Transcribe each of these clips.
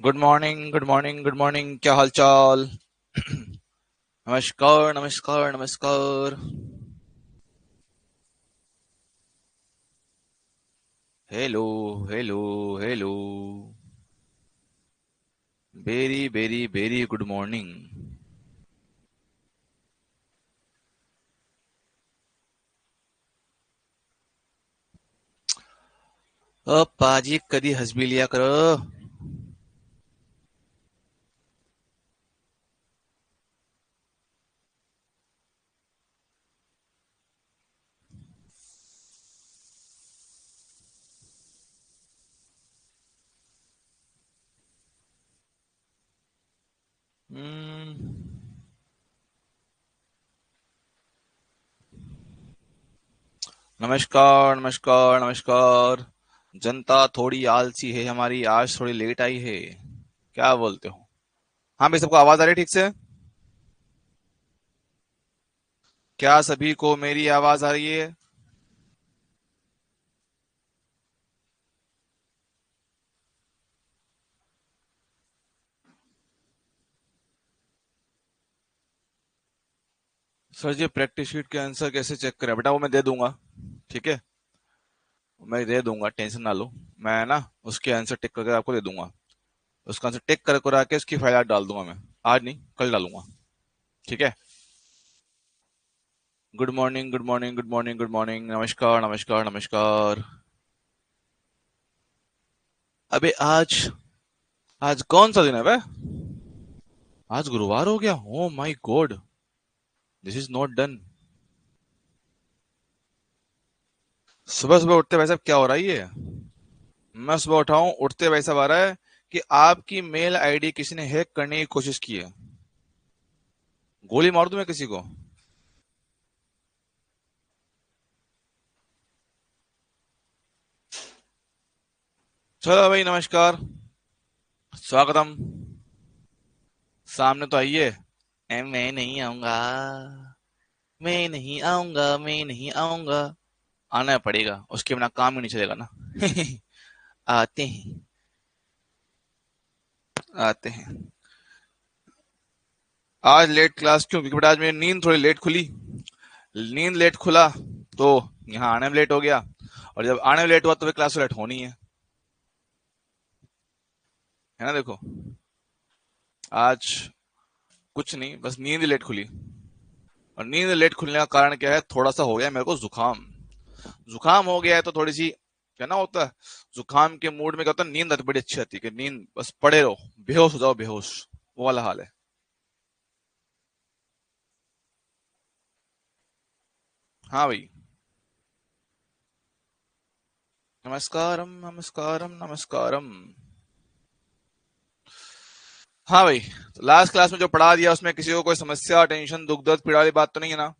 Good morning, good morning, good morning. क्या हाल चाल? नमस्कार, नमस्कार, नमस्कार। Hello, hello, hello. Very very very good morning. ओ पाजी, कदी हंस भी लिया करो। हम्म, नमस्कार, नमस्कार, नमस्कार। जनता थोड़ी आलसी है हमारी, आज थोड़ी लेट आई है। क्या बोलते हो? हाँ भाई, सबको आवाज आ रही है ठीक से? क्या सभी को मेरी आवाज आ रही है? सर जी, प्रैक्टिस शीट के आंसर कैसे चेक करें बेटा? वो मैं दे दूंगा। ठीक है, मैं दे दूंगा, टेंशन ना लो। मैं ना उसके आंसर टिक करके आपको दे दूंगा। उसका आंसर टिक कर करा के उसकी फाइल डाल दूंगा मैं। आज नहीं, कल डालूंगा। ठीक है। Good morning, good morning, good morning, good morning. नमस्कार, नमस्कार, नमस्कार। अबे आज आज कौन सा दिन है बे? आज गुरुवार हो गया? Oh my God. This is not done. सुबह सुबह उठते भाई साहब क्या हो रहा है ये? मैं सुबह उठा हूं, उठते भाई साहब आ रहा है कि आपकी मेल आईडी किसी ने हैक करने की कोशिश की है। गोली मार दूं मैं किसी को? चलो भाई, नमस्कार, स्वागतम। सामने तो आइए। मैं नहीं आऊंगा, मैं नहीं आऊंगा, मैं नहीं आऊंगा। आना पड़ेगा, उसके बिना काम ही नहीं चलेगा ना। आते हैं, आते हैं। आज लेट क्लास क्यों? क्योंकि बेटा आज मेरी नींद थोड़ी लेट खुली। नींद लेट खुला तो यहाँ आने में लेट हो गया। और जब आने में लेट हुआ तो फिर क्लास लेट होनी है ना? देखो, आज कुछ नहीं, बस नींद लेट खुली। और नींद लेट खुलने का कारण क्या है? थोड़ा सा हो गया मेरे को जुकाम। जुकाम हो गया है तो थोड़ी सी, क्या ना होता है, जुकाम के मूड में क्या होता है, नींद आती बड़ी अच्छी आती है कि नींद बस पड़े रहो, बेहोश हो जाओ, बेहोश। वो वाला हाल है। हाँ भाई। नमस्कारम, नमस्कारम, नमस्कारम। हाँ भाई, तो लास्ट क्लास में जो पढ़ा दिया उसमें किसी को कोई समस्या, टेंशन, दुख दर्द, पीड़ा वाली बात तो नहीं है ना?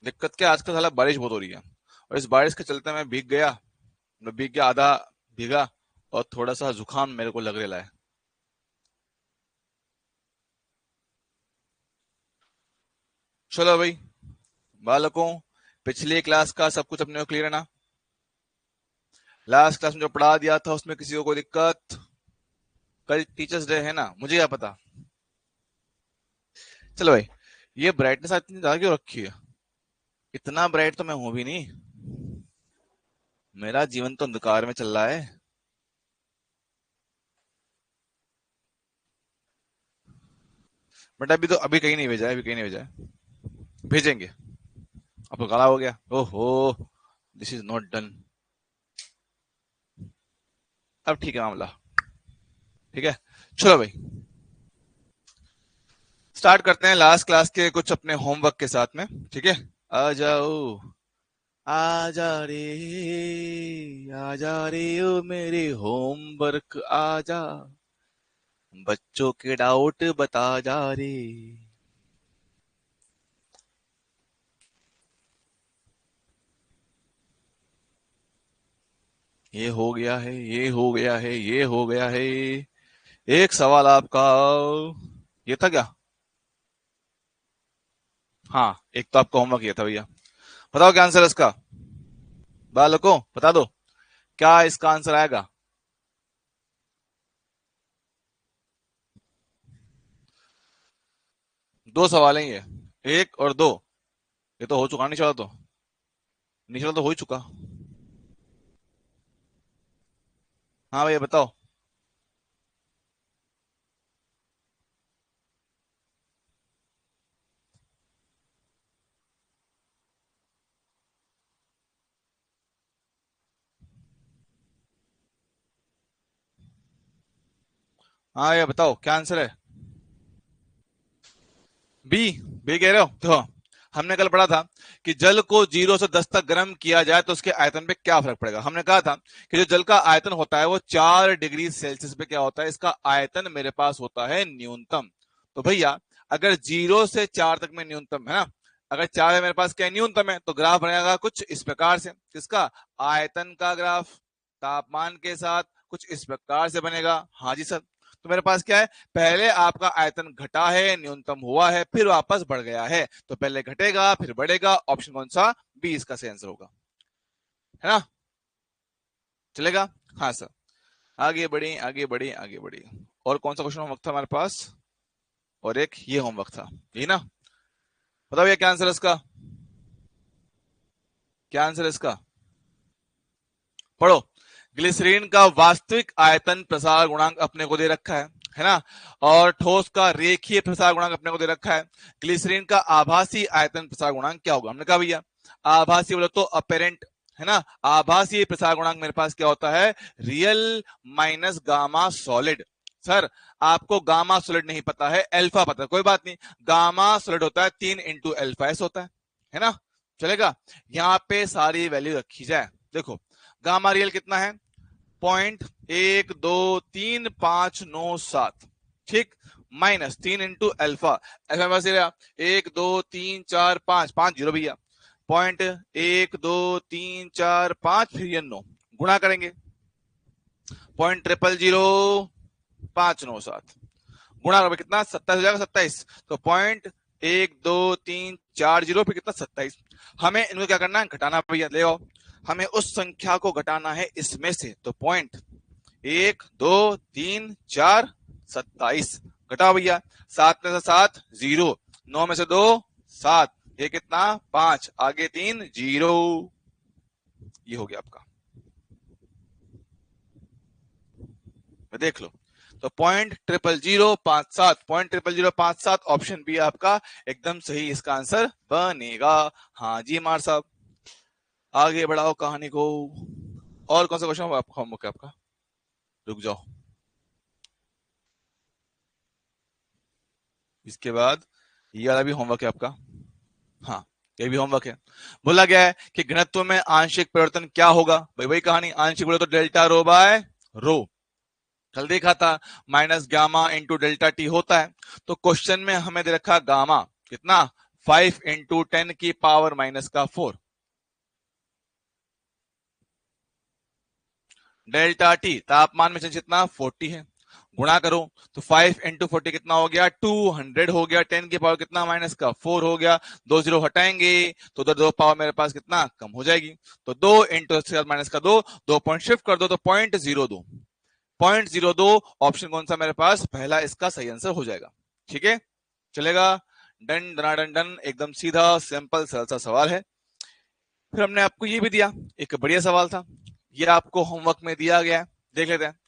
दिक्कत क्या, आजकल साला बारिश बहुत हो रही है। और इस बारिश के चलते मैं भीग गया। मैं भीग गया, आधा भीगा। और थोड़ा सा जुकाम मेरे को लग रहा है। चलो भाई, बालकों, पिछली क्लास का सब कुछ अपने को क्लियर है ना? लास्ट क्लास में जो पढ़ा दिया था उसमें किसी को कोई दिक्कत? कल टीचर्स डे है ना, मुझे क्या पता। चलो भाई, ये ब्राइटनेस इतनी ज्यादा क्यों रखी है? इतना ब्राइट तो मैं हूं भी नहीं। मेरा जीवन तो अंधकार में चल रहा है। बट अभी तो, अभी कहीं नहीं भेजा है, अभी कहीं नहीं भेजा है। भेजेंगे। अब तो काला हो गया, ओहो। This is not done. अब ठीक है मामला। ठीक है। चलो भाई, स्टार्ट करते हैं लास्ट क्लास के कुछ अपने होमवर्क के साथ में। ठीक है। आ जाओ, आ जा रे, आ जा रे ओ मेरे होमवर्क आ जा, बच्चों के डाउट बता जा रे। ये हो गया है, ये हो गया है, ये हो गया है। एक सवाल आपका, ये था क्या? हाँ, एक तो आपका होमवर्क ये था भैया। बताओ क्या आंसर है इसका? बालकों बता दो, क्या इसका आंसर आएगा? दो सवाल हैं ये, एक और दो। ये तो हो चुका, निचला तो, निचला तो हो ही चुका। हाँ भैया बताओ। हाँ भैया बताओ क्या आंसर है। बी, बी कह रहे हो तो हमने कल पढ़ा था कि जल को 0 से 10 तक गर्म किया जाए तो उसके आयतन पे क्या फर्क पड़ेगा। हमने कहा था कि जो जल का आयतन होता है वो 4 डिग्री सेल्सियस पे क्या होता है, इसका आयतन मेरे पास होता है न्यूनतम। तो भैया अगर 0 से 4 तक में न्यूनतम है ना, अगर 4 है मेरे पास क्या न्यूनतम है, तो ग्राफ बनेगा कुछ इस प्रकार से, किसका, आयतन का ग्राफ तापमान के साथ कुछ इस प्रकार से बनेगा। हाँ जी सर। तो मेरे पास क्या है, पहले आपका आयतन घटा है, न्यूनतम हुआ है, फिर वापस बढ़ गया है, तो पहले घटेगा फिर बढ़ेगा। ऑप्शन कौन सा, बी इसका सही आंसर होगा, है ना, चलेगा। हाँ सर। आगे बढ़ी आगे बढ़ी आगे बढ़ी। और कौन सा क्वेश्चन होमवर्क था हमारे पास, और एक ये होमवर्क था, यही ना। बताओ ये क्या आंसर है इसका, क्या आंसर है इसका, पढ़ो। ग्लिसरीन का वास्तविक आयतन प्रसार गुणांक अपने को दे रखा है ना, और ठोस का रेखीय प्रसार गुणांक अपने को दे रखा है। ग्लिसरीन का आभासी आयतन प्रसार गुणांक क्या होगा, हमने कहा भैया आभासी बोले तो अपेरेंट, है ना। आभासी प्रसार गुणांक मेरे पास क्या होता है, real minus gamma solid. Sir आपको गामा सॉलिड नहीं पता है, अल्फा पता है, कोई बात नहीं। गामा सॉलिड होता है 3 × अल्फा एस होता है ना, चलेगा। यहां पे सारी वैल्यू रखी जाए। देखो गामा रियल कितना है, 0.12357, ठीक, माइनस 3 × अल्फा, अल्फा पास 1 2 3 4 5, 5 जीरो भैया, 0.1 2 3 4 5 फिर ये 9 गुणा करेंगे, 0.0000597 गुणा करोगे कितना, 27 हो जाएगा, 27। तो 0.1 2 3 4 फिर कितना, 27। हमें इनको क्या करना है, घटाना भैया, ले आओ। हमें उस संख्या को घटाना है इसमें से, तो 0.1 2 3 4 27 घटाओ भैया। 7 में से 7 0, 9 में से 2 7, ये कितना 5, आगे 3 0, ये हो गया आपका, देख लो। तो 0.00057, 0.00057 ऑप्शन बी आपका एकदम सही इसका आंसर बनेगा। हाँ जी मार साहब, आगे बढ़ाओ कहानी को। और कौन सा क्वेश्चन होमवर्क है आपका, रुक जाओ, इसके बाद ये वाला भी होमवर्क है आपका। हाँ ये भी होमवर्क है। बोला गया है कि घनत्व में आंशिक परिवर्तन क्या होगा, भाई वही कहानी, आंशिक बोले तो डेल्टा रो बाय रो, कल देखा था, minus gamma into delta T होता है। तो क्वेश्चन में हमें दे रखा गामा कितना, 5 × 10⁻⁴ डेल्टा टी तापमान में चेंज कितना 40 है, गुणा करो तो 5 × 40 कितना हो गया, 200 हो गया, 10 की पावर कितना माइनस का 4 हो गया, 2 जीरो हटाएंगे तो उधर 2 पावर मेरे पास कितना कम हो जाएगी, तो 2 × माइनस का 2, 2 पॉइंट शिफ्ट कर दो तो 0.02, 0.02 ऑप्शन कौन सा मेरे पास, पहला इसका सही आंसर हो जाएगा, ठीक है, चलेगा। डन डन डन, एकदम सीधा सिंपल सरल सा सवाल है। फिर हमने आपको ये भी दिया, एक बढ़िया सवाल था, ये आपको होमवर्क में दिया गया है, देख लेते हैं,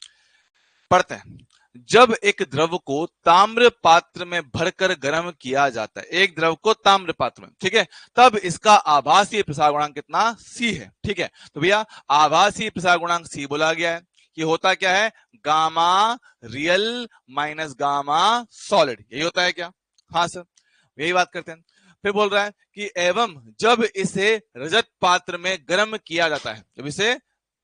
पढ़ते हैं। जब एक द्रव को ताम्र पात्र में भरकर गर्म किया जाता है, एक द्रव को ताम्र पात्र में, ठीक है, तब इसका आभासीय प्रसार गुणांक कितना, सी है, ठीक है। तो भैया आभासीय प्रसार गुणांक सी बोला गया है, ये होता क्या है, gamma real minus gamma solid, यही होता है क्या, हाँ सर, यही बात करते हैं। फिर बोल रहा है कि एवं जब इसे रजत पात्र में गर्म किया जाता है, जब इसे,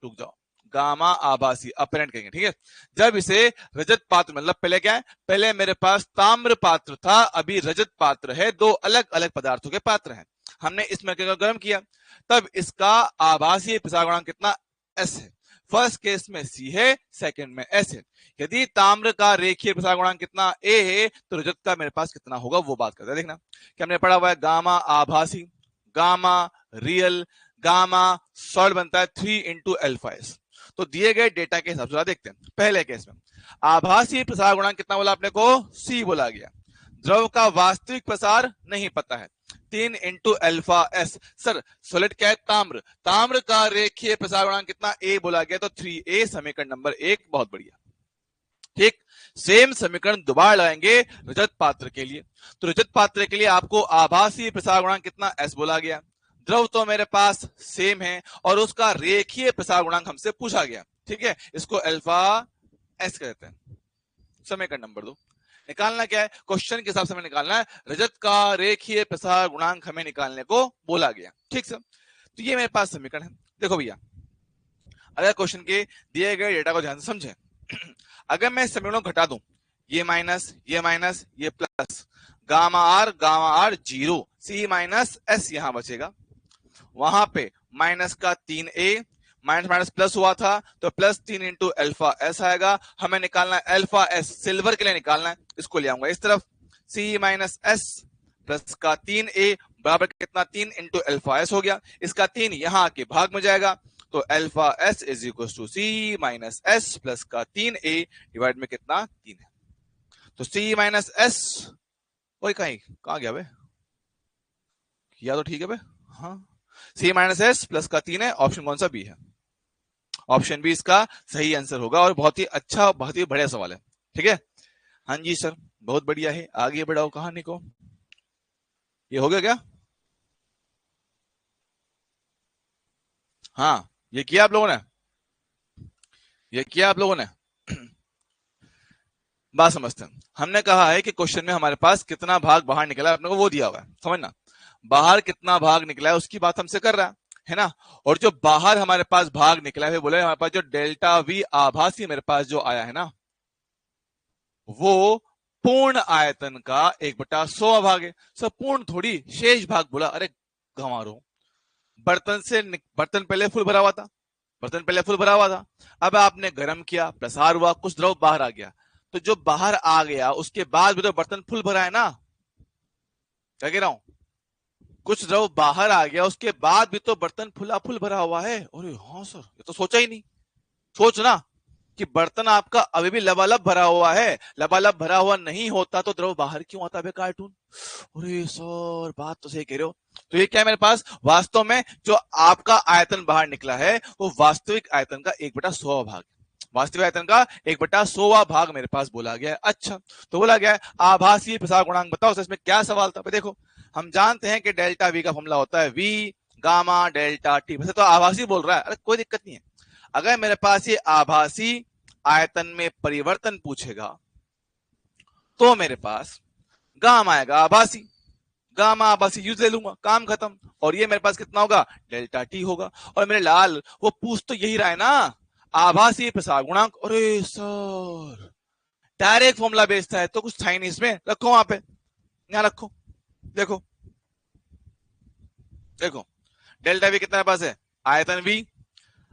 रुक जाओ, गामा आभासी अपेरेंट कहेंगे, ठीक है। जब इसे रजत पात्र, मतलब पहले क्या है, पहले मेरे पास ताम्र पात्र था, अभी रजत पात्र है, दो अलग अलग पदार्थों के पात्र हैं, हमने इसमें गर्म किया, तब इसका आभासीय प्रसार गुणांक कितना, एस है। फर्स्ट केस में सी है, सेकंड में एस है। यदि ताम्र का रेखीय प्रसार गुणांक कितना ए है, तो रजत का मेरे पास कितना होगा, वो बात करते हैं। देखना कि हमने पढ़ा हुआ है गामा आभासी, गामा रियल, गामा सॉल्ट बनता है 3 × अल्फा एस। तो दिए गए डेटा के हिसाब से देखते हैं। पहले केस में आभासी प्रसार गुणांक कितना बोला आपने को, सी बोला गया। द्रव का वास्तविक प्रसार नहीं पता है। 3 into alpha S. Sir solid क्या है? ताम्र। ताम्र का रेखीय प्रसार गुणांक कितना? ए बोला गया, तो 3a समीकरण नंबर 1। बहुत बढ़िया। ठीक, सेम समीकरण दोबारा लगाएंगे रजत पात्र के लिए। तो रजत पात्र के लिए आपको आभासी प्रसार गुणांक कितना? एस बोला गया। द्रव तो मेरे पास सेम है और उसका रेखीय प्रसार गुणांक हमसे पूछा गया। ठीक है, इसको अल्फा एस कहते हैं। समीकरण नंबर 2 निकालना क्या है? क्वेश्चन के हिसाब से हमें निकालना है रजत का रेखीय प्रसार गुणांक, हमें निकालने को बोला गया। ठीक सर, तो ये मेरे पास समीकरण है। देखो भैया, अगर क्वेश्चन के दिए गए डेटा को ध्यान से समझें, अगर मैं समीकरणों को घटा दूं, ये माइनस ये plus, gamma R zero, C minus S यहां बचेगा, वहां पे माइनस का 3a, माइनस माइनस प्लस हुआ था तो प्लस 3 इंटू अल्फा एस आएगा। हमें निकालना है अल्फा एस, सिल्वर के लिए निकालना है, इसको ले आऊंगा इस तरफ, सी माइनस एस प्लस का 3a बराबर कितना? 3 इंटू अल्फा एस हो गया, इसका 3 यहां आके भाग में जाएगा, तो alpha S is equal to C minus S plus का 3a डिवाइड में कितना? 3 है। तो सी माइनस एस, वही कहां गया बे? किया तो ठीक है बे, हाँ, सी माइनस एस प्लस का 3 है। ऑप्शन कौन सा? बी है। ऑप्शन बी इसका सही आंसर होगा और बहुत ही अच्छा, बहुत ही बढ़िया सवाल है। ठीक है, हाँ जी सर, बहुत बढ़िया है, आगे बढ़ाओ कहानी को। ये हो गया क्या? हाँ, ये किया आप लोगों ने, ये किया आप लोगों ने। बात समझते हैं। हमने कहा है कि क्वेश्चन में हमारे पास कितना भाग बाहर निकला है, अपने को वो दिया हुआ है, समझना। बाहर कितना भाग निकला है उसकी बात हमसे कर रहा है ना। और जो बाहर हमारे पास भाग निकला है, बोले हमारे पास जो डेल्टा वी आभासी मेरे पास जो आया है ना, वो पूर्ण आयतन का 1/100 भाग है। सब पूर्ण थोड़ी, शेष भाग बोला, अरे गंवारो, बर्तन पहले फुल भरा हुआ था, बर्तन पहले फुल भरा हुआ था, अब आपने गर्म किया, प्रसार हुआ, कुछ द्रव बाहर आ गया, तो जो बाहर आ गया उसके बाद भी तो बर्तन फुल भरा है ना। क्या कह रहा हूं? कुछ द्रव बाहर आ गया, उसके बाद भी तो बर्तन फुला फुल भरा हुआ है। अरे हाँ सर, ये तो सोचा ही नहीं। सोचना कि बर्तन आपका अभी भी लबालब भरा हुआ है, लबालब भरा हुआ नहीं होता तो द्रव बाहर क्यों आता है कार्टून? अरे सर, बात तो सही कह रहे हो। तो ये क्या है मेरे पास? वास्तव में जो आपका आयतन बाहर निकला है वो वास्तविक आयतन का 1/100 भाग, वास्तविक आयतन का 1/100 भाग मेरे पास बोला गया है। अच्छा, तो बोला गया है आभासीय प्रसार गुणांक बताओ। इसमें क्या सवाल था? देखो, हम जानते हैं कि डेल्टा वी का फॉर्मूला होता है वी गामा डेल्टा टी। वैसे तो आभासी बोल रहा है, अरे कोई दिक्कत नहीं है। अगर मेरे पास ये आभासी आयतन में परिवर्तन पूछेगा तो मेरे पास गामा आएगा आभासी, गामा आभासी यूज ले लूंगा, काम खत्म। और ये मेरे पास कितना होगा? डेल्टा टी होगा। और मेरे लाल, वो पूछ तो यही रहा है ना, आभासी प्रसार गुणांक। अरे सर, डायरेक्ट फॉर्मूला बेचता है तो कुछ था ही नहीं इसमें, रखो वहां पे, यहां रखो। देखो देखो, डेल्टा वी कितना पास है? आयतन वी,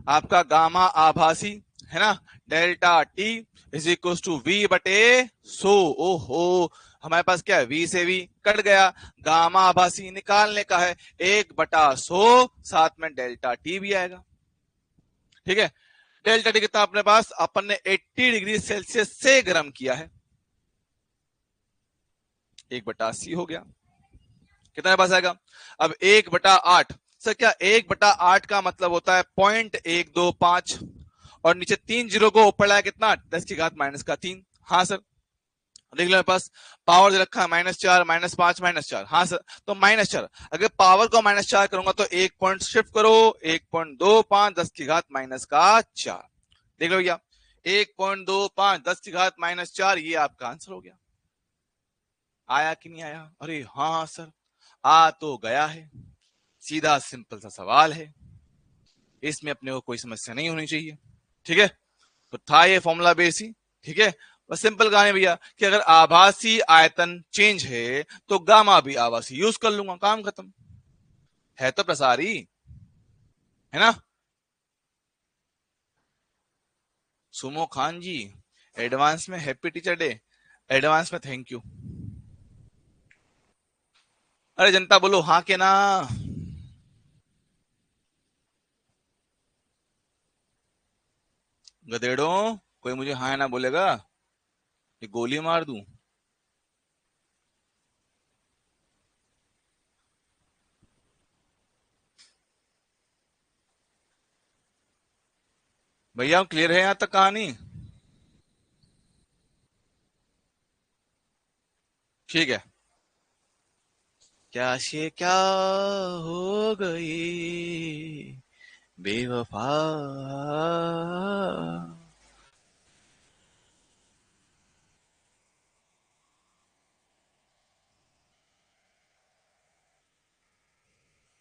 आपका गामा आभासी है ना, delta T is equal to V बटे 100। ओहो, हमारे पास क्या है? वी से वी कट गया, गामा आभासी निकालने का है, 1/100, साथ में डेल्टा टी भी आएगा। ठीक है, डेल्टा टी कितना अपने पास? अपन ने 80 डिग्री सेल्सियस से गर्म किया है, 1/80 हो गया। कितना पास आएगा? अब 1/8, सर क्या 1/8 का मतलब होता है 0.125, और नीचे 3 जीरो को ऊपर लाया कितना? 10⁻⁻3। हाँ सर, देख लो मेरे पास पावर दे रखा है -4 -5 -4। हाँ सर, तो -4, अगर पावर को -4 करूंगा तो 1 पॉइंट शिफ्ट करो, 1.25 10⁻⁴। देख लो भैया, 1.25 10⁻⁴, ये आपका आंसर हो गया। आया कि नहीं आया? अरे हाँ सर, आ तो गया है। सीधा सिंपल सा सवाल है, इसमें अपने को कोई समस्या नहीं होनी चाहिए। ठीक है, तो था ये फॉर्मूला बेसी। ठीक है, बस सिंपल कहानी भैया कि अगर आभासी आयतन चेंज है तो गामा भी आभासी यूज कर लूंगा, काम खत्म। है तो प्रसारी, है ना। सुमो खान जी, एडवांस में हैप्पी टीचर डे, एडवांस में थैंक यू। अरे जनता बोलो हाँ के ना। गधेड़ों, कोई मुझे हाँ ना बोलेगा, ये गोली मार दूं। भैया क्लियर है यहां तक कहानी? ठीक है। क्या से क्या हो गई बेवफा।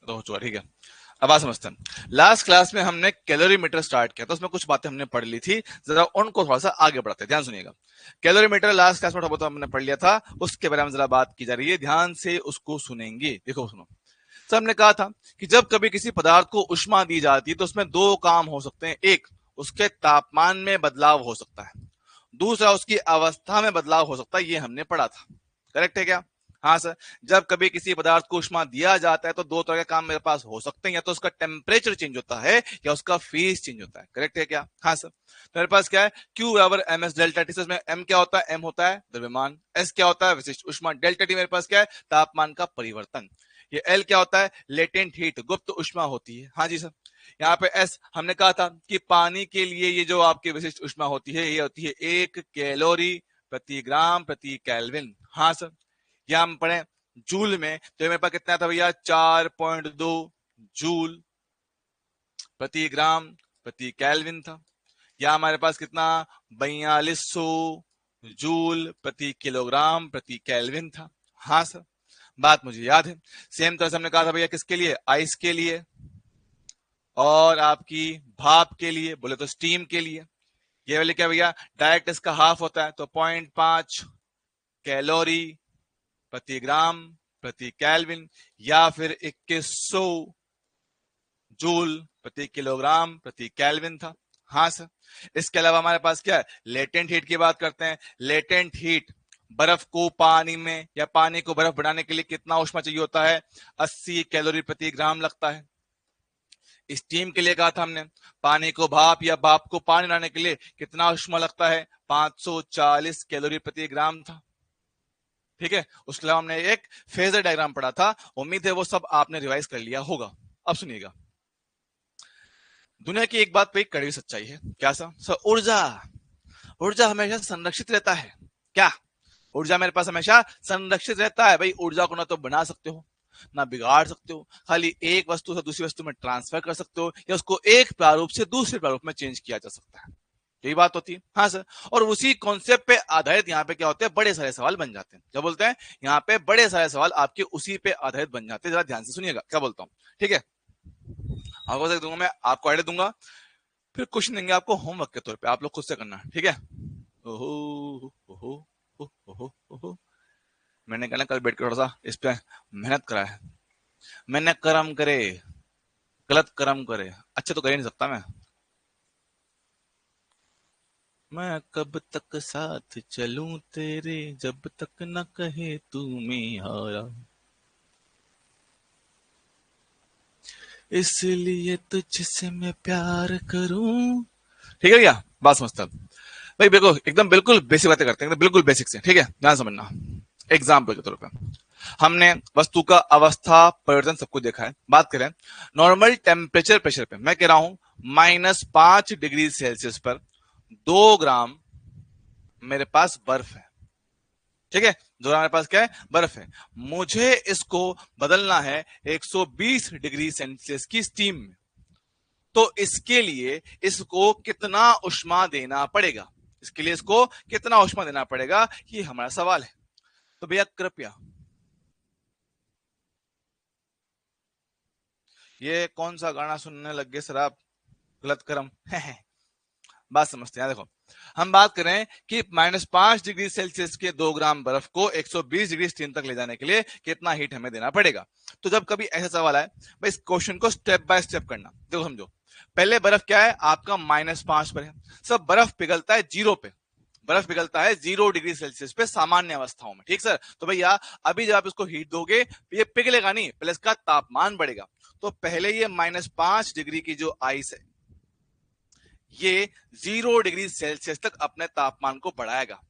तो हो चुका, ठीक है। अब बात समझते हैं। लास्ट क्लास में हमने कैलोरीमीटर स्टार्ट किया, तो उसमें कुछ बातें हमने पढ़ ली थी, जरा उनको थोड़ा सा आगे बढ़ाते हैं, ध्यान सुनिएगा। कैलोरीमीटर लास्ट क्लास में थोड़ा बहुत हमने पढ़ लिया था, उसके बारे में जरा बात की जा रही है, ध्यान से उसको सुनेंगे। देखो सुनो, तो हमने कहा था कि जब कभी किसी पदार्थ को ऊष्मा दी जाती है तो उसमें दो काम हो सकते हैं। एक, उसके तापमान में बदलाव हो सकता है। दूसरा, उसकी अवस्था में बदलाव हो सकता है। ये हमने पढ़ा था, करेक्ट है क्या? हाँ सर। जब कभी किसी पदार्थ को ऊष्मा दिया जाता है तो दो तरह के काम मेरे पास हो सकते हैं, या तो उसका टेम्परेचर चेंज होता है या उसका फेज चेंज होता है, करेक्ट है क्या? हाँ सर। तो मेरे पास क्या है, Q बराबर ms डेल्टा टी। में m क्या होता है? m होता है द्रव्यमान। s क्या होता है? विशिष्ट ऊष्मा। डेल्टा टी मेरे पास क्या है? तापमान का परिवर्तन। ये L क्या होता है? लेटेंट हीट, गुप्त ऊष्मा होती है। हाँ जी सर। यहाँ पे S हमने कहा था कि पानी के लिए ये जो आपकी विशिष्ट ऊष्मा होती है, ये होती है 1 कैलोरी प्रति ग्राम प्रति केल्विन। हाँ सर। या हम पढ़े जूल में, तो मेरे पास कितना था भैया? 4.2 जूल प्रति ग्राम प्रति केल्विन था। या हमारे पास कितना? 4200 जूल प्रति किलोग्राम प्रति केल्विन था। हाँ सर, बात मुझे याद है। सेम तरह से हमने कहा था भैया किसके लिए? आइस के लिए और आपकी भाप के लिए, बोले तो स्टीम के लिए। ये वाले क्या भैया? डायरेक्ट इसका हाफ होता है, तो 0.5 कैलोरी प्रति ग्राम प्रति केल्विन, या फिर 2100 जूल प्रति किलोग्राम प्रति केल्विन था। हाँ सर। इसके अलावा हमारे पास क्या है? लेटेंट हीट की बात करते हैं। लेटेंट हीट, बर्फ को पानी में या पानी को बर्फ बनाने के लिए कितना ऊष्मा चाहिए होता है? 80 कैलोरी प्रति ग्राम लगता है। स्टीम के लिए कहा था हमने, पानी को भाप या भाप को पानी बनाने के लिए कितना ऊष्मा लगता है? 540 कैलोरी प्रति ग्राम था। ठीक है। उसके अलावा हमने एक फेजर डायग्राम पढ़ा था, उम्मीद है वो सब आपने रिवाइज कर लिया होगा। अब सुनिएगा, दुनिया की एक बात पे एक कड़वी सच्चाई है। क्या सर? ऊर्जा। ऊर्जा हमेशा संरक्षित रहता है। क्या? ऊर्जा मेरे पास हमेशा संरक्षित रहता है। भाई ऊर्जा को ना तो बना सकते हो ना बिगाड़ सकते हो, खाली एक वस्तु से दूसरी वस्तु में ट्रांसफर कर सकते हो या उसको एक प्रारूप से दूसरे प्रारूप में चेंज किया जा सकता है। यही बात होती है। हाँ सर। और उसी कॉन्सेप्ट पे आधारित यहाँ पे क्या होते हैं? बड़े सारे सवाल बन जाते हैं। क्या बोलते हैं? यहाँ पे बड़े सारे सवाल आपके उसी पे आधारित बन जाते हैं। जरा ध्यान से सुनिएगा क्या बोलता हूँ, ठीक है? आपको दूंगा मैं, आपको आइडिया दूंगा, फिर क्वेश्चन देंगे आपको होमवर्क के तौर पे, आप लोग खुद से करना, ठीक है? ओहो ओहो ओहो ओहो ओहो। मैंने कहना कल बैठ कर थोड़ा सा इस पे मेहनत करा है। मैंने कर्म करे, गलत कर्म करे, अच्छा तो कर ही नहीं सकता मैं कब तक साथ चलूं तेरे जब तक न कहे तू मेरा, इसलिए तुझसे मैं प्यार करूं। ठीक है भैया, बात समझता भाई। देखो एकदम बिल्कुल बेसिक बातें करते हैं, एकदम बिल्कुल बेसिक से, ठीक है? ध्यान समझना। एग्जाम्पल के तौर पर हमने वस्तु का अवस्था परिवर्तन सब कुछ देखा है। बात करें नॉर्मल टेम्परेचर प्रेशर पे, मैं कह रहा हूं -5 डिग्री सेल्सियस पर 2 ग्राम मेरे पास बर्फ है। ठीक है, 2 ग्राम मेरे पास क्या है? बर्फ है। मुझे इसको बदलना है 120 डिग्री सेल्सियस की स्टीम में। तो इसके लिए इसको कितना उष्मा देना पड़ेगा? इसके लिए इसको कितना उष्मा देना पड़ेगा, ये हमारा सवाल है। तो भैया कृपया, ये कौन सा गाना सुनने लग गए सर आप? गलत कर्म। बात समझते हैं। देखो हम बात करें कि -5 डिग्री सेल्सियस के 2 ग्राम बर्फ को 120 डिग्री स्टीम तक ले जाने के लिए कितना हीट हमें देना पड़ेगा। तो जब कभी ऐसा सवाल आए, भाई इस क्वेश्चन को स्टेप बाय स्टेप करना। देखो समझो, पहले बर्फ क्या है आपका? -5 पर है। सब बर्फ पिघलता है 0 पे। बर्फ पिघलता है 0 डिग्री सेल्सियस पे सामान्य अवस्थाओं में, ठीक सर? तो भैया अभी जब आप इसको हीट दोगे तो ये पिघलेगा नहीं, पहले इसका तापमान बढ़ेगा। तो पहले ये -5 डिग्री की जो आइस है ये 0 डिग्री सेल्सियस तक अपने तापमान को बढ़ाएगा।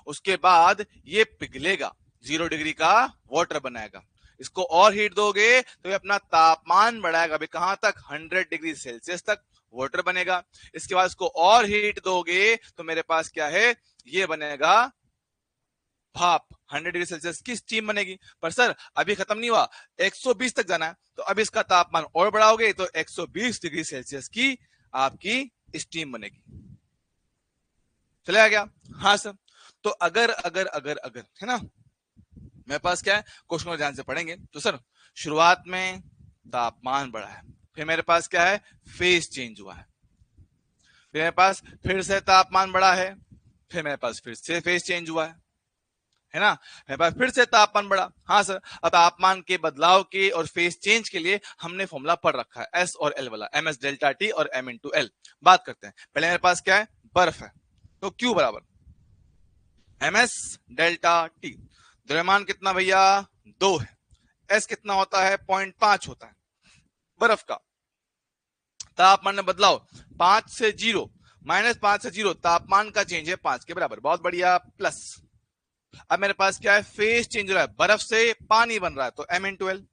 उसके बाद ये पिघलेगा, 0 डिग्री का वाटर बनाएगा। इसको और हीट दोगे तो ये अपना तापमान बढ़ाएगा अभी कहां तक? 100 डिग्री सेल्सियस तक। वाटर बनेगा। इसके बाद इसको और हीट दोगे तो मेरे पास क्या है, ये बनेगा भाप। 100 डिग्री सेल्सियस की स्टीम बनेगी। पर सर अभी खत्म नहीं हुआ, 120 तक जाना है, तो अब इसका तापमान और बढ़ाओगे तो 120 डिग्री सेल्सियस की आपकी स्टीम बनेगी। चलेगा क्या? हाँ सर। तो अगर अगर अगर अगर है ना, मेरे पास क्या है, क्वेश्चन को ध्यान से पढ़ेंगे तो सर शुरुआत में तापमान बढ़ा है, फिर मेरे पास क्या है, फेज चेंज हुआ है, फिर मेरे पास फिर से तापमान बढ़ा है, फिर मेरे पास फिर से फेज चेंज हुआ है ना, मेरे पास फिर से तापमान बढ़ा। हाँ सर, अब तापमान के बदलाव के और फेज चेंज के लिए हमने फॉर्मूला पढ़ रखा है, एस और एल वाला, एम एस डेल्टा टी और एम इंटू एल। बात करते हैं, पहले मेरे पास क्या है, बर्फ है, तो क्यू बराबर एम एस डेल्टा टी। द्रव्यमान कितना भैया, 2 है। एस कितना होता है, 0.5 होता है। बर्फ का तापमान में बदलाव 5 से 0, -5 से 0, तापमान का चेंज है 5 के बराबर, बहुत बढ़िया, प्लस। अब मेरे पास क्या है, फेज चेंज हो रहा है, बर्फ से पानी बन रहा है, तो एम इंटू एल।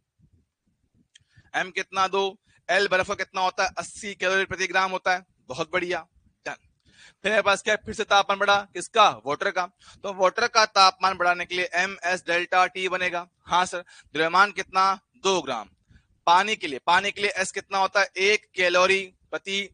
एम कितना, 2। एल बर्फ का कितना होता है, 80 कैलोरी प्रति ग्राम होता है, बहुत बढ़िया, डन। फिर मेरे पास क्या है, फिर से तापमान बढ़ा, किसका, वाटर का, तो वाटर का तापमान बढ़ाने के लिए एम एस डेल्टा टी बनेगा। हाँ सर, द्रव्यमान कितना, 2 ग्राम। पानी के लिए एस कितना होता है, 1 कैलोरी प्रति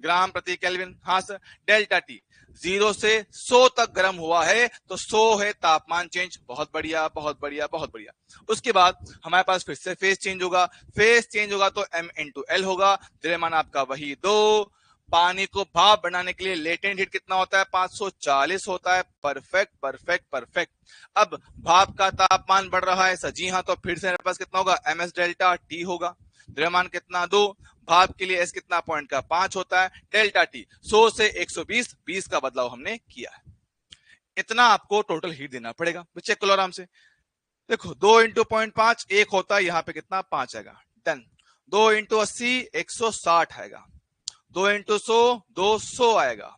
ग्राम प्रति केल्विन। हाँ सर, डेल्टा टी 0 से 100 तक गर्म हुआ है, तो 100 है तापमान चेंज, बहुत बढ़िया बहुत बढ़िया बहुत बढ़िया। उसके बाद हमारे पास फिर से फेज चेंज होगा, फेज चेंज होगा तो एम इंटू एल होगा, द्रव्यमान आपका वही 2। पानी को भाप बनाने के लिए लेटेंट हीट कितना होता है, 540 होता है, परफेक्ट परफेक्ट परफेक्ट। अब भाप का तापमान बढ़ रहा है सर, जी हाँ, तो फिर से मेरे पास कितना होगा, एम एस डेल्टा टी होगा, द्रव्यमान कितना, 2। भाप के लिए एस कितना, पॉइंट का 5 होता है, डेल्टा टी 100 से 120, 20 का बदलाव हमने किया है। इतना आपको टोटल हीट देना पड़ेगा, चेक करो आराम से। देखो 2 इंटू 0.5 1 होता है, यहाँ पे कितना, 5 आएगा, डन। 2 इंटू 80 160 आएगा, 2 इंटू 100 200 आएगा,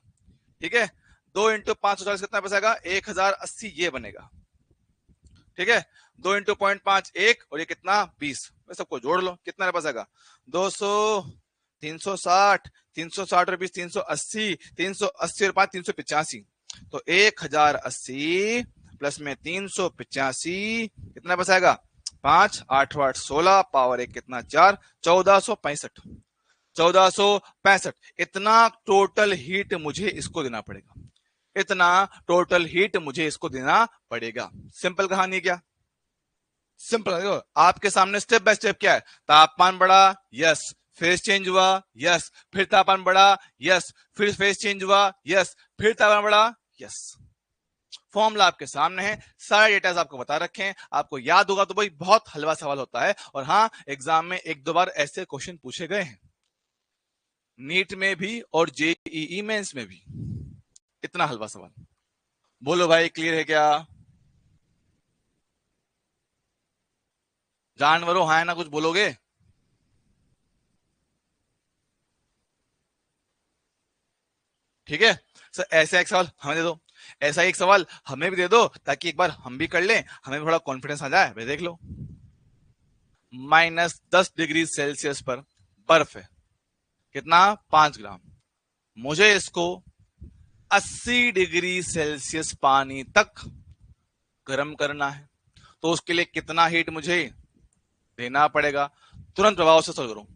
ठीक है। 2 इंटू 540 कितना पैसा आएगा, 1080, ये बनेगा, ठीक है। 2 इंटू 0.5 1, और ये कितना, 20, सबको जोड़ लो, कितना पास आएगा, 200, 360, 360 और 20, 380, 380 और 5 385, तो 1080 प्लस में 385 कितना बस आएगा, 5 8 8 16 पावर 1 कितना, 4, 1465, 1465। इतना टोटल हीट मुझे इसको देना पड़ेगा, इतना टोटल हीट मुझे इसको देना पड़ेगा। सिंपल कहानी क्या, सिंपल। आपके सामने स्टेप बाय स्टेप क्या है, तापमान बढ़ा, यस, फेज चेंज हुआ, यस, फिर तापमान बढ़ा, यस, फिर फेज चेंज हुआ, यस, फिर तापमान बढ़ा, यस। फॉर्मूला आपके सामने है, सारे डेटा आपको बता रखे हैं, आपको याद होगा तो भाई बहुत हलवा सवाल होता है। और हाँ, एग्जाम में 1-2 बार ऐसे क्वेश्चन पूछे गए हैं, नीट में भी और जेईई मेंस में भी। इतना हलवा सवाल, बोलो भाई क्लियर है क्या, जानवरों, हाँ ना, कुछ बोलोगे, ठीक है। सर ऐसा एक सवाल हमें दे दो, ऐसा एक सवाल हमें भी दे दो, ताकि एक बार हम भी कर लें, हमें भी थोड़ा कॉन्फिडेंस आ जाए। भाई देख लो, -10 डिग्री सेल्सियस पर बर्फ है, कितना, 5 ग्राम। मुझे इसको 80 डिग्री सेल्सियस पानी तक गर्म करना है, तो उसके लिए कितना हीट मुझे देना पड़ेगा। तुरंत प्रभाव से सॉल्व करो,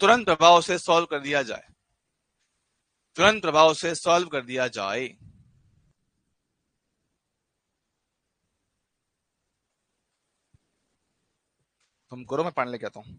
तुरंत प्रभाव से सॉल्व कर दिया जाए, तुरंत प्रभाव से सॉल्व कर दिया जाए। तुम करो, मैं पानी लेके आता हूं।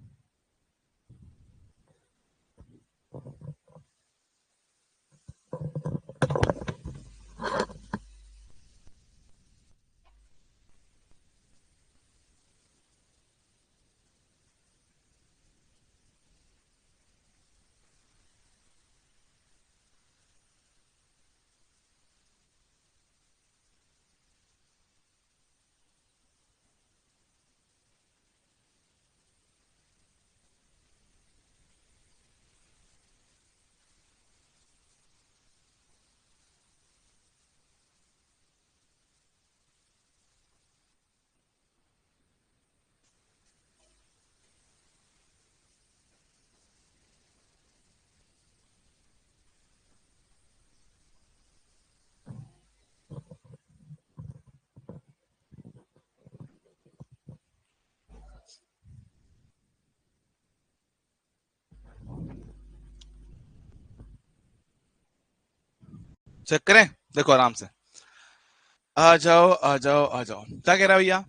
चेक करें, देखो आराम से, आ जाओ आ जाओ आ जाओ, क्या कह रहा है भैया?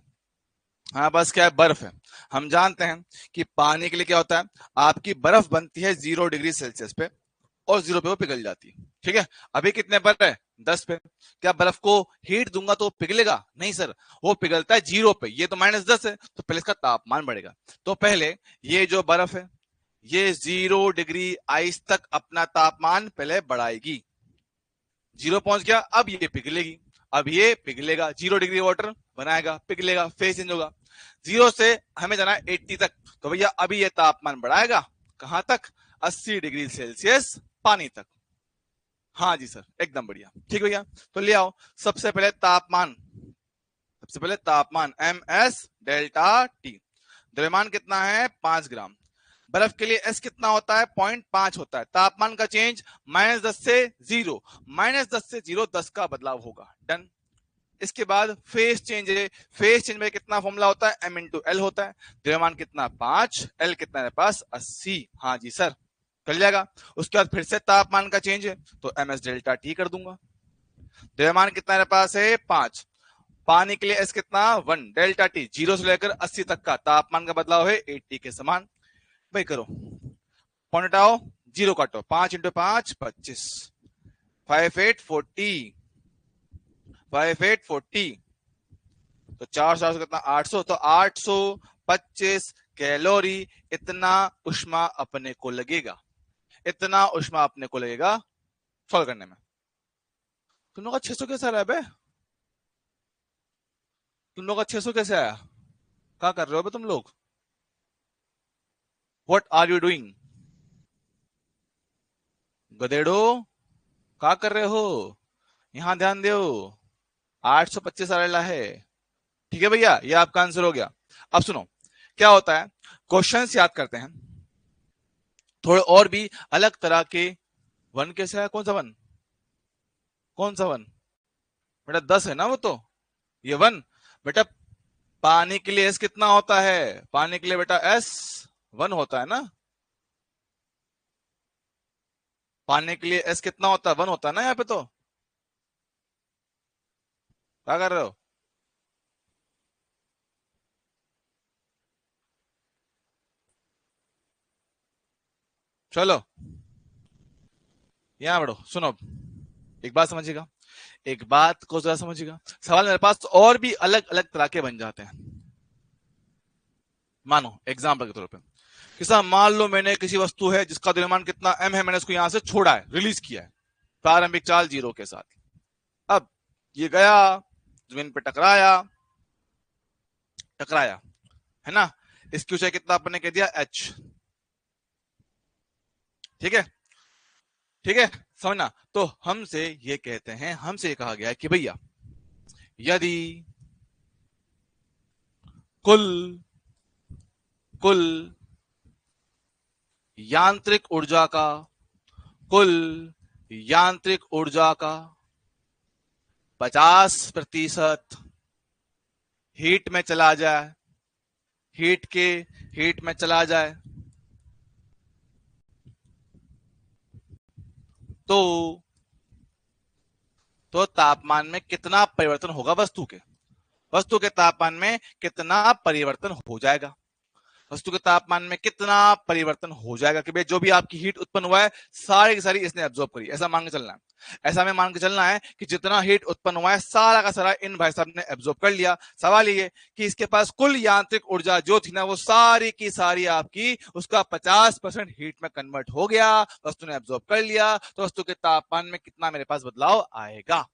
हाँ बस क्या है, बर्फ है। हम जानते हैं कि पानी के लिए क्या होता है, आपकी बर्फ बनती है 0 डिग्री सेल्सियस पे, और 0 पे वो पिघल जाती है। ठीक है, अभी कितने पर है, 10 पे। क्या बर्फ को हीट दूंगा तो वो पिघलेगा? नहीं सर, वो पिघलता है 0 पे। ये तो -10 है, तो पहले इसका तापमान बढ़ेगा। तो पहले ये जो बर्फ है, ये 0 डिग्री आइस तक अपना तापमान पहले बढ़ाएगी। 0 पहुंच गया, अब ये पिघलेगी। अब ये पिघलेगा, 0 डिग्री वाटर बनाएगा, पिघलेगा, फेस चेंज होगा। 0 से हमें जाना है 80 तक, तो भैया अभी ये तापमान बढ़ाएगा कहां तक, 80 डिग्री सेल्सियस पानी तक। हाँ जी सर, एकदम बढ़िया, ठीक भैया। तो ले आओ, सबसे पहले तापमान, सबसे पहले तापमान एम एस डेल्टा टी। द्रव्यमान कितना है, 5 ग्राम। बर्फ के लिए एस कितना होता है, 0.5 होता है। तापमान का चेंज -10 से 0, -10 से 0 10 का बदलाव होगा, डन। इसके बाद फेस चेंज है, फेस चेंज में कितना फॉर्मूला होता है, m इंटू एल होता है। द्रव्यमान कितना, 5, एल कितना है पास, 80। हाँ जी सर, कर जाएगा। उसके बाद फिर से तापमान का चेंज है, तो एम एस डेल्टा टी कर दूंगा। द्रव्यमान कितना मेरे पास है, 5। पानी के लिए एस कितना, 1, डेल्टा टी 0 से लेकर 80 तक का तापमान का बदलाव है 80 के समान। भाई करो, पॉइंट आओ, 0 काटो, 5 इंटू 5 25, 5 8 40, 5 8 40, तो 400 कितना, 800, तो 825 कैलोरी इतना उष्मा अपने को लगेगा, इतना उष्मा अपने को लगेगा सॉल्व करने में। तुम लोग का 600 कैसे आ रहा है बे? तुम लोग का 600 कैसे आया? क्या कर रहे हो बे तुम लोग? What are you doing? गधेड़ो, क्या कर रहे हो? यहां ध्यान दो, 825 आ रहा है। ठीक है भैया, ये आपका आंसर हो गया। अब सुनो क्या होता है, क्वेश्चंस याद करते हैं थोड़े और भी अलग तरह के। वन कैसे है, कौन सा वन, कौन सा वन बेटा, 10 है ना वो तो, ये वन। बेटा पानी के लिए एस कितना होता है, पानी के लिए बेटा एस 1 होता है ना, पानी के लिए एस कितना होता है, 1 होता है ना यहाँ पे। तो क्या कर रहे हो? चलो यहाँ बढ़ो, सुनो, एक बात समझिएगा, एक बात को जरा समझिएगा। सवाल मेरे पास और भी अलग अलग तरह के बन जाते हैं। मानो एग्जाम्पल के तौर पे, कि साहब मान लो मैंने किसी वस्तु है जिसका द्रव्यमान कितना m है, मैंने उसको यहां से छोड़ा है, रिलीज किया है प्रारंभिक चाल 0 के साथ। अब ये गया, जमीन पे टकराया, टकराया, है ना। इसकी ऊंचाई कितना आपने कह दिया, h। ठीक है, ठीक है, समझना। तो हमसे ये कहते हैं, हमसे कहा गया है कि भैया यदि कुल कुल यांत्रिक ऊर्जा का, कुल यांत्रिक ऊर्जा का 50% हीट में चला जाए, हीट के हीट में चला जाए, तो तापमान में कितना परिवर्तन होगा, वस्तु के, वस्तु के तापमान में कितना परिवर्तन हो जाएगा, वस्तु के तापमान में कितना परिवर्तन हो जाएगा। कि भाई जो भी आपकी हीट उत्पन्न हुआ है सारी की सारी इसने एब्जॉर्ब करी, ऐसा मान के चलना है। ऐसा में मान के चलना है कि जितना हीट उत्पन्न हुआ है सारा का सारा इन भाई साहब ने एब्जॉर्ब कर लिया। सवाल ये कि इसके पास कुल यांत्रिक ऊर्जा जो थी ना, वो सारी की सारी आपकी उसका 50% हीट में कन्वर्ट हो गया, वस्तु ने एब्जॉर्ब कर लिया। तो वस्तु के तापमान में कितना मेरे पास बदलाव आएगा,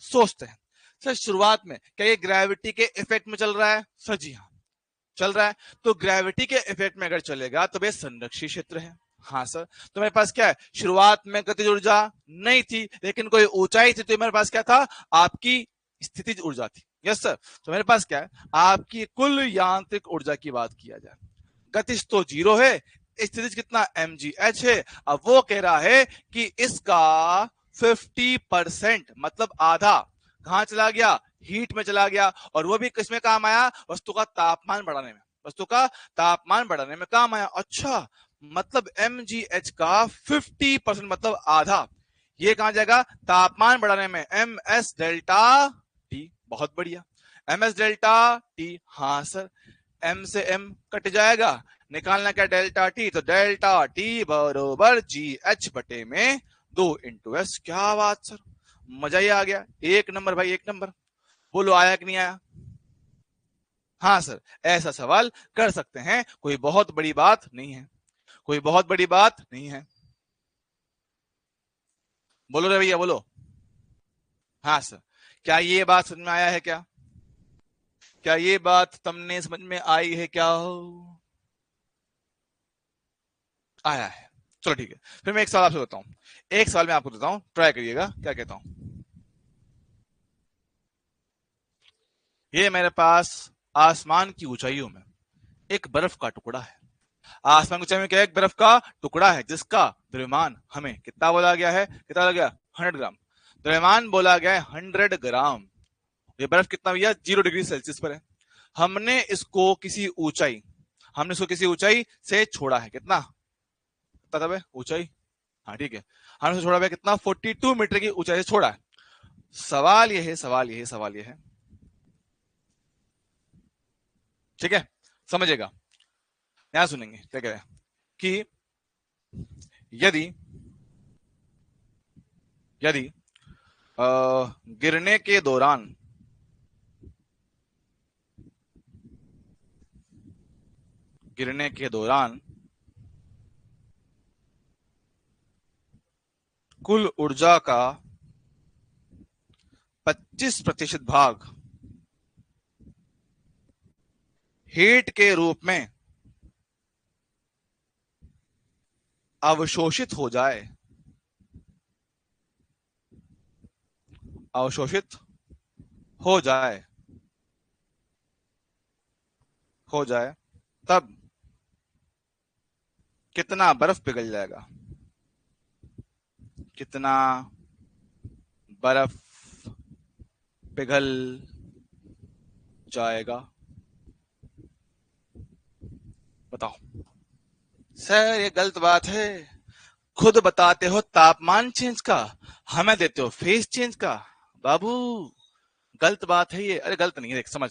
सोचते हैं। सर शुरुआत में क्या ये ग्रेविटी के इफेक्ट में चल रहा है? सर जी हाँ चल रहा है। तो ग्रेविटी के इफेक्ट में अगर चलेगा तो वे संरक्षित क्षेत्र है। हाँ सर, तो मेरे पास क्या है, शुरुआत में गतिज ऊर्जा नहीं थी लेकिन कोई ऊंचाई थी, तो मेरे पास क्या था, आपकी स्थितिज ऊर्जा थी। यस सर, तो मेरे पास क्या है, आपकी कुल यांत्रिक ऊर्जा की बात किया जाए, गतिज तो 0 है, स्थितिज कितना mgh है। अब वो कह रहा है कि इसका 50% मतलब आधा कहां चला गया, हीट में चला गया। और वो भी किसमें काम आया, वस्तु का तापमान बढ़ाने में, वस्तु का तापमान बढ़ाने में काम आया। अच्छा, मतलब mgh का 50% मतलब आधा, ये कहां जाएगा? तापमान बढ़ाने में। एम एस डेल्टा टी, बहुत बढ़िया। एम एस डेल्टा टी, हाँ सर। एम से एम कट जाएगा, निकालना क्या? डेल्टा टी, तो डेल्टा टी बरोबर जी एच बटे में 2 × एस। क्या बात सर, मजा ही आ गया। एक नंबर भाई, एक नंबर। बोलो आया कि नहीं आया? हाँ सर, ऐसा सवाल कर सकते हैं, कोई बहुत बड़ी बात नहीं है, कोई बहुत बड़ी बात नहीं है। बोलो रे भैया बोलो। हाँ सर, क्या ये बात समझ में आया है क्या? क्या ये बात तुमने समझ में आई है क्या? आया है, चलो ठीक है। फिर मैं एक सवाल आपसे बताऊं, एक सवाल मैं आपको देता हूं, ट्राई करिएगा, क्या कहता हूं। ये मेरे पास आसमान की ऊंचाइयों में एक बर्फ का टुकड़ा है। आसमान की ऊंचाई में क्या है? एक बर्फ का टुकड़ा है, जिसका द्रव्यमान हमें कितना बोला गया है? कितना बोला गया? 100 ग्राम। द्रव्यमान बोला गया है 100 ग्राम। ये बर्फ कितना भैया? 0 डिग्री सेल्सियस पर है। हमने इसको किसी ऊंचाई, हमने इसको किसी ऊंचाई से छोड़ा है। कितना तब है ऊंचाई? हाँ ठीक है, हमने इसको छोड़ा है कितना? 42 मीटर की ऊंचाई से छोड़ा है। सवाल ये है, सवाल ये है, सवाल ये है, ठीक है, समझेगा। यहां सुनेंगे क्या कह रहे हैं कि यदि यदि गिरने के दौरान गिरने के दौरान कुल ऊर्जा का 25% भाग हीट के रूप में अवशोषित हो जाए, अवशोषित हो जाए, हो जाए, तब कितना बर्फ पिघल जाएगा? कितना बर्फ पिघल जाएगा? बताओ सर, ये गलत बात है। खुद बताते हो तापमान चेंज का, हमें देते हो फेस चेंज का। बाबू गलत बात है ये। अरे गलत नहीं है, देख समझ।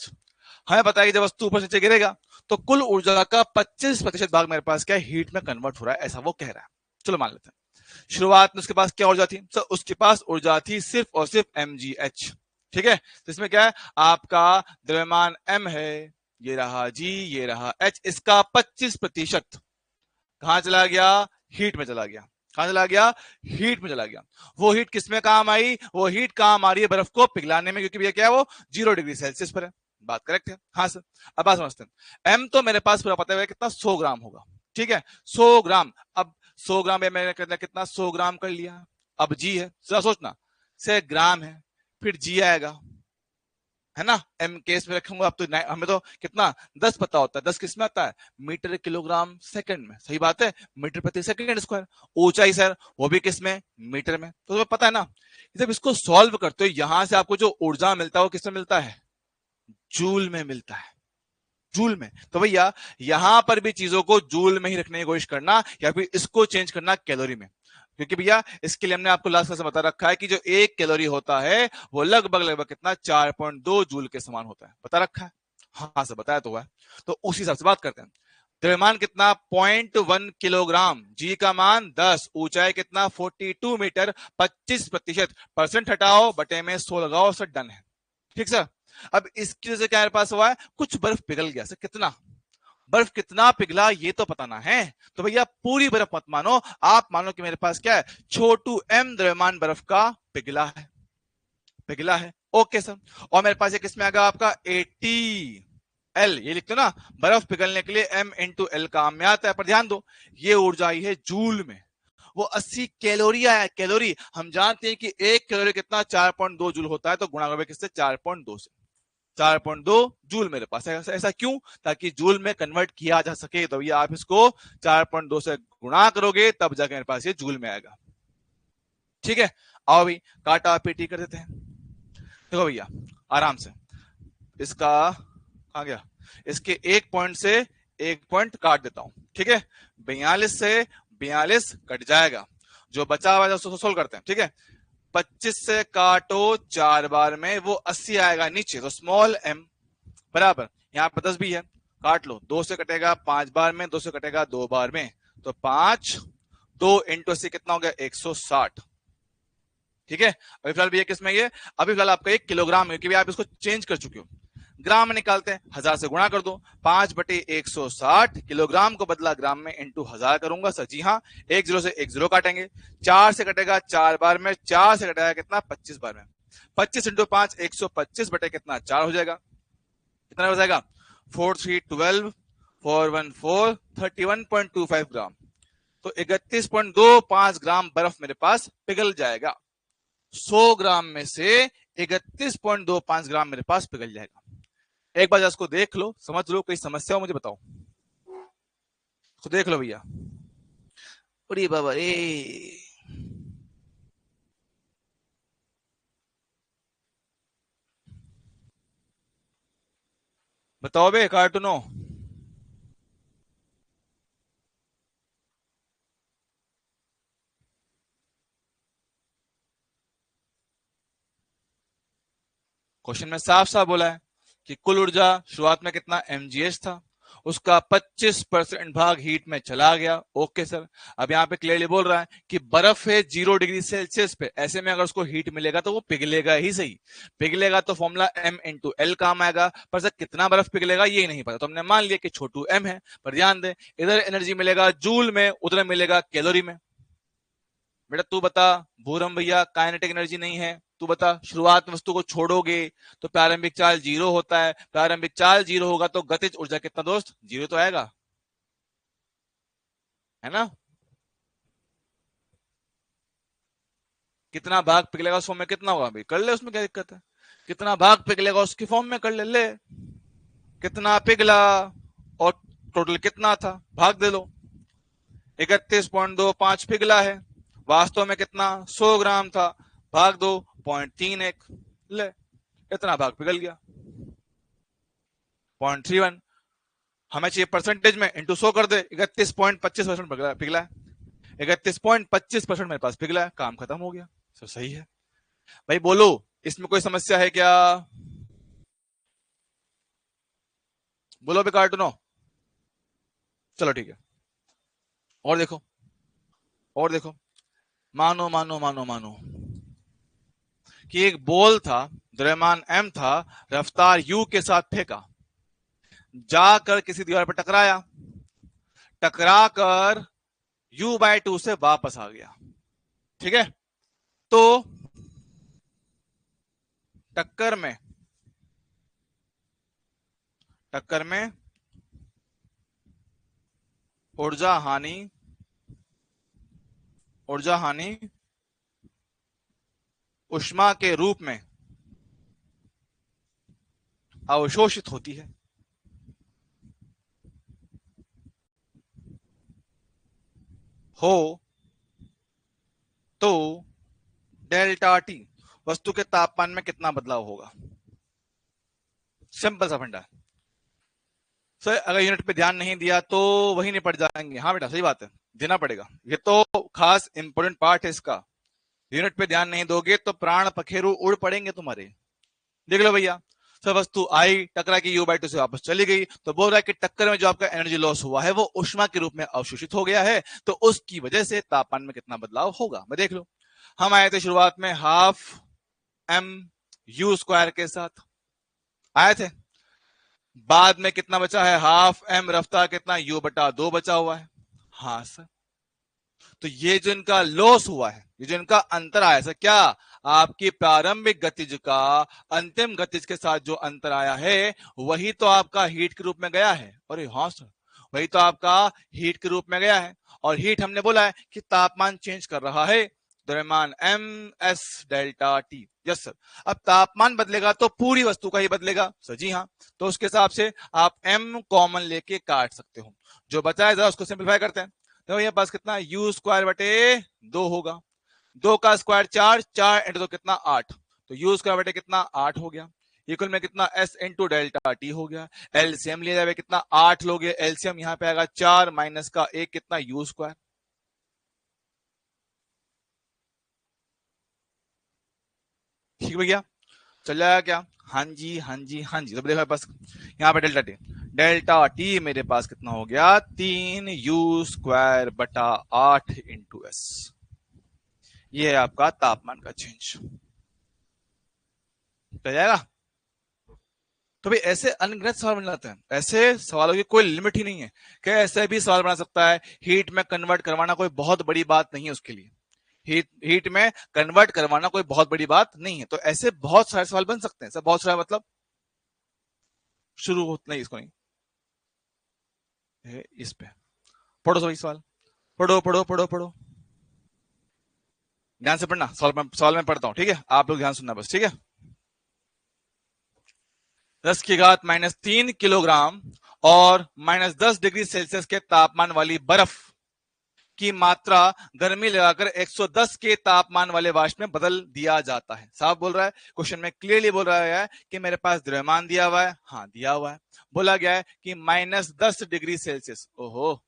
हमें पता है कि जब वस्तु ऊपर से नीचे गिरेगा तो कुल ऊर्जा का 25% भाग मेरे पास क्या है? हीट में कन्वर्ट हो रहा है, ऐसा वो कह रहा है। चलो मान लेते हैं। शुरुआत में उसके पास क्या ऊर्जा थी? सर उसके पास ऊर्जा थी सिर्फ और सिर्फ mgh। ठीक है, तो इसमें क्या है? आपका द्रव्यमान m है, ये रहा g, ये रहा h, इसका 25% कहां चला गया? हीट में चला गया। कहां चला गया? हीट में चला गया। वो हीट किस में काम आई? वो हीट काम आ रही है बर्फ को पिघलाने में, क्योंकि भैया क्या है? वो 0 डिग्री सेल्सियस पर है। बात करेक्ट है? हाँ सर। अब बात समझते हैं। एम तो मेरे पास पूरा पता है कितना, 100 ग्राम होगा। ठीक है, 100 ग्राम। अब 100 ग्राम में मैंने कितना 100 ग्राम कर लिया। अब जी है, जरा सोचना, से ग्राम है, फिर जी आएगा, है ना? एम केस में रखूंगा। अब तो हमें तो कितना 10 पता होता है। 10 किस में आता है? मीटर किलोग्राम सेकंड में। सही बात है, मीटर प्रति सेकंड स्क्वायर। ऊंचाई सर वो भी किस में? मीटर में। तो तुम्हें पता है ना, जब इसको सॉल्व करते हो यहां से आपको जो ऊर्जा मिलता है वो किस में मिलता है? जूल में मिलता है, जूल में। तो भैया यहां पर भी चीजों को जूल में ही रखने की कोशिश करना, या फिर इसको चेंज करना कैलोरी में। क्योंकि भैया इसके लिए हमने आपको लास्ट क्लास में बता रखा है कि जो 1 कैलोरी होता है वो लगभग लगभग कितना? 4.2 जूल के समान होता है। बता रखा है? हाँ सर बताया तो हुआ है। तो उसी हिसाब से बात करते हैं। द्रव्यमान कितना? 0.1 किलोग्राम, जी का मान 10, ऊंचाई कितना? 42 मीटर। 25% परसेंट हटाओ, बटे में 100 लगाओ, सर डन है। ठीक सर। अब इसकी वजह से क्या मेरे पास हुआ है? कुछ बर्फ पिघल गया। सर कितना बर्फ, कितना पिघला, ये तो बताना है। तो भैया पूरी बर्फ मत मानो, आप मानो कि मेरे पास क्या है? छोटू एम द्रव्यमान बर्फ का पिघला है, पिघला है। Okay sir. और मेरे पास ये किसमें आएगा आपका? 80 एल, ये लिखते हो ना, बर्फ पिघलने के लिए एम इंटू एल काम में आता है। पर ध्यान दो, ये ऊर्जा आई है जूल में। वो 80 कैलोरी आया है। कैलोरी हम जानते हैं कि 1 कैलोरी कितना? 4.2 जूल होता है। तो गुणा करोगे किससे? 4.2 से। 4.2 जूल मेरे पास है। ऐसा क्यों? ताकि जूल में कन्वर्ट किया जा सके। तो ये आप इसको 4.2 से गुणा करोगे तब जाके मेरे पास ये जूल में आएगा। ठीक है, आओ भाई काटा पीटी कर देते हैं। देखो भैया आराम से, इसका आ गया, इसके एक पॉइंट से एक पॉइंट काट देता हूं। ठीक है, 42 से 42 कट जाएगा। जो बचा हुआ है उसको सोल्व करते हैं, ठीक है। 25 से काटो 4 बार में, वो 80 आएगा नीचे, तो स्मॉल m बराबर, यहाँ पे 10 भी है, काट लो, 2 से कटेगा 5 बार में, 2 से कटेगा 2 बार में, तो 5, 2 इंटू 80 कितना हो गया 160, ठीक है। अभी फिलहाल भैया किसमें ये, अभी फिलहाल आपका 1 किलोग्राम है, क्योंकि आप इसको चेंज कर चुके हो, ग्राम में निकालते हैं, 1000 से गुणा कर दो, 5/160, किलोग्राम को बदला ग्राम में इंटू 1000 करूंगा सर, जी हाँ, 1 0 से 1 0 काटेंगे, 4 से कटेगा 4 बार में, 4 से कटेगा कितना 25 बार में, 25 इंटू 5 125 बटे कितना 4 हो जाएगा, कितना हो जाएगा 4 3 12 4 1 4 31.25 ग्राम, तो 31.25 ग्राम बर्फ मेरे पास पिघल जाएगा, 100 ग्राम में से 31.25 ग्राम मेरे पास पिघल जाएगा। एक बार इसको देख लो, समझ लो, कोई समस्या हो मुझे बताओ, तो देख लो भैया। अरे बाबा बताओ बे कार्टूनो, क्वेश्चन में साफ साफ बोला है कि कुल ऊर्जा शुरुआत में कितना mgh था, उसका 25% भाग हीट में चला गया, ओके सर। अब यहाँ पे क्लियरली बोल रहा है कि बर्फ है 0 डिग्री सेल्सियस पे, ऐसे में अगर उसको हीट मिलेगा तो वो पिघलेगा ही सही, पिघलेगा तो फॉर्मूला m इंटू एल काम आएगा, पर सर कितना बर्फ पिघलेगा ये नहीं पता, तो हमने मान लिया कि छोटू m है, पर ध्यान दे इधर एनर्जी मिलेगा जूल में, उधर मिलेगा कैलोरी में। बेटा तू बता, भूरम भैया काइनेटिक एनर्जी नहीं है, तू बता, शुरुआत में वस्तु को छोड़ोगे तो प्रारंभिक चार्ज 0 होता है, प्रारंभिक चार्ज 0 होगा तो गतिज ऊर्जा कितना दोस्त 0 तो आएगा, है ना। कितना भाग पिघलेगा उस फॉर्म में कितना होगा भाई, कर ले, उसमें क्या दिक्कत है, कितना भाग पिघलेगा उसकी फॉर्म में कर ले, कितना पिघला और टोटल कितना था भाग दे लो, 31.25 पिघला है, वास्तव में कितना 100 ग्राम था, भाग दो 0.31, ले इतना भाग पिघल गया 0.31, हमें चाहिए परसेंटेज में, इंटू 100 कर दे, 31.25% पिघला है, 31.25% मेरे पास पिघला है, काम खत्म हो गया, तो सही है भाई। बोलो इसमें कोई समस्या है क्या, बोलो भी कार्टूनो, चलो ठीक है। और देखो, और देखो, मानो मानो मानो मानो कि एक बॉल था, द्रव्यमान m था, रफ्तार u के साथ फेंका, जाकर किसी दीवार पर टकराया, टकरा कर u/2 से वापस आ गया, ठीक है। तो टक्कर में ऊर्जा हानि ऊष्मा के रूप में अवशोषित होती है, हो तो डेल्टा टी वस्तु के तापमान में कितना बदलाव होगा, सिंपल सा फंडा है सर। अगर यूनिट पे ध्यान नहीं दिया तो वही नहीं पड़ जाएंगे, हाँ बेटा सही बात है, देना पड़ेगा, ये तो खास इंपोर्टेंट पार्ट है इसका, यूनिट पे ध्यान नहीं दोगे तो प्राण पखेरु उड़ पड़ेंगे तुम्हारे। देख लो भैया, सब वस्तु आई, टकरा की u/2 से वापस चली गई, तो बोल रहा है कि टक्कर में जो आपका एनर्जी लॉस हुआ है वो ऊष्मा के रूप में अवशोषित हो गया है, तो उसकी वजह से तापमान में कितना बदलाव होगा। मैं देख लो, हम आए थे शुरुआत में हाफ m/u² के साथ आए थे, बाद में कितना बचा है हाफ m, रफ्तार कितना u/2 बचा हुआ है, हाँ सर। तो ये जो इनका लॉस हुआ है, ये जो इनका अंतर आया सर, क्या आपकी प्रारंभिक गतिज का अंतिम गतिज के साथ जो अंतर आया है वही तो आपका हीट के रूप में गया है, अरे हाँ सर, वही तो आपका हीट के रूप में गया है, और हीट हमने बोला है कि तापमान चेंज कर रहा है, द्रव्यमान m s delta T, yes sir. अब तापमान बदलेगा तो पूरी वस्तु का ही बदलेगा सर, जी हाँ, तो उसके हिसाब से आप m कॉमन लेके काट सकते हो, जो बचा है जरा उसको सिंप्लीफाई करते हैं, तो ये पास कितना u²/2 होगा, 2 का स्क्वायर 4, 4 इंटू 2 कितना 8, तो u²/2 कितना 8 हो गया, इक्वल में कितना s इंटू डेल्टा टी हो गया, एलसीएम लिया जाए कितना 8 लोगे, एलसीएम यहाँ पे आएगा 4 माइनस का 1 कितना u², ठीक भैया, चल जाएगा क्या? हाँ जी हाँ जी हाँ जी। तो देखो पास यहाँ पे डेल्टा टी, डेल्टा टी मेरे पास कितना हो गया? 3u² बटा 8 इंटू एस। ये है आपका तापमान का चेंज। चल जाएगा। तो भाई ऐसे अनगिनत सवाल बन जाते हैं, ऐसे सवालों की कोई लिमिट ही नहीं है। क्या ऐसे भी सवाल बना सकता है? हीट में कन्वर्ट करवाना कोई बहुत बड़ी बात नहीं है उसके लिए। हीट में कन्वर्ट करवाना कोई बहुत बड़ी बात नहीं है। तो ऐसे बहुत सारे सवाल बन सकते हैं। सब बहुत सारा मतलब शुरू होता नहीं, इसको नहीं इस पे पढ़ो सभी सवाल, पढ़ो पढ़ो पढ़ो पढ़ो, ध्यान से पढ़ना। सवाल में पढ़ता हूं, ठीक है? आप लोग ध्यान सुनना बस, ठीक है? 10⁻³ किलोग्राम और -10 डिग्री सेल्सियस के तापमान वाली बर्फ की मात्रा गर्मी लगाकर 110 के तापमान वाले वाष्प में बदल दिया जाता है। साहब बोल रहा है, क्वेश्चन में क्लियरली बोल रहा है कि मेरे पास द्रव्यमान दिया हुआ है। हाँ दिया हुआ है। बोला गया है कि -10 डिग्री सेल्सियस। ओहो,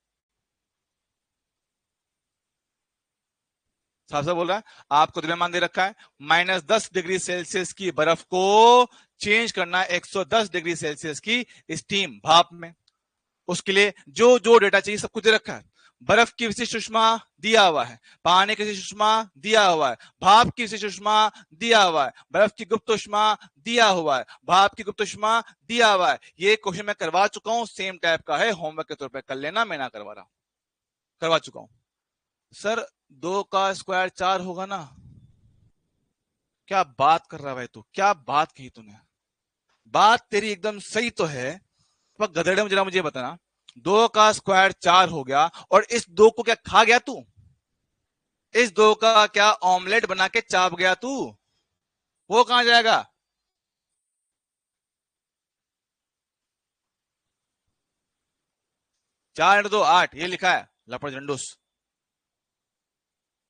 साहब से बोल रहा है आपको द्रव्यमान दे रखा है, -10 डिग्री सेल्सियस की बर्फ को चेंज करना 110 डिग्री सेल्सियस की स्टीम भाप में। उसके लिए जो जो डेटा चाहिए सब कुछ दे रखा है। बर्फ की विशिष्ट ऊष्मा दिया हुआ है, पानी की विशिष्ट ऊष्मा दिया हुआ है, भाप की विशिष्ट ऊष्मा दिया हुआ है, बर्फ की गुप्त ऊष्मा दिया हुआ है, भाप की गुप्त ऊष्मा दिया हुआ है। ये क्वेश्चन मैं करवा चुका हूं, सेम टाइप का है, होमवर्क के तौर पर कर लेना, मैं ना करवा रहा हूं, करवा चुका हूं। सर 2 का स्क्वायर 4 होगा ना? क्या बात कर रहा है भाई तू, क्या बात कही तूने? बात तेरी एकदम सही तो है, पर गधेड़े में जरा मुझे बताना, 2 का स्क्वायर 4 हो गया और इस 2 को क्या खा गया तू? इस 2 का क्या ऑमलेट बना के चाप गया तू? वो कहां जाएगा? 4 × 2 8 ये लिखा है, लपड़ झंडूस।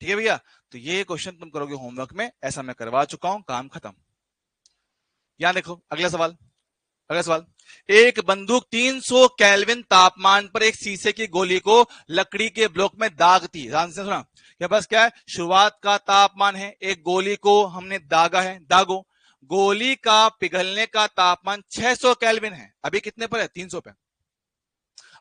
ठीक है भैया, तो ये क्वेश्चन तुम करोगे होमवर्क में, ऐसा मैं करवा चुका हूं, काम खत्म। यहां देखो अगला सवाल, अगला सवाल। एक बंदूक 300 केल्विन तापमान पर एक शीशे की गोली को लकड़ी के ब्लॉक में दागती है। ध्यान से सुना, क्या बस क्या है? शुरुआत का तापमान है, एक गोली को हमने दागा है, दागो। गोली का पिघलने का तापमान 600 केल्विन है। अभी कितने पर है? 300 पे।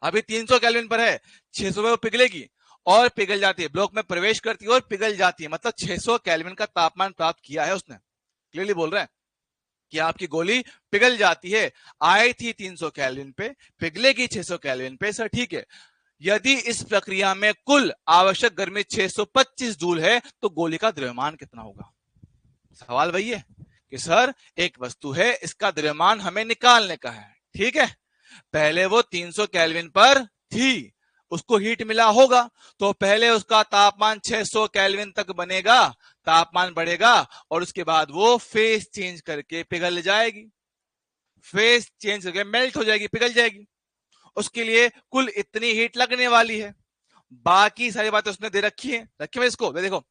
अभी 300 केल्विन पर है, 600 पे वो पिघलेगी और पिघल जाती है, ब्लॉक में प्रवेश करती है और पिघल जाती है, मतलब 600 केल्विन का तापमान प्राप्त किया है उसने। क्लियरली बोल रहे हैं कि आपकी गोली पिघल जाती है। आई थी 300 केल्विन पे, पिघलेगी 600 केल्विन पे। सर ठीक है, यदि इस प्रक्रिया में कुल आवश्यक गर्मी 625 जूल है तो गोली का द्रव्यमान कितना होगा? सवाल वही है कि सर एक वस्तु है, इसका द्रव्यमान हमें निकालने का है, ठीक है? पहले वो 300 केल्विन पर थी, उसको हीट मिला होगा, तो पहले उसका तापमान 600 केल्विन तक बनेगा, तापमान बढ़ेगा और उसके बाद वो फेस चेंज करके पिघल जाएगी, फेस चेंज करके मेल्ट हो जाएगी, पिघल जाएगी। उसके लिए कुल इतनी हीट लगने वाली है। बाकी सारी बातें उसने दे रखी है, रखी है इसको देखो।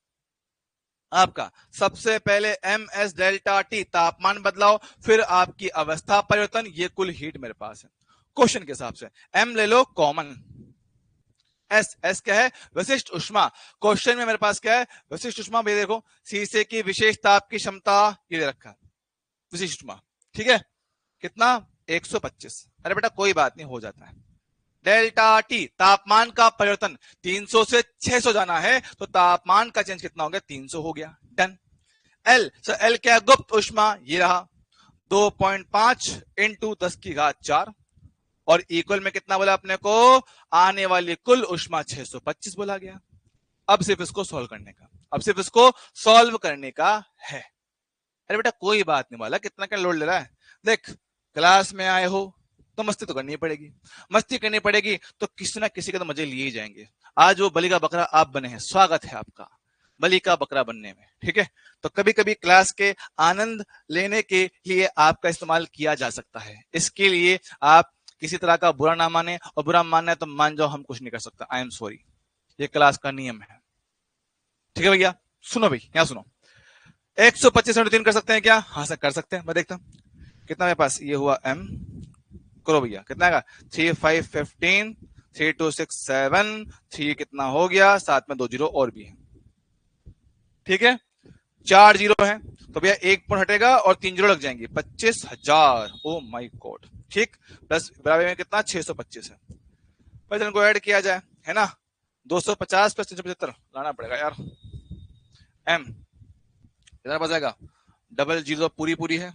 आपका सबसे पहले ms डेल्टा टी तापमान बदलाव, फिर आपकी अवस्था परिवर्तन, ये कुल हीट मेरे पास है। क्वेश्चन के हिसाब से m ले लो कॉमन, s क्या है? विशिष्ट ऊष्मा। क्वेश्चन में मेरे पास क्या है? विशिष्ट ऊष्मा। भाई देखो, शीशे की विशेष ताप की क्षमता ये दे रखा है, विशिष्ट ऊष्मा, ठीक है? कितना? 125। अरे बेटा कोई बात नहीं, हो जाता है। डेल्टा टी तापमान का परिवर्तन, 300 से 600 जाना है तो तापमान का चेंज कितना हो गया? 300 हो गया, डन। एल, सर एल क्या? गुप्त ऊष्मा, ये रहा 2.5 इंटू 10⁴ और इक्वल में कितना बोला अपने को? आने वाली कुल ऊष्मा 625 बोला गया। अब सिर्फ इसको सॉल्व करने का, अब सिर्फ इसको सॉल्व करने का है। अरे बेटा कोई बात नहीं वाला, कितना क्या लोड ले रहा है? देख, क्लास में आए हो तो मस्ती तो करनी पड़ेगी, मस्ती करनी पड़ेगी तो किसी ना किसी के तो मजे लिए ही जाएंगे। आज वो बलि का बकरा आप बने हैं, स्वागत है आपका बलि का बकरा बनने में, ठीक है? तो कभी कभी क्लास के आनंद लेने के लिए आपका इस्तेमाल किया जा सकता है। इसके लिए आप किसी तरह का बुरा ना माने, और बुरा मानना है तो मान जाओ, हम कुछ नहीं कर सकता, आई एम सॉरी, ये क्लास का नियम है, ठीक है भैया? सुनो भाई, यहां सुनो, 125 × 3 कर सकते हैं क्या? हाँ सर कर सकते हैं। मैं देखता हूं कितना मेरे पास, ये हुआ m, करो भैया कितना आएगा? 3 5 15, 3 2 6 7, 3 कितना हो गया? 7 में 2 जीरो और भी है, ठीक है? 4 जीरो है तो भैया 1 पॉइंट हटेगा और 3 जीरो लग जाएंगे, 25,000। Oh my God. ठीक, प्लस बराबर में कितना 625 है। भाई इनको ऐड किया जाए, है ना, 250 प्लस 375 लाना पड़ेगा यार। एम कितना बचेगा, डबल जीरो पूरी पूरी है,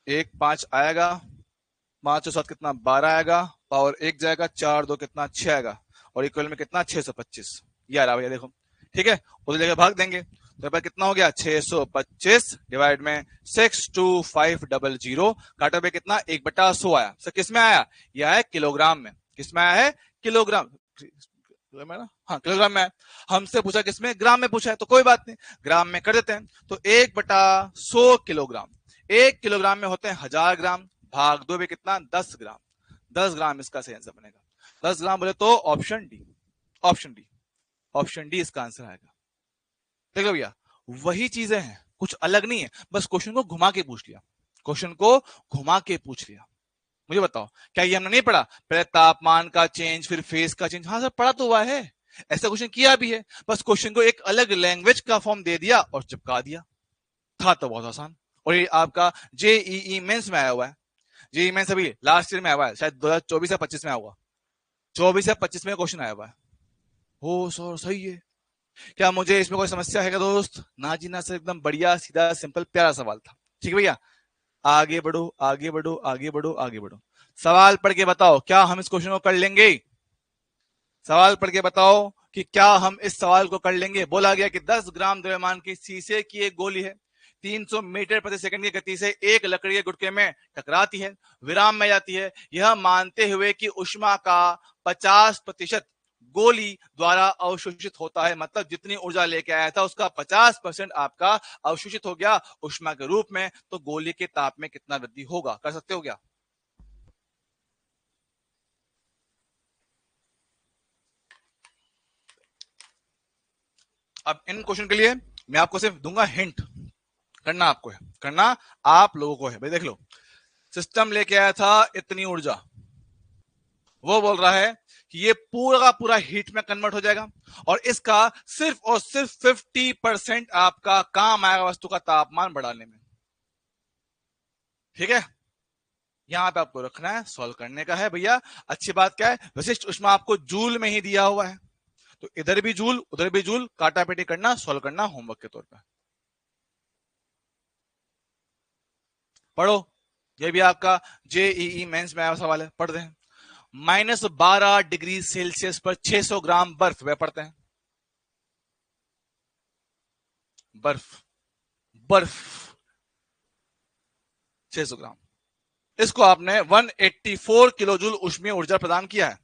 1 5 आएगा, 5 7 कितना 12 आएगा, पावर 1 जाएगा, 4 2 कितना 6 आएगा, और इक्वल में कितना 625। ये आ रहा भैया देखो, ठीक है, उधर लेकर भाग देंगे तो भाई कितना हो गया 625 डिवाइड में 62500, काटा पे कितना 1/100 आया। सर किस में आया, यह है किलोग्राम में। किस में आया है, किलोग्राम में ना, हाँ किलोग्राम में आया। हमसे पूछा किसमें, ग्राम में पूछा है, तो कोई बात नहीं ग्राम में कर देते हैं। तो 1/100 किलोग्राम, 1 किलोग्राम में होते हैं 1000 ग्राम, भाग 2 में कितना 10 ग्राम, 10 ग्राम इसका सही आंसर बनेगा। 10 ग्राम बोले तो option D, option D, option D इसका आंसर आएगा। देखो भैया वही चीजें हैं, कुछ अलग नहीं है, बस क्वेश्चन को घुमा के पूछ लिया, क्वेश्चन को घुमा के पूछ लिया। मुझे बताओ क्या ये हमने नहीं पढ़ा, पहले तापमान का चेंज फिर फेस का चेंज, हाँ सर पढ़ा तो हुआ है, ऐसा क्वेश्चन किया भी है, बस क्वेश्चन को एक अलग लैंग्वेज का फॉर्म दे दिया और चिपका दिया। था तो बहुत आसान। और ये आपका जेईई मेंस में आया हुआ है, जेईई मेंस अभी लास्ट ईयर में आया हुआ है, शायद 2024 या 25 में आया हुआ, 24 या 25 में क्वेश्चन आया हुआ है। हो सर सही है, क्या मुझे इसमें कोई समस्या है क्या दोस्त, ना जी ना सर, एकदम बढ़िया सीधा सिंपल प्यारा सवाल था। ठीक है भैया, आगे बढ़ो आगे बढ़ो आगे बढ़ो आगे बढ़ो, सवाल पढ़ के बताओ क्या हम इस क्वेश्चन को कर लेंगे, सवाल पढ़ के बताओ कि क्या हम इस सवाल को कर लेंगे। बोला गया कि 10 ग्राम द्रव्यमान की शीशे की एक गोली है, 300 मीटर प्रति सेकंड की गति से एक लकड़ी के गुटके में टकराती है, विराम में जाती है, यह मानते हुए कि ऊष्मा का 50% गोली द्वारा अवशोषित होता है, मतलब जितनी ऊर्जा लेके आया था उसका 50% आपका अवशोषित हो गया ऊष्मा के रूप में, तो गोली के ताप में कितना वृद्धि होगा, कर सकते हो क्या। अब इन क्वेश्चन के लिए मैं आपको सिर्फ दूंगा हिंट, करना आपको है, करना आप लोगों को है। भाई देख लो, सिस्टम लेके आया था इतनी ऊर्जा, वो बोल रहा है कि ये पूरा का पूरा हीट में कन्वर्ट हो जाएगा, और इसका सिर्फ और सिर्फ 50% आपका काम आएगा वस्तु का तापमान बढ़ाने में। ठीक है, यहां पे आपको रखना है, सॉल्व करने का है भैया। अच्छी बात क्या है, विशिष्ट ऊष्मा आपको जूल में ही दिया हुआ है, तो इधर भी जूल उधर भी जूल, काटा पेटी करना, सॉल्व करना होमवर्क के तौर पर। पढ़ो, ये भी आपका जेईई मेंस में आया सवाल है, पढ़ते हैं। -12 डिग्री सेल्सियस पर 600 ग्राम बर्फ, वह पढ़ते हैं, बर्फ, बर्फ 600 ग्राम, इसको आपने 184 किलो जूल ऊष्मीय ऊर्जा प्रदान किया है।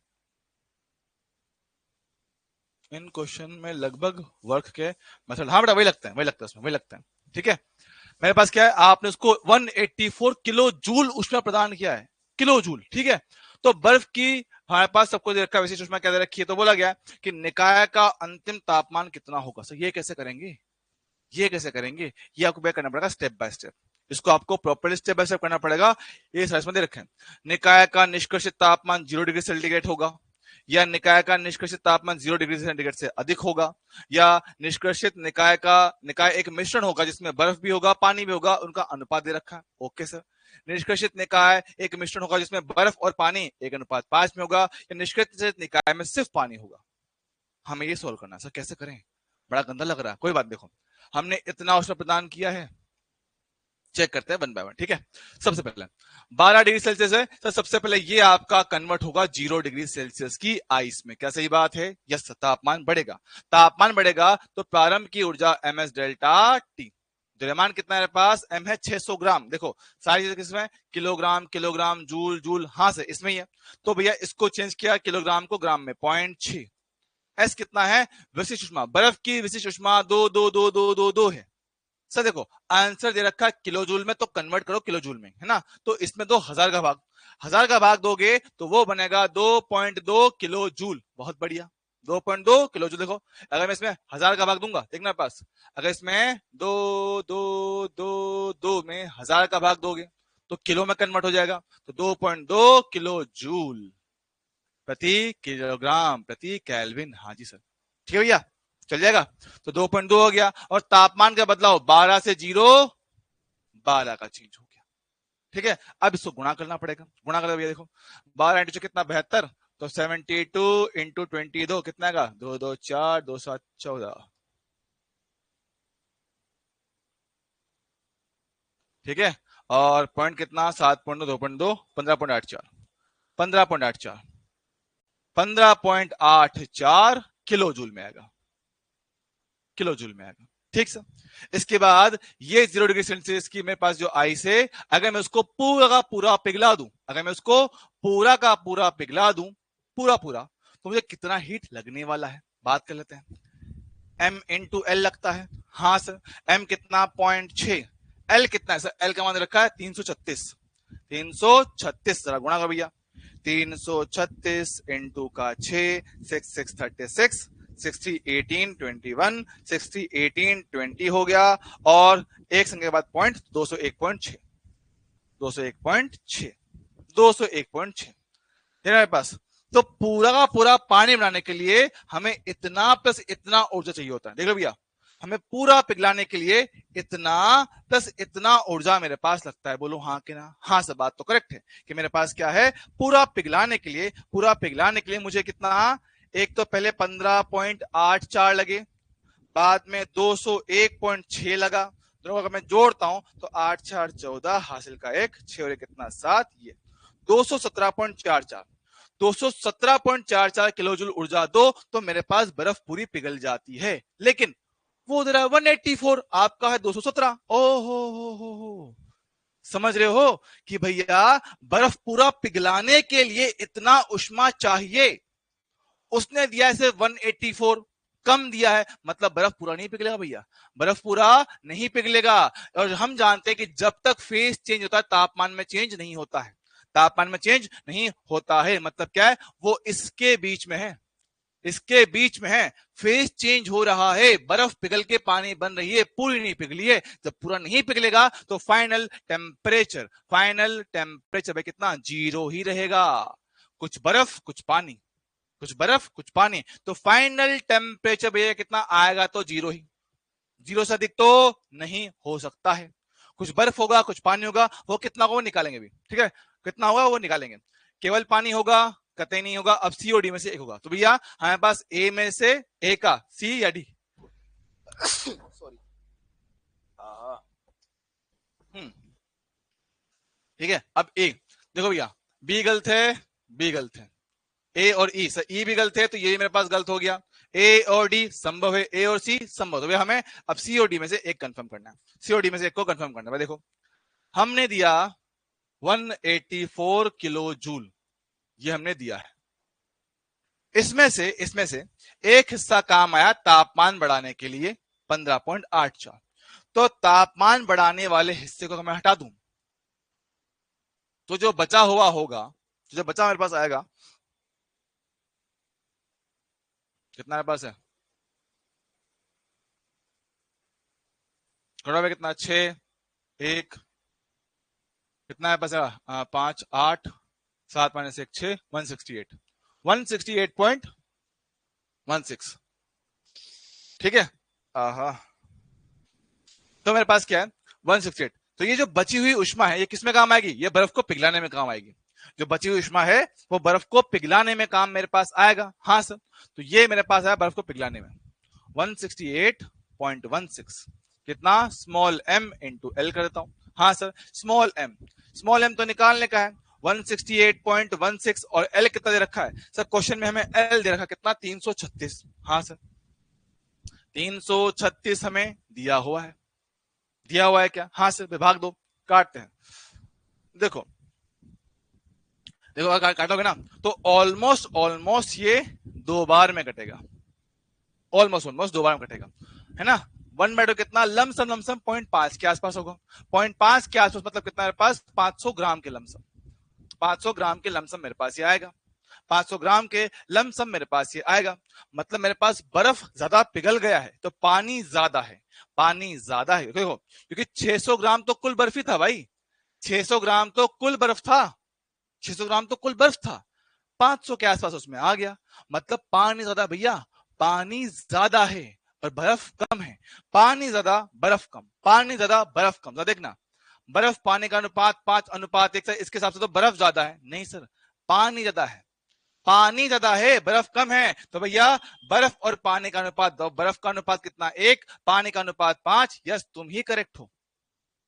इन क्वेश्चन में लगभग वर्क के मेथड, हाँ बेटा वही लगता है, वही लगता है उसमें, वही लगता है। ठीक है, मेरे पास क्या है, आपने उसको 184 किलो जूल ऊष्मा प्रदान किया है, किलो जूल। ठीक है, तो बर्फ की हमारे पास सबको दे रखा है, विशिष्ट ऊष्मा क्या दे रखी है, तो बोला गया कि निकाय का अंतिम तापमान कितना होगा। सर ये कैसे करेंगे, ये कैसे करेंगे, ये आपको करना पड़ेगा स्टेप बाय स्टेप, इसको आपको प्रॉपर्ली स्टेप बाय स्टेप करना पड़ेगा। ये साइज में दे रखे हैं, निकाय का निष्कर्षित तापमान 0 डिग्री सेंटीग्रेड होगा, या निकाय का निष्कर्षित तापमान 0 डिग्री सेंटीग्रेड से अधिक होगा, या निष्कर्षित निकाय एक मिश्रण होगा जिसमें बर्फ भी होगा पानी भी होगा, उनका अनुपात दे रखा है। ओके सर, निष्कर्षित निकाय एक मिश्रण होगा जिसमें बर्फ और पानी 1:5 में होगा, या निष्कर्षित निकाय में सिर्फ पानी होगा। हमें ये सोल्व करना है। सर कैसे करें, बड़ा गंदा लग रहा है, कोई बात, देखो हमने इतना ऊष्मा प्रदान किया है, चेक करते हैं 1 बाय 1। ठीक है, सबसे पहले 12 डिग्री सेल्सियस है, तो सबसे पहले ये आपका कन्वर्ट होगा 0 डिग्री सेल्सियस की आइस में। क्या सही बात है, यस, तापमान बढ़ेगा, तापमान बढ़ेगा तो प्रारंभ की ऊर्जा ms डेल्टा टी, द्रव्यमान कितना है पास, m है 600 ग्राम, देखो सारी चीजें किसमें, किलोग्राम किलोग्राम जूल जूल, हाँ से इसमें ही है, तो भैया इसको चेंज किया किलोग्राम को ग्राम में, 0.6। एस कितना है, विशिष्ट ऊष्मा, बर्फ की विशिष्ट ऊष्मा 2 है। सर देखो आंसर दे रखा किलो जूल में, तो कन्वर्ट करो किलो जूल में, है ना, तो इसमें 1000 का भाग, 1000 का भाग दोगे तो वो बनेगा 2.2 किलो जूल। बहुत बढ़िया, 2.2 किलो जूल। देखो अगर मैं इसमें 1000 का भाग दूंगा, देखना पास, अगर इसमें 2 में 1000 का भाग दोगे तो किलो में कन्वर्ट हो जाएगा, तो 2.2 किलो जूल प्रति किलोग्राम प्रति केल्विन। हाँ जी सर, ठीक है भैया, चल जाएगा। तो 2.2 हो गया, और तापमान का बदलाव 12 से 0 12 का चेंज हो गया। ठीक है, अब इसको गुणा करना पड़ेगा। गुणा कर देखो 12 इंटू कितना 72, तो 72 इंटू 22 कितना का 2 2 4 2 7 14। ठीक है, और पॉइंट कितना 7.2 15.84 15.84 15.84 किलो जूल में आएगा, किलो जूल में आएगा। ठीक सर, इसके बाद ये 0 डिग्री सेल्सियस की मेरे पास जो आइस है, अगर मैं उसको पूरा का पूरा पिघला दूं, अगर मैं उसको पूरा का पूरा पिघला दूं, पूरा पूरा, तो मुझे कितना हीट लगने वाला है बात कर लेते हैं। m इंटू एल लगता है। हाँ सर, m कितना 0.6, l कितना है सर, l का मान रखा है 336, 336 जरा गुणा कर भैया, 336 इंटू का 6 6 6 36 60 18 21 60 18 20 हो गया, और एक संख्या के बाद पॉइंट 201.6 201.6 201.6 मेरे पास। तो पूरा का पूरा पानी बनाने के लिए हमें इतना प्लस इतना ऊर्जा चाहिए होता है। देख लो भैया, हमें पूरा पिघलाने के लिए इतना प्लस इतना ऊर्जा मेरे पास लगता है। बोलो हाँ कि ना? हाँ सब बात तो करेक्ट है कि मेरे पास क्या है, पूरा पिघलाने के लिए, पूरा पिघलाने के लिए मुझे कितना, एक तो पहले 15.84 लगे, बाद में 201.6 लगा, दोनों अगर मैं जोड़ता हूं तो 8 4 14 हासिल का 1 6 और कितना 7, ये 217.44 217.44 किलो जूल ऊर्जा दो तो मेरे पास बर्फ पूरी पिघल जाती है। लेकिन वो उधर 184, आपका है 217। हो समझ रहे हो कि भैया बर्फ पूरा पिघलाने के लिए इतना उष्मा चाहिए, उसने दिया है सिर्फ 184, कम दिया है, मतलब बर्फ पूरा नहीं पिघलेगा भैया, बर्फ पूरा नहीं पिघलेगा। और हम जानते हैं कि जब तक फेज चेंज होता है तापमान में चेंज नहीं होता है, तापमान में चेंज नहीं होता है, मतलब क्या है, वो इसके बीच में है, इसके बीच में है, फेज चेंज हो रहा है, बर्फ पिघल के पानी बन रही है, पूरी नहीं पिघली है। जब पूरा नहीं पिघलेगा तो फाइनल टेम्परेचर भाई कितना, 0 ही रहेगा, कुछ बर्फ कुछ पानी, कुछ बर्फ कुछ पानी, तो फाइनल टेम्परेचर भैया कितना आएगा, तो 0 ही, 0 से अधिक तो नहीं हो सकता है। कुछ बर्फ होगा कुछ पानी होगा, वो कितना होगा वो निकालेंगे भी, ठीक है, कितना होगा वो निकालेंगे। केवल पानी होगा कतई नहीं होगा, अब सी और डी में से एक होगा, तो भैया हमारे पास ए में से ए का सी या डी सॉरी ठीक है। अब ए देखो भैया, बी गलत है, बी गलत है, ए और ई सर, ई भी गलत है, तो ये मेरे पास गलत हो गया। ए और डी संभव है, ए और सी संभव, तो भैया हमें अब सी और डी में से एक कंफर्म करना है, सी और डी में से एक को कंफर्म करना है। देखो हमने दिया 184 किलो जूल, ये हमने दिया है, इसमें से एक हिस्सा काम आया तापमान बढ़ाने के लिए 15.84, तो तापमान बढ़ाने वाले हिस्से को मैं हटा दूं तो जो बचा हुआ होगा, जो बचा मेरे पास आएगा, कितना मेरे पास है, करोड़ में कितना 6 1 कितना है पास है 5 8 7 माइनस 1 6 168 168.16 ठीक है। आहा, तो मेरे पास क्या है 168, तो ये जो बची हुई उष्मा है ये किसमें काम आएगी, ये बर्फ को पिघलाने में काम आएगी। जो बची हुई उष्मा है वो बर्फ को पिघलाने में काम मेरे पास आएगा। हाँ सर, तो ये मेरे पास आया बर्फ को पिघलाने में 168.16, कितना स्मॉल m इंटू एल कर देता हूं। हाँ सर, स्मॉल m तो निकालने का है 168.16 और एल कितना दे रखा है सर, क्वेश्चन में हमें एल दे रखा कितना 336। हाँ सर 336 हमें दिया हुआ है, दिया हुआ है क्या, हाँ सर, विभाग दो, काटते हैं। देखो देखो काटोगे ना तो ऑलमोस्ट ये 2 बार में कटेगा, ऑलमोस्ट 2 बार में कटेगा, है ना। 1/2 कितना, लमसम 0.5 के आसपास होगा, 0.5 के आसपास, मतलब कितना मेरे पास 500 ग्राम के लमसम, 500 ग्राम के लमसम मेरे पास ये आएगा, 500 ग्राम के लमसम मेरे पास ये आएगा। मतलब मेरे पास बर्फ ज्यादा पिघल गया है तो पानी ज्यादा है, पानी ज्यादा है देखो, क्योंकि 600 ग्राम तो कुल बर्फ ही था भाई, 600 ग्राम तो कुल बर्फ था, 600 ग्राम तो कुल बर्फ था, 500 के आसपास उसमें आ गया, मतलब पानी ज्यादा भैया, पानी ज्यादा है और बर्फ कम है, पानी ज्यादा बर्फ कम, पानी ज्यादा बर्फ कम। देखना बर्फ पानी का अनुपात 5:1, इसके हिसाब से तो बर्फ ज्यादा है। नहीं सर, पानी ज्यादा है, पानी ज्यादा है, बर्फ कम है। तो भैया बर्फ और पानी का अनुपात दो, बर्फ का अनुपात कितना 1, पानी का अनुपात 5। यस, तुम ही करेक्ट हो,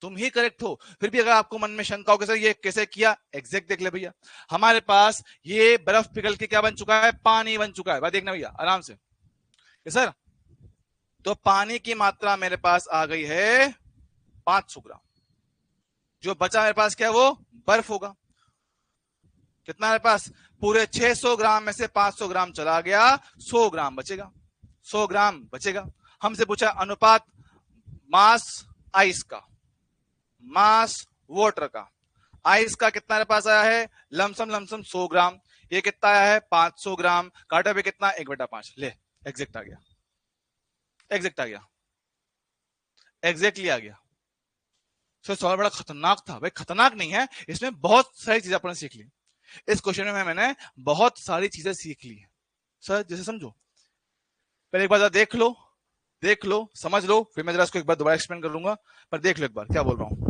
तुम ही करेक्ट हो। फिर भी अगर आपको मन में शंका हो कि सर ये कैसे किया, एग्जैक्ट देख ले भैया, हमारे पास ये बर्फ पिघल के क्या बन चुका है, पानी बन चुका है। भाई देखना भैया आराम से सर, तो पानी की मात्रा मेरे पास आ गई है 500 ग्राम। जो बचा मेरे पास क्या है, वो बर्फ होगा। कितना मेरे पास, पूरे 600 ग्राम में से 500 ग्राम चला गया, 100 ग्राम बचेगा, 100 ग्राम बचेगा। हमसे पूछा अनुपात मास आइस का, मास वाटर का। आइस का कितना मेरे पास आया है, लमसम 100 ग्राम। ये कितना आया है, 500 ग्राम। काटा पे कितना, 1/5। ले, एग्जैक्ट आ गया, एग्जैक्ट आ गया, एग्जैक्टली आ गया। सर सवाल बड़ा खतरनाक था। भाई खतरनाक नहीं है, इसमें बहुत सारी चीजें अपने सीख ली। इस क्वेश्चन में मैंने बहुत सारी चीजें सीख ली है सर। जैसे समझो, पहले एक बार देख लो, देख लो, समझ लो, फिर मैं जरा इसको एक बार दोबारा एक्सप्लेन करूंगा, पर देख लो एक बार क्या बोल रहा हूं।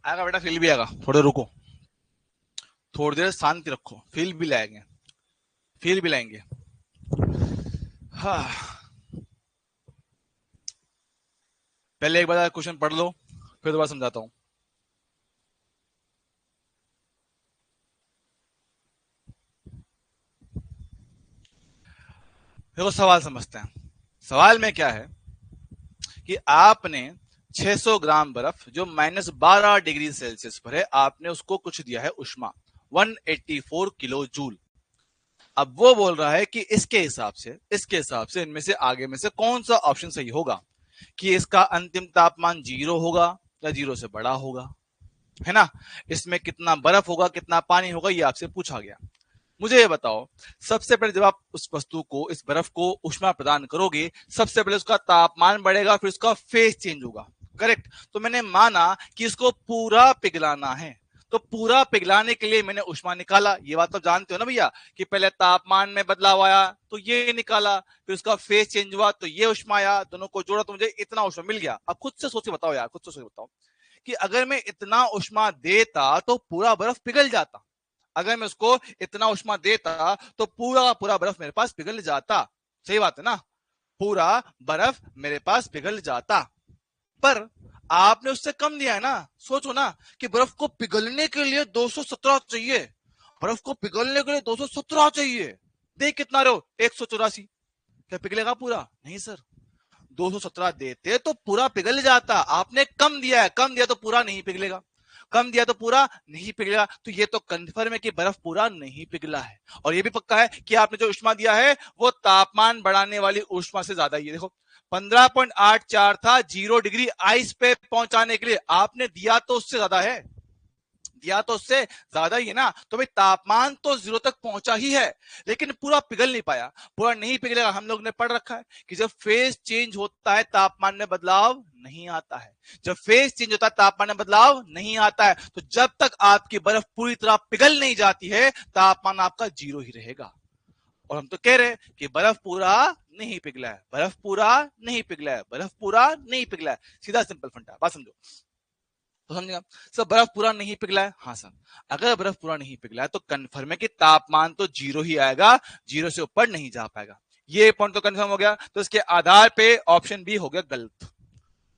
आएगा बेटा, फील भी आएगा, थोड़े रुको, थोड़ी देर शांति रखो, फील भी लाएंगे, फील भी लाएंगे। हाँ, पहले एक बार क्वेश्चन पढ़ लो, फिर दोबारा समझाता हूं। देखो सवाल समझते हैं। सवाल में क्या है कि आपने 600 ग्राम बर्फ जो -12 डिग्री सेल्सियस पर है, आपने उसको कुछ दिया है उष्मा 184 किलो जूल। अब वो बोल रहा है कि इसके हिसाब से इनमें से आगे में से कौन सा ऑप्शन सही होगा, कि इसका अंतिम तापमान 0 होगा या 0 से बड़ा होगा, है ना। इसमें कितना बर्फ होगा, कितना पानी होगा, ये आपसे पूछा गया। मुझे ये बताओ, सबसे पहले जब आप उस वस्तु को, इस बर्फ को उष्मा प्रदान करोगे, सबसे पहले उसका तापमान बढ़ेगा, फिर उसका फेस चेंज होगा, करेक्ट। तो मैंने माना कि इसको पूरा पिघलाना है, तो पूरा पिघलाने के लिए मैंने उष्मा निकाला। ये बात तो जानते हो ना भैया, कि पहले तापमान में बदलाव आया तो ये निकाला, फिर उसका फेस चेंज हुआ तो ये उष्मा आया, दोनों को जोड़ा तो मुझे इतना उष्मा मिल गया। अब खुद से सोच के बताओ यार, खुद से सोच के बताओ कि अगर मैं इतना उष्मा देता तो पूरा बर्फ पिघल जाता। अगर मैं उसको इतना उष्मा देता तो पूरा पूरा बर्फ मेरे पास पिघल जाता। सही बात है ना, पूरा बर्फ मेरे पास पिघल जाता। पर आपने उससे कम दिया है ना। सोचो ना कि बर्फ को पिघलने के लिए 217 चाहिए, बर्फ को पिघलने के लिए 217 चाहिए। देख कितना रहे हो, 184। क्या पिघलेगा पूरा? नहीं सर, 217 देते तो पूरा पिघल जाता। आपने कम दिया है, कम दिया तो पूरा नहीं पिघलेगा, कम दिया तो पूरा नहीं पिघलेगा। तो ये तो कंफर्म है कि बर्फ पूरा नहीं पिघला है। और ये भी पक्का है कि आपने जो उष्मा दिया है वो तापमान बढ़ाने वाली उष्मा से ज्यादा ही है। देखो 15.84 था 0 डिग्री आइस पे पहुंचाने के लिए, आपने दिया तो उससे ज्यादा है, दिया तो उससे ज्यादा ही है ना। तो भाई तापमान तो 0 तक पहुंचा ही है, लेकिन पूरा पिघल नहीं पाया, पूरा नहीं पिघलेगा। हम लोग ने पढ़ रखा है कि जब फेज चेंज होता है तापमान में बदलाव नहीं आता है, जब फेज चेंज होता है तापमान में बदलाव नहीं आता है। तो जब तक आपकी बर्फ पूरी तरह पिघल नहीं जाती है, तापमान आपका 0 ही रहेगा। और हम तो कह रहे हैं कि बर्फ पूरा नहीं पिघला है, बर्फ पूरा नहीं पिघला है, बर्फ पूरा नहीं पिघला है। सीधा सिंपल फंडा, बात समझो तो समझेगा। सर बर्फ पूरा नहीं पिघला है, हाँ सर, अगर बर्फ पूरा नहीं पिघला है तो कन्फर्म है कि तापमान तो 0 ही आएगा, 0 से ऊपर नहीं जा पाएगा। ये पॉइंट तो कन्फर्म हो गया। तो इसके आधार पे ऑप्शन बी हो गया गलत,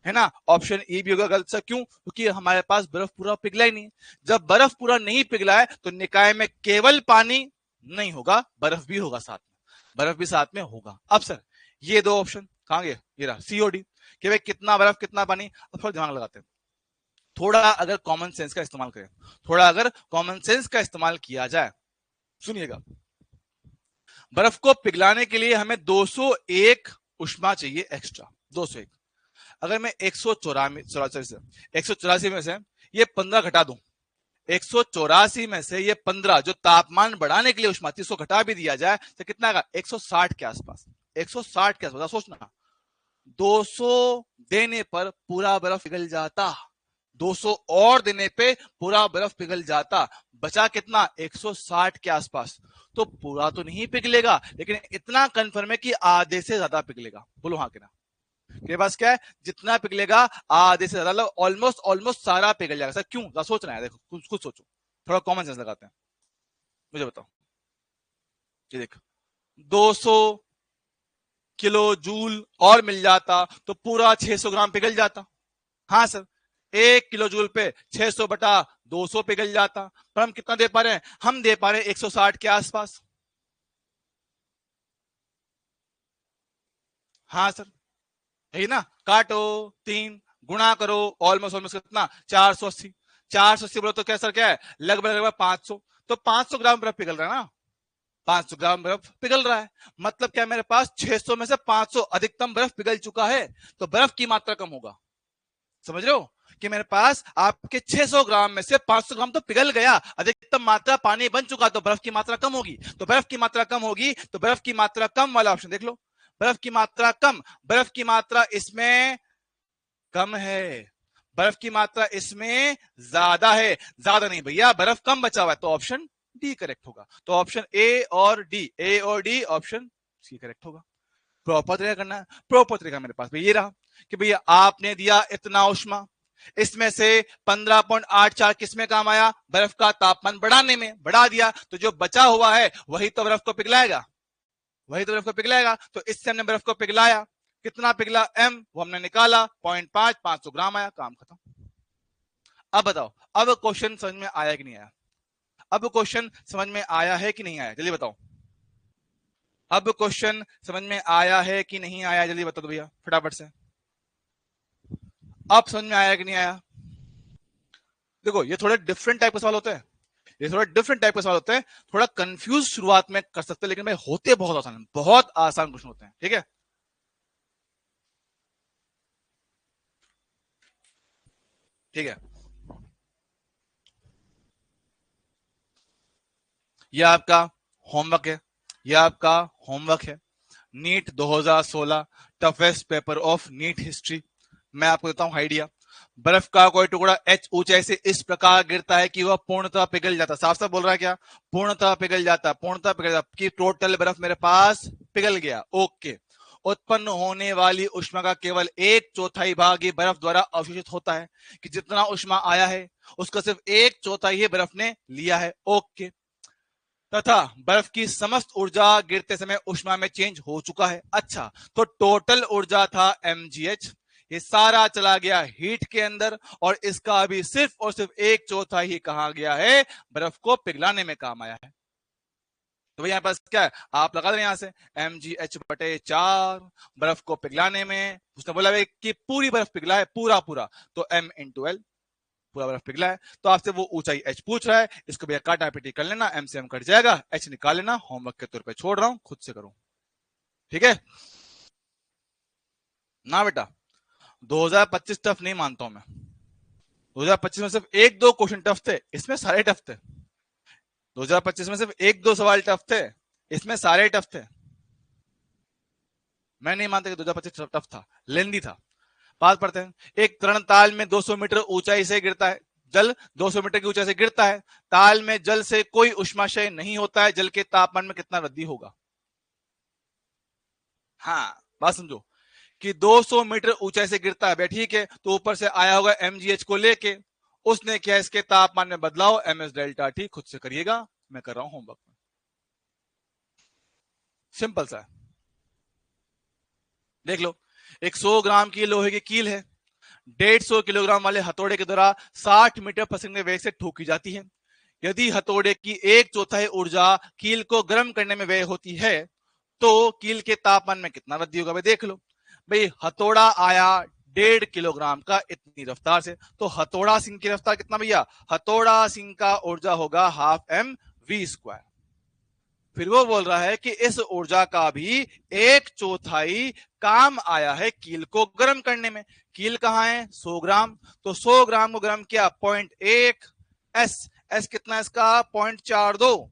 है ना। ऑप्शन ए भी होगा गलत। सर क्यों? क्योंकि हमारे पास बर्फ पूरा पिघला ही नहीं। जब बर्फ पूरा नहीं पिघला है तो निकाय में केवल पानी नहीं होगा, बर्फ भी होगा साथ में, बर्फ भी साथ में होगा। अब सर ये दो ऑप्शन कहां गए, ये रहा सीओडी, कि भाई कितना बर्फ कितना पानी। अब थोड़ा दिमाग लगाते हैं, थोड़ा अगर कॉमन सेंस का इस्तेमाल करें, थोड़ा अगर कॉमन सेंस का इस्तेमाल किया जाए, सुनिएगा। बर्फ को पिघलाने के लिए हमें 201 उष्मा चाहिए एक्स्ट्रा, 201। अगर मैं 184 में से ये 15 घटा दूं, 184 में से ये 15 जो तापमान बढ़ाने के लिए उष्मा थी, इसको घटा भी दिया जाए तो कितना आएगा, 160 के आसपास, 160 के आसपास। सोचना 200 देने पर पूरा बर्फ पिघल जाता, 200 और देने पे पूरा बर्फ पिघल जाता, बचा कितना 160 के आसपास। तो पूरा तो नहीं पिघलेगा, लेकिन इतना कंफर्म है कि आधे से ज्यादा पिघलेगा। बोलो हाँ कि ना? के पास क्या है, जितना पिघलेगा आधे से ज्यादा, ऑलमोस्ट ऑलमोस्ट सारा पिघल जाएगा। सर क्यों, सोचना है, देखो कुछ सोचो, थोड़ा कॉमन सेंस लगाते हैं, मुझे बताओ। ये देख, 200 किलो जूल और मिल जाता तो पूरा 600 ग्राम पिघल जाता। हाँ सर, 1 किलो जूल पे 600 बटा 200 पिघल जाता। पर हम कितना दे पा रहे हैं, हम दे पा रहे हैं 160 के आसपास। हाँ सर, यही ना, काटो 3 गुणा करो, ऑलमोस्ट ऑलमोस्ट कितना 480। 480 बोलो तो क्या सर, क्या है, लगभग लगभग 500। तो 500 ग्राम बर्फ पिघल रहा है ना, 500 ग्राम बर्फ पिघल रहा है, मतलब क्या मेरे पास 600 में से 500 अधिकतम बर्फ पिघल चुका है, तो बर्फ की मात्रा कम होगा। समझ रहे हो कि मेरे पास आपके 600 ग्राम में से 500 ग्राम तो पिघल गया, अधिकतम मात्रा पानी बन चुका, तो बर्फ की मात्रा कम होगी। तो बर्फ की मात्रा कम होगी, तो बर्फ की मात्रा कम वाला ऑप्शन देख लो, बर्फ की मात्रा कम, बर्फ की मात्रा इसमें कम है, बर्फ की मात्रा इसमें ज्यादा है। ज्यादा नहीं भैया, बर्फ कम बचा हुआ है, तो ऑप्शन डी करेक्ट होगा। तो ऑप्शन ए और डी ऑप्शन सी करेक्ट होगा। प्रॉपर तरीका करना है, प्रॉपर तरीका मेरे पास ये रहा कि भैया आपने दिया इतना उष्मा, इसमें से 15.84 किसमें काम आया, बर्फ का तापमान बढ़ाने में, बढ़ा दिया, तो जो बचा हुआ है वही तो बर्फ को पिघलाएगा, वही तो बर्फ को पिघलाएगा। तो इससे हमने बर्फ को पिघलाया, कितना पिघला, एम वो हमने निकाला 0.5, 500 ग्राम आया, काम खत्म। अब बताओ, अब क्वेश्चन समझ में आया कि नहीं आया, अब क्वेश्चन समझ में आया है कि नहीं आया, जल्दी बताओ। अब क्वेश्चन समझ में आया है कि नहीं आया, जल्दी बता दो भैया फटाफट से। अब समझ में आया कि नहीं आया? देखो ये थोड़े डिफरेंट टाइप के सवाल होते हैं, ये थोड़ा डिफरेंट टाइप के सवाल होते हैं, थोड़ा कंफ्यूज शुरुआत में कर सकते हैं, लेकिन भाई होते बहुत आसान, बहुत आसान क्वेश्चन होते हैं। ठीक है, ठीक है, ये आपका होमवर्क है, ये आपका होमवर्क है। NEET 2016 toughest paper of NEET history. मैं आपको देता हूं आइडिया। बर्फ का कोई टुकड़ा एच ऊंचाई से इस प्रकार गिरता है कि वह पूर्णतः पिघल जाता, साफ साफ बोल रहा है क्या, पूर्णतः पिघल जाता, पूर्णतः पिघल जाता, कि टोटल बर्फ मेरे पास पिघल गया। ओके, उत्पन्न होने वाली उष्मा का केवल 1/4 भाग ही बर्फ द्वारा अवशोषित होता है, कि जितना उष्मा आया है उसका सिर्फ 1/4 ही बर्फ ने लिया है। ओके, तथा बर्फ की समस्त ऊर्जा गिरते समय उष्मा में चेंज हो चुका है। अच्छा, तो टोटल ऊर्जा था mgh, ये सारा चला गया हीट के अंदर, और इसका अभी सिर्फ और सिर्फ 1/4 ही कहा गया है, बर्फ को पिघलाने में काम आया है। तो भैया पास क्या है, आप लगा दें यहां से mgh/4, बर्फ को पिघलाने में, उसने बोला कि पूरी बर्फ पिघला है, पूरा पूरा, तो m इंटू एल, पूरा बर्फ पिघला है। तो आपसे वो ऊंचाई h पूछ रहा है, इसको भैया काटा पीटी कर लेना, m से m कट जाएगा, h निकाल लेना, होमवर्क के तौर पे छोड़ रहा हूं, खुद से करो। ठीक है ना बेटा, 2025 टफ नहीं मानता हूं मैं, 2025 में सिर्फ एक दो क्वेश्चन टफ थे, इसमें सारे टफ थे। 2025 में सिर्फ एक दो सवाल टफ थे, इसमें सारे टफ थे। मैं नहीं मानता कि 2025 टफ था, लेंदी था। बात पढ़ते हैं, एक तरण ताल में 200 मीटर ऊंचाई से गिरता है, जल 200 मीटर की ऊंचाई से गिरता है, ताल में जल से कोई उष्माशय नहीं होता है, जल के तापमान में कितना वृद्धि होगा। हाँ, बात समझो कि 200 मीटर ऊंचाई से गिरता है, ठीक है, तो ऊपर से आया होगा mgh को लेके, उसने क्या इसके तापमान में बदलाव ms डेल्टा टी, खुद से करिएगा, मैं कर रहा हूं होमवर्क में, सिंपल सा है। देख लो, एक 100 ग्राम की लोहे की कील है, 150 किलोग्राम वाले हथौड़े के द्वारा 60 मीटर प्रति सेकंड वेग से ठोकी जाती है। यदि हथौड़े की 1/4 ऊर्जा कील को गर्म करने में व्यय होती है, तो कील के तापमान में कितना वृद्धि होगा। भाई देख लो, भाई हथौड़ा आया 1.5 किलोग्राम का इतनी रफ्तार से, तो हथौड़ा सिंह की रफ्तार कितना भैया, हथौड़ा सिंह का ऊर्जा होगा 12 mv²। फिर वो बोल रहा है कि इस ऊर्जा का भी 1/4 काम आया है कील को गर्म करने में। कील कहां है, 100 ग्राम, तो 100 ग्राम को गर्म किया 0.1 एस कितना है इसका, 0.42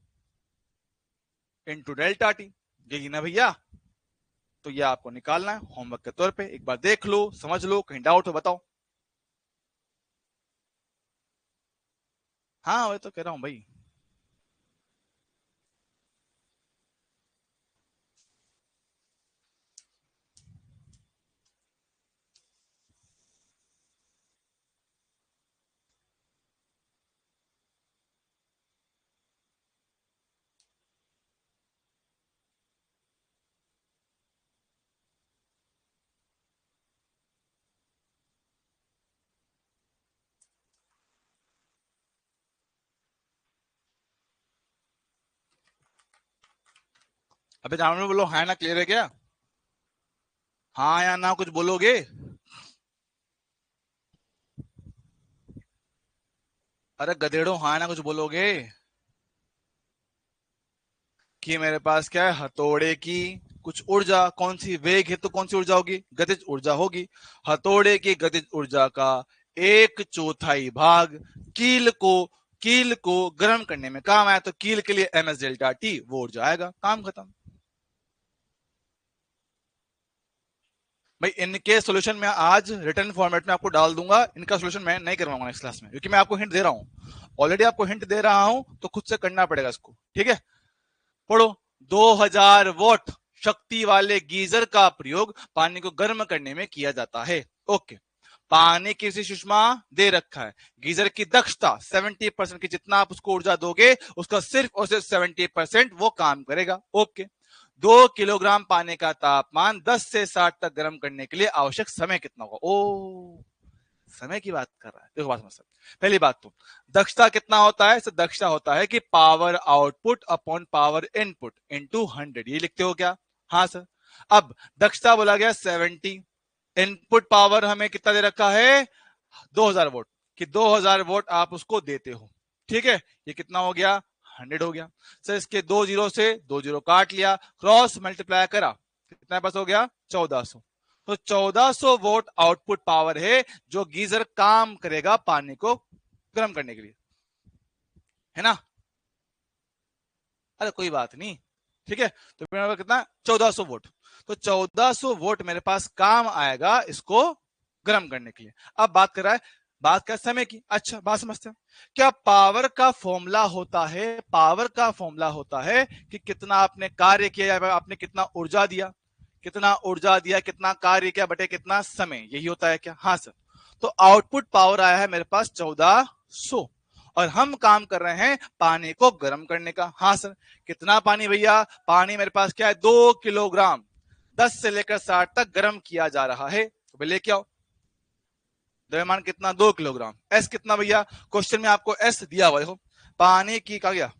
इंटू डेल्टा टी, यही ना भैया। तो ये आपको निकालना है होमवर्क के तौर पे, एक बार देख लो, समझ लो, कहीं डाउट हो बताओ। हाँ वही तो कह रहा हूँ भाई। अबे जानवर बोलो, हाँ ना, क्लियर है क्या? हाँ या ना कुछ बोलोगे? अरे गधेड़ो, हाँ ना कुछ बोलोगे? कि मेरे पास क्या है, हथौड़े की कुछ ऊर्जा, कौन सी वेग है तो कौन सी ऊर्जा होगी, गतिज ऊर्जा होगी। हथौड़े की गतिज ऊर्जा का एक चौथाई भाग कील को कील को गर्म करने में काम आया, तो कील के लिए एम एस डेल्टा टी वो ऊर्जा आएगा, काम खत्म। भाई इनके सॉल्यूशन में आज रिटर्न फॉर्मेट में आपको डाल दूंगा, इनका सॉल्यूशन मैं नहीं करवाऊंगा नेक्स्ट क्लास में, क्योंकि मैं आपको हिंट दे रहा हूं, ऑलरेडी आपको हिंट दे रहा हूं, तो खुद से करना पड़ेगा इसको, ठीक है? पढ़ो। 2000 वोट शक्ति वाले गीजर का प्रयोग पानी को गर्म करने में किया जाता है। ओके। पानी की विशिष्ट ऊष्मा दे रखा है, गीजर की दक्षता 70% की, जितना आप उसको ऊर्जा दोगे उसका सिर्फ और सिर्फ 70% वो काम करेगा। ओके। 2 किलोग्राम पानी का तापमान 10 से 60 तक गर्म करने के लिए आवश्यक समय कितना होगा? ओ, समय की बात कर रहा है, देखो बात समझ। पहली बात तो दक्षता कितना होता है, दक्षता होता है कि power output upon power input into 100, ये लिखते हो क्या? हाँ सर। अब दक्षता बोला गया 70, इनपुट पावर हमें कितना दे रखा है, 2000 वोट, कि 2000 वोट आप उसको देते हो, ठीक है? ये कितना हो गया, 100 हो गया। सर इसके 2 जीरो से 2 जीरो काट लिया, क्रॉस मल्टीप्लाई करा, कितना पास हो गया, 1400। तो 1400 वोट आउटपुट पावर है जो गीजर काम करेगा पानी को गर्म करने के लिए, है ना? अरे कोई बात नहीं, ठीक है? तो मेरे पास कितना, 1400 वोट। तो 1400 वोट मेरे पास काम आएगा इसको गर्म करने के लिए। अब बात कर रहा है, बात कर समय की। अच्छा बात समझते हैं, क्या पावर का फॉर्मूला होता है, पावर का फॉर्मूला होता है कि कितना आपने कार्य किया या आपने कितना ऊर्जा दिया, कितना ऊर्जा दिया, कितना कार्य किया बटे कितना समय, यही होता है क्या? हाँ सर। तो आउटपुट पावर आया है मेरे पास 1400, और हम काम कर रहे हैं पानी को गर्म करने का। हाँ सर। कितना पानी भैया, पानी मेरे पास क्या है, 2 किलोग्राम 10 से लेकर 60 तक गर्म किया जा रहा है, तो लेके आओ। द्रव्यमान कितना, 2 किलोग्राम। एस कितना भैया, क्वेश्चन में आपको एस दिया हुआ, देखो पानी की का गया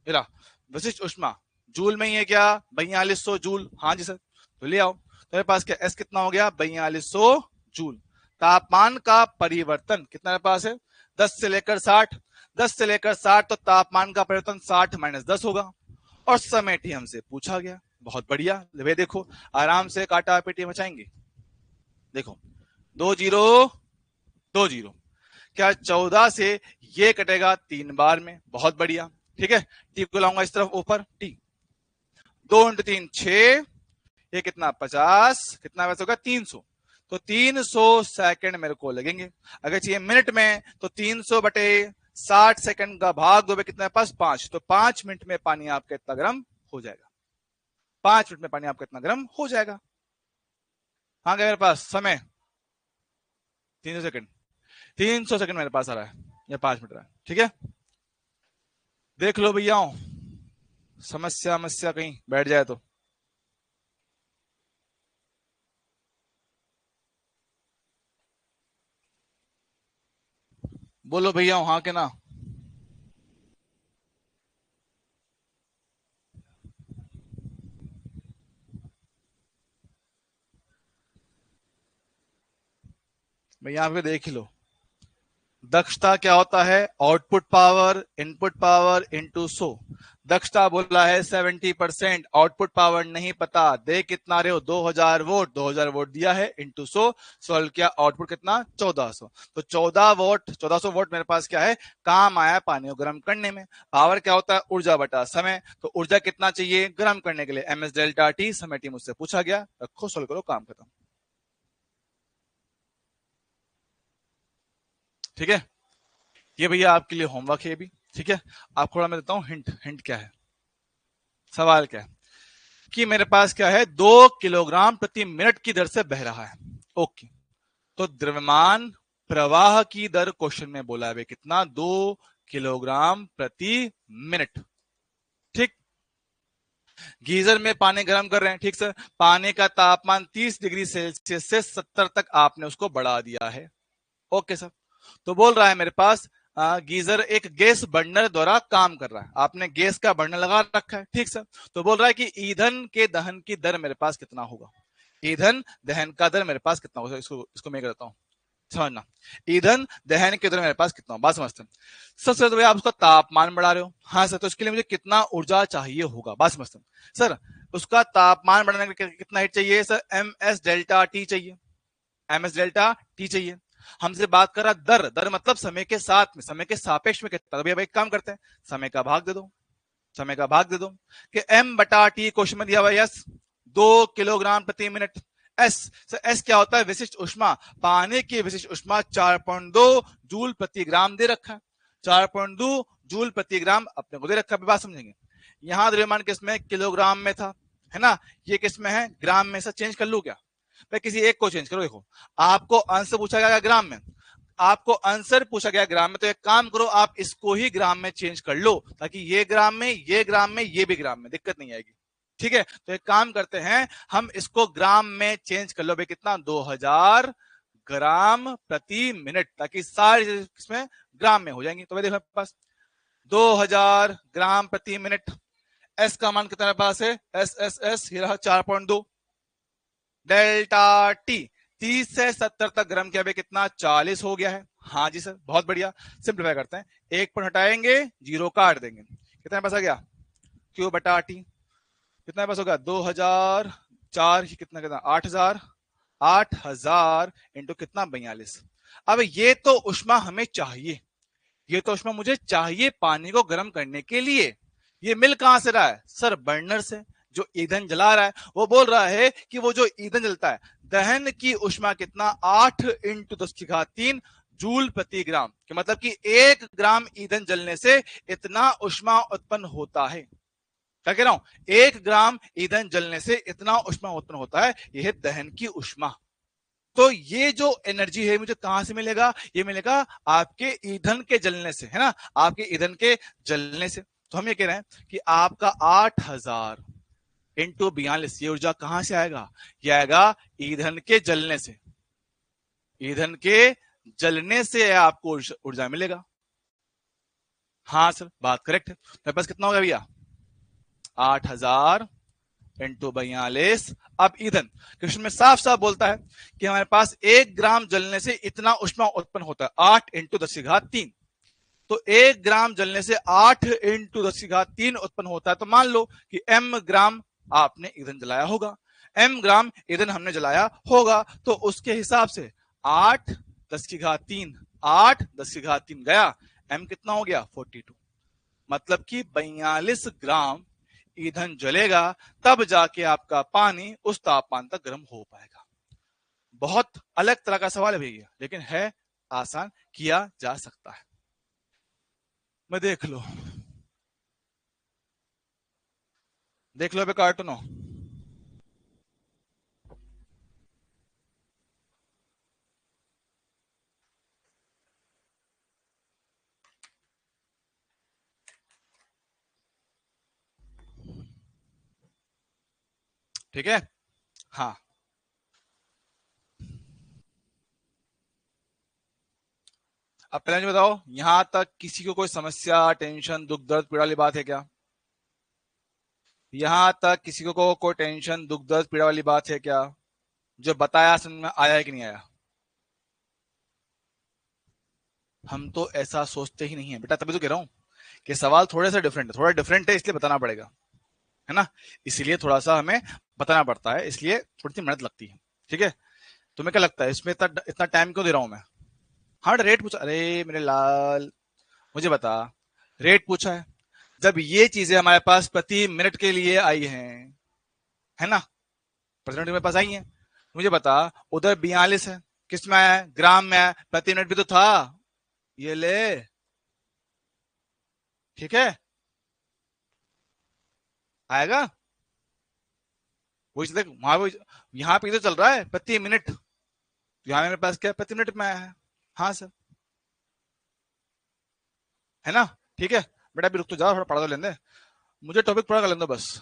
मेरा विशिष्ट उष्मा जूल में ही है क्या, 4200 जूल। हाँ जी सर। तो ले आओ, तो मेरे पास क्या एस कितना हो गया, 4200 जूल। तापमान का परिवर्तन कितना मेरे पास है, 10 से लेकर 60, 10 से लेकर 60, तो तापमान का परिवर्तन 60 माइनस 10 होगा, और समय टी हमसे पूछा गया। बहुत बढ़िया, वे देखो आराम से काटा पेटी मचाएंगे। देखो 2 जीरो 2 जीरो, क्या 14 से ये कटेगा 3 बार में, बहुत बढ़िया, ठीक है? टी को लाऊंगा इस तरफ ऊपर, टी 2 × 3 6, ये कितना 50, कितना वैसे होगा 300, तो 300 सेकंड मेरे को लगेंगे। अगर चाहिए मिनट में तो 300 बटे 60 सेकंड का भाग दो, कितना पास 5, तो 5 मिनट में पानी आपका इतना गर्म हो जाएगा, 5 मिनट में पानी आपका इतना गर्म हो जाएगा। हाँ मेरे पास समय 300 सेकंड, 300 सेकंड मेरे पास आ रहा है, या 5 मिनट रहा है, ठीक है? देख लो भैया, समस्या समस्या कहीं बैठ जाए तो। बोलो भैया, हाँ के ना? भैया आप देख ही लो, दक्षता क्या होता है, output power input power into 100, दक्षता बोला है 70%, आउटपुट पावर नहीं पता, दे कितना रहे हो 2000 वोट, 2000 वोट दिया है इंटू 100, सॉल्व किया, आउटपुट कितना 1400। तो 1400 वोट मेरे पास क्या है, काम आया पानी को गर्म करने में। पावर क्या होता है, ऊर्जा बटा समय, तो ऊर्जा कितना चाहिए गर्म करने के लिए, ms डेल्टा टी, समय टी मुझसे पूछा गया, रखो सॉल्व करो, काम खत्म। ठीक है, ये भैया आपके लिए होमवर्क है भी। ठीक है, आपको थोड़ा मैं देता हूं हिंट। हिंट क्या है, सवाल क्या है कि मेरे पास क्या है, 2 किलोग्राम प्रति मिनट की दर से बह रहा है। ओके, तो द्रव्यमान प्रवाह की दर क्वेश्चन में बोला है कितना, 2 किलोग्राम प्रति मिनट। ठीक, गीजर में पानी गर्म कर रहे हैं, ठीक सर, पानी का तापमान 30 डिग्री सेल्सियस से 70 तक आपने उसको बढ़ा दिया है। ओके सर, तो बोल रहा है मेरे पास गीजर एक गैस बर्नर द्वारा काम कर रहा है, आपने गैस का बर्नर लगा रखा है, ठीक सर। तो बोल रहा है कि ईंधन के दहन की दर मेरे पास कितना होगा, ईंधन दहन का दर मेरे पास कितना होगा, इसको मैं करता हूं, समझना, ईंधन दहन के दर मेरे पास कितना होगा, बात समझते हैं। सबसे तो भैया आप उसका तापमान बढ़ा रहे हो, हाँ सर, तो इसके लिए मुझे कितना ऊर्जा चाहिए होगा, बात समझते हैं सर। उसका तापमान बढ़ाने के लिए कितना हीट चाहिए सर, ms डेल्टा टी चाहिए, ms डेल्टा टी चाहिए। हमसे बात कर रहा दर, दर मतलब समय के साथ में, समय के सापेक्ष में कितना, तो भैया एक काम करते हैं, समय का भाग दे दो, समय का भाग दे दो कि m बटा टी क्वेश्चन में दिया हुआ यस 2 किलोग्राम प्रति मिनट। एस, एस क्या होता है, विशिष्ट उष्मा, पानी की विशिष्ट उष्मा 4.2 जूल प्रति ग्राम दे रखा है, 4.2 जूल प्रति ग्राम अपने को दे रखा है, बात समझेंगे। यहां द्रव्यमान किस में, किलोग्राम में था, है ना, ये किस में है, ग्राम में। से चेंज कर लू क्या, मैं किसी एक को चेंज करो, देखो आपको आंसर पूछा गया ग्राम में, आपको आंसर पूछा गया ग्राम में, तो एक काम करो आप इसको ही ग्राम में चेंज कर लो, ताकि ये ग्राम में, ये ग्राम में, ये भी ग्राम में, दिक्कत नहीं आएगी। ठीक है, तो एक काम करते हैं, हम इसको ग्राम में चेंज कर लो भाई, कितना 2000 ग्राम प्रति मिनट, ताकि सारी इसमें ग्राम में हो जाएंगी। तो भाई देखो मेरे पास 2000 ग्राम प्रति मिनट, एस का मान कितना पास है, एस एस एस ये रहा 4.2 डेल्टा टी, 30 से 70 तक गर्म किया भाई कितना, 40 हो गया है। हाँ जी सर, बहुत बढ़िया, सिंप्लीफाई करते हैं, एक पर हटाएंगे, जीरो काट देंगे, कितना पास आ गया, क्यू बटा टी, कितना पास होगा 2000, 4 कितना कितना 8000, 8000 इंटू कितना 42। अब ये तो उष्मा हमें चाहिए, ये तो उष्मा मुझे चाहिए पानी को गर्म करने के लिए, ये मिल कहां से रहा है सर, बर्नर से, जो ईंधन जला रहा है वो बोल रहा है कि वो जो ईंधन जलता है, दहन की उष्मा कितना 8 इंटू 10⁻³ जूल प्रति ग्राम, कि मतलब कि 1 ग्राम ईंधन जलने से इतना उष्मा उत्पन्न होता है। क्या कह रहा हूं, 1 ग्राम ईंधन जलने से इतना उष्मा उत्पन्न होता है, यह है दहन की उष्मा। तो ये जो एनर्जी है मुझे कहां से मिलेगा, ये मिलेगा आपके ईंधन के जलने से, है ना, आपके ईंधन के जलने से। तो हम ये कह रहे हैं कि आपका 8000 इंटू 42, ये ऊर्जा कहां से आएगा, ये आएगा ईंधन के जलने से, ईंधन के जलने से आपको ऊर्जा मिलेगा। हाँ सर, बात करेक्ट है। मेरे पास कितना होगा भैया, 8000 इंटू 42। अब ईंधन क्वेश्चन में साफ साफ बोलता है कि हमारे पास 1 ग्राम जलने से इतना उष्मा उत्पन्न होता है, 8 इंटू 10⁻³ तो 1 ग्राम जलने से 8 इंटू 10⁻³ उत्पन्न होता है। तो मान लो कि m ग्राम आपने ईंधन जलाया होगा, m ग्राम ईंधन हमने जलाया होगा, तो उसके हिसाब से 8 10⁻³ 8 10⁻³ गया, m कितना हो गया 42, मतलब कि 42 ग्राम ईंधन जलेगा, तब जाके आपका पानी उस तापमान तक गर्म हो पाएगा। बहुत अलग तरह का सवाल है भैया, लेकिन है आसान, किया जा सकता है। मैं देख लो, देख लो कार्टूनो, ठीक है। हाँ, अब पहले मुझे बताओ, यहां तक किसी को कोई समस्या, टेंशन, दुख दर्द पीड़ा वाली बात है क्या, यहां तक किसी को कोई टेंशन, दुख दर्द पीड़ा वाली बात है क्या, जो बताया समझ में आया है कि नहीं आया। हम तो ऐसा सोचते ही नहीं है बेटा, तभी तो कह रहा हूं कि सवाल थोड़े से डिफरेंट है, थोड़ा डिफरेंट है इसलिए बताना पड़ेगा, है ना, इसीलिए थोड़ा सा हमें बताना पड़ता है, इसलिए थोड़ी सी मेहनत लगती है। ठीक है, तुम्हें क्या लगता है इसमें इतना इतना टाइम क्यों दे रहा हूं मैं? हाँ रेट पूछा, अरे मेरे लाल मुझे बता, रेट पूछा है, जब ये चीजें हमारे पास प्रति मिनट के लिए आई हैं, है ना, प्रति मिनट मेरे पास आई हैं, मुझे बता उधर 42 है, किस में है, ग्राम में है, प्रति मिनट भी तो था, ये ले, ठीक है, आएगा वही चीज, वहां यहाँ पे तो चल रहा है प्रति मिनट, यहाँ मेरे पास क्या है? प्रति मिनट में आया है। हाँ सर, है ना, ठीक है बेटा, अभी रुक तो जाओ, थोड़ा पढ़ा तो लेने दे, मुझे टॉपिक पूरा कर लेने दो बस,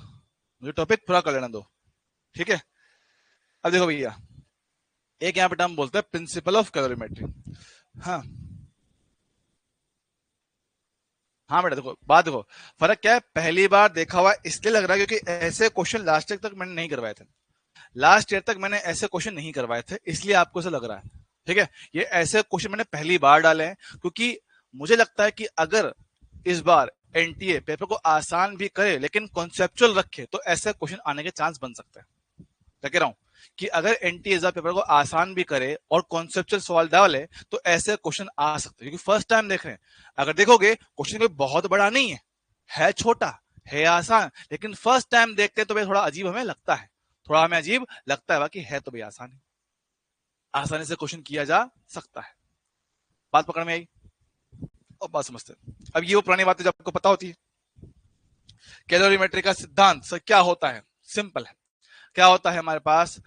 मुझे टॉपिक पूरा कर लेना दो, ठीक है। अब देखो भैया, एक यहाँ पे टर्म बोलते हैं प्रिंसिपल ऑफ कैलोरीमेट्री। हाँ हाँ बेटा, देखो बात देखो, फर्क क्या है, पहली बार देखा हुआ इसलिए लग रहा है क्योंकि ऐसे क्वेश्चन लास्ट ईयर तक मैंने नहीं करवाए थे, लास्ट ईयर तक मैंने ऐसे क्वेश्चन नहीं करवाए थे, इसलिए आपको ऐसा लग रहा है, ठीक है, ये ऐसे क्वेश्चन मैंने पहली बार डाले हैं, क्योंकि मुझे लगता है कि अगर इस बार एनटीए पेपर को आसान भी करे लेकिन कॉन्सेप्चुअल रखे तो ऐसे क्वेश्चन आने के चांस बन सकते हैं। क्या कह रहा हूं कि अगर एनटीए पेपर को आसान भी करे और कॉन्सेप्चुअल सवाल डाले तो ऐसे क्वेश्चन आ सकते हैं, क्योंकि फर्स्ट टाइम देख रहे हैं, अगर देखोगे क्वेश्चन कोई बहुत बड़ा नहीं है छोटा, है आसान, लेकिन फर्स्ट टाइम देखते हैं तो भाई थोड़ा अजीब हमें लगता है, थोड़ा हमें अजीब लगता है, बाकी है तो भाई आसान है, आसानी से क्वेश्चन किया जा सकता है। बात पकड़ में आई और बात समझते हैं। अब ये वो पुरानी बातें जब आपको पता होती है, कैलोरीमेट्री का सिद्धांत सर क्या होता है, सिंपल है, क्या होता है, हमारे पास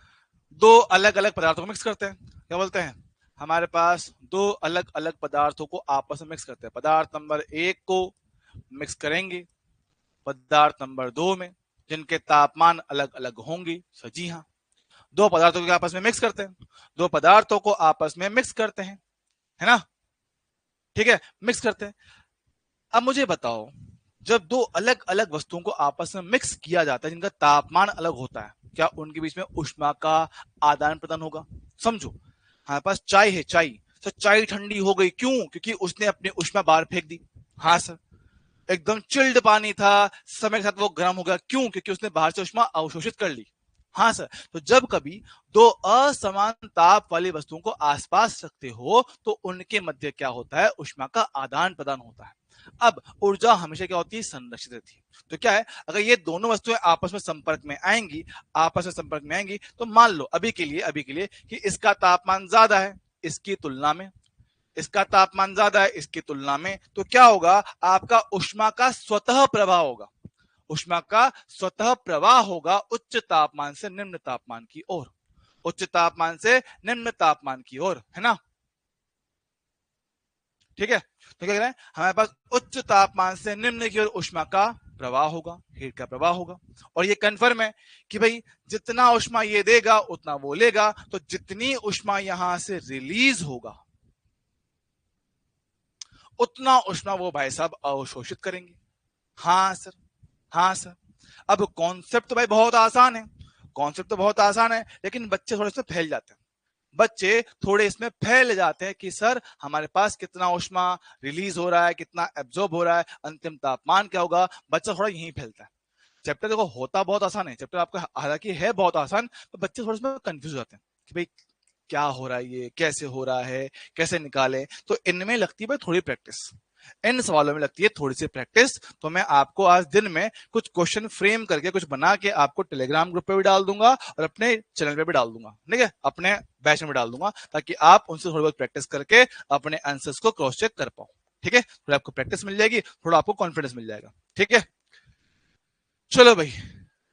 दो अलग अलग पदार्थों को मिक्स करते हैं, क्या बोलते हैं, हमारे पास दो अलग अलग पदार्थों को आपस में मिक्स करते हैं, पदार्थ नंबर 1 को मिक्स करेंगे पदार्थ नंबर 2 में, जिनके तापमान अलग अलग होंगे, सर जी हाँ, दो पदार्थों को आपस में मिक्स करते हैं, दो पदार्थों को आपस में मिक्स करते हैं, है ना, ठीक है, मिक्स करते हैं। अब मुझे बताओ, जब दो अलग अलग वस्तुओं को आपस में मिक्स किया जाता है जिनका तापमान अलग होता है, क्या उनके बीच में ऊष्मा का आदान प्रदान होगा? समझो, हमारे पास चाय है, चाय, तो चाय ठंडी हो गई, क्यों? क्योंकि उसने अपनी ऊष्मा बाहर फेंक दी। हाँ सर, एकदम चिल्ड पानी था, समय के साथ वो गर्म हो गया, क्यों? क्योंकि उसने बाहर से ऊष्मा अवशोषित कर ली। हाँ सर, तो जब कभी दो असमान ताप वाली वस्तुओं को आसपास रखते हो तो उनके मध्य क्या होता है, ऊष्मा का आदान प्रदान होता है। अब ऊर्जा हमेशा क्या होती है, संरक्षित रहती है। तो क्या है, अगर ये दोनों वस्तुएं आपस में संपर्क में आएंगी, आपस में संपर्क में आएंगी, तो मान लो अभी के लिए कि इसका तापमान ज्यादा है इसकी तुलना में, इसका तापमान ज्यादा है इसकी तुलना में, तो क्या होगा, आपका ऊष्मा का स्वतः प्रवाह होगा, ऊष्मा का स्वतः प्रवाह होगा उच्च तापमान से निम्न तापमान की ओर, उच्च तापमान से निम्न तापमान की ओर, है ना, ठीक है। तो क्या कह रहे हैं, हमारे पास उच्च तापमान से निम्न की ओर ऊष्मा का प्रवाह होगा, हीट का प्रवाह होगा, और ये कन्फर्म है कि भाई जितना ऊष्मा ये देगा उतना वो लेगा, तो जितनी ऊष्मा यहां से रिलीज होगा उतना ऊष्मा वो भाई साहब अवशोषित करेंगे। हाँ सर, हाँ सर। अब कॉन्सेप्ट तो भाई बहुत आसान है, कॉन्सेप्ट तो बहुत आसान है, लेकिन बच्चे थोड़े से फैल जाते हैं, बच्चे थोड़े इसमें फैल जाते हैं कि सर हमारे पास कितना ऊष्मा रिलीज हो रहा है, कितना एब्जॉर्ब हो रहा है, अंतिम तापमान क्या होगा, बच्चा थोड़ा यहीं फैलता है। चैप्टर देखो होता बहुत आसान है, चैप्टर आपका हालांकि है बहुत आसान, तो बच्चे थोड़े इसमें कंफ्यूज हो जाते हैं कि भाई क्या हो रहा है, ये कैसे हो रहा है, कैसे निकाले, तो इनमें लगती है भाई थोड़ी प्रैक्टिस, इन सवालों में लगती है थोड़ी सी प्रैक्टिस। तो मैं आपको आज दिन में कुछ क्वेश्चन फ्रेम करके कुछ बना के आपको टेलीग्राम ग्रुप पे भी डाल दूंगा और अपने चैनल पे भी डाल दूंगा, ठीक है, अपने बैच में भी डाल दूंगा, ताकि आप उनसे थोड़ी बहुत प्रैक्टिस करके अपने आंसर्स को क्रॉस चेक कर पाओ, ठीक है, थोड़ा आपको प्रैक्टिस मिल जाएगी, थोड़ा आपको कॉन्फिडेंस मिल जाएगा, ठीक है। चलो भाई,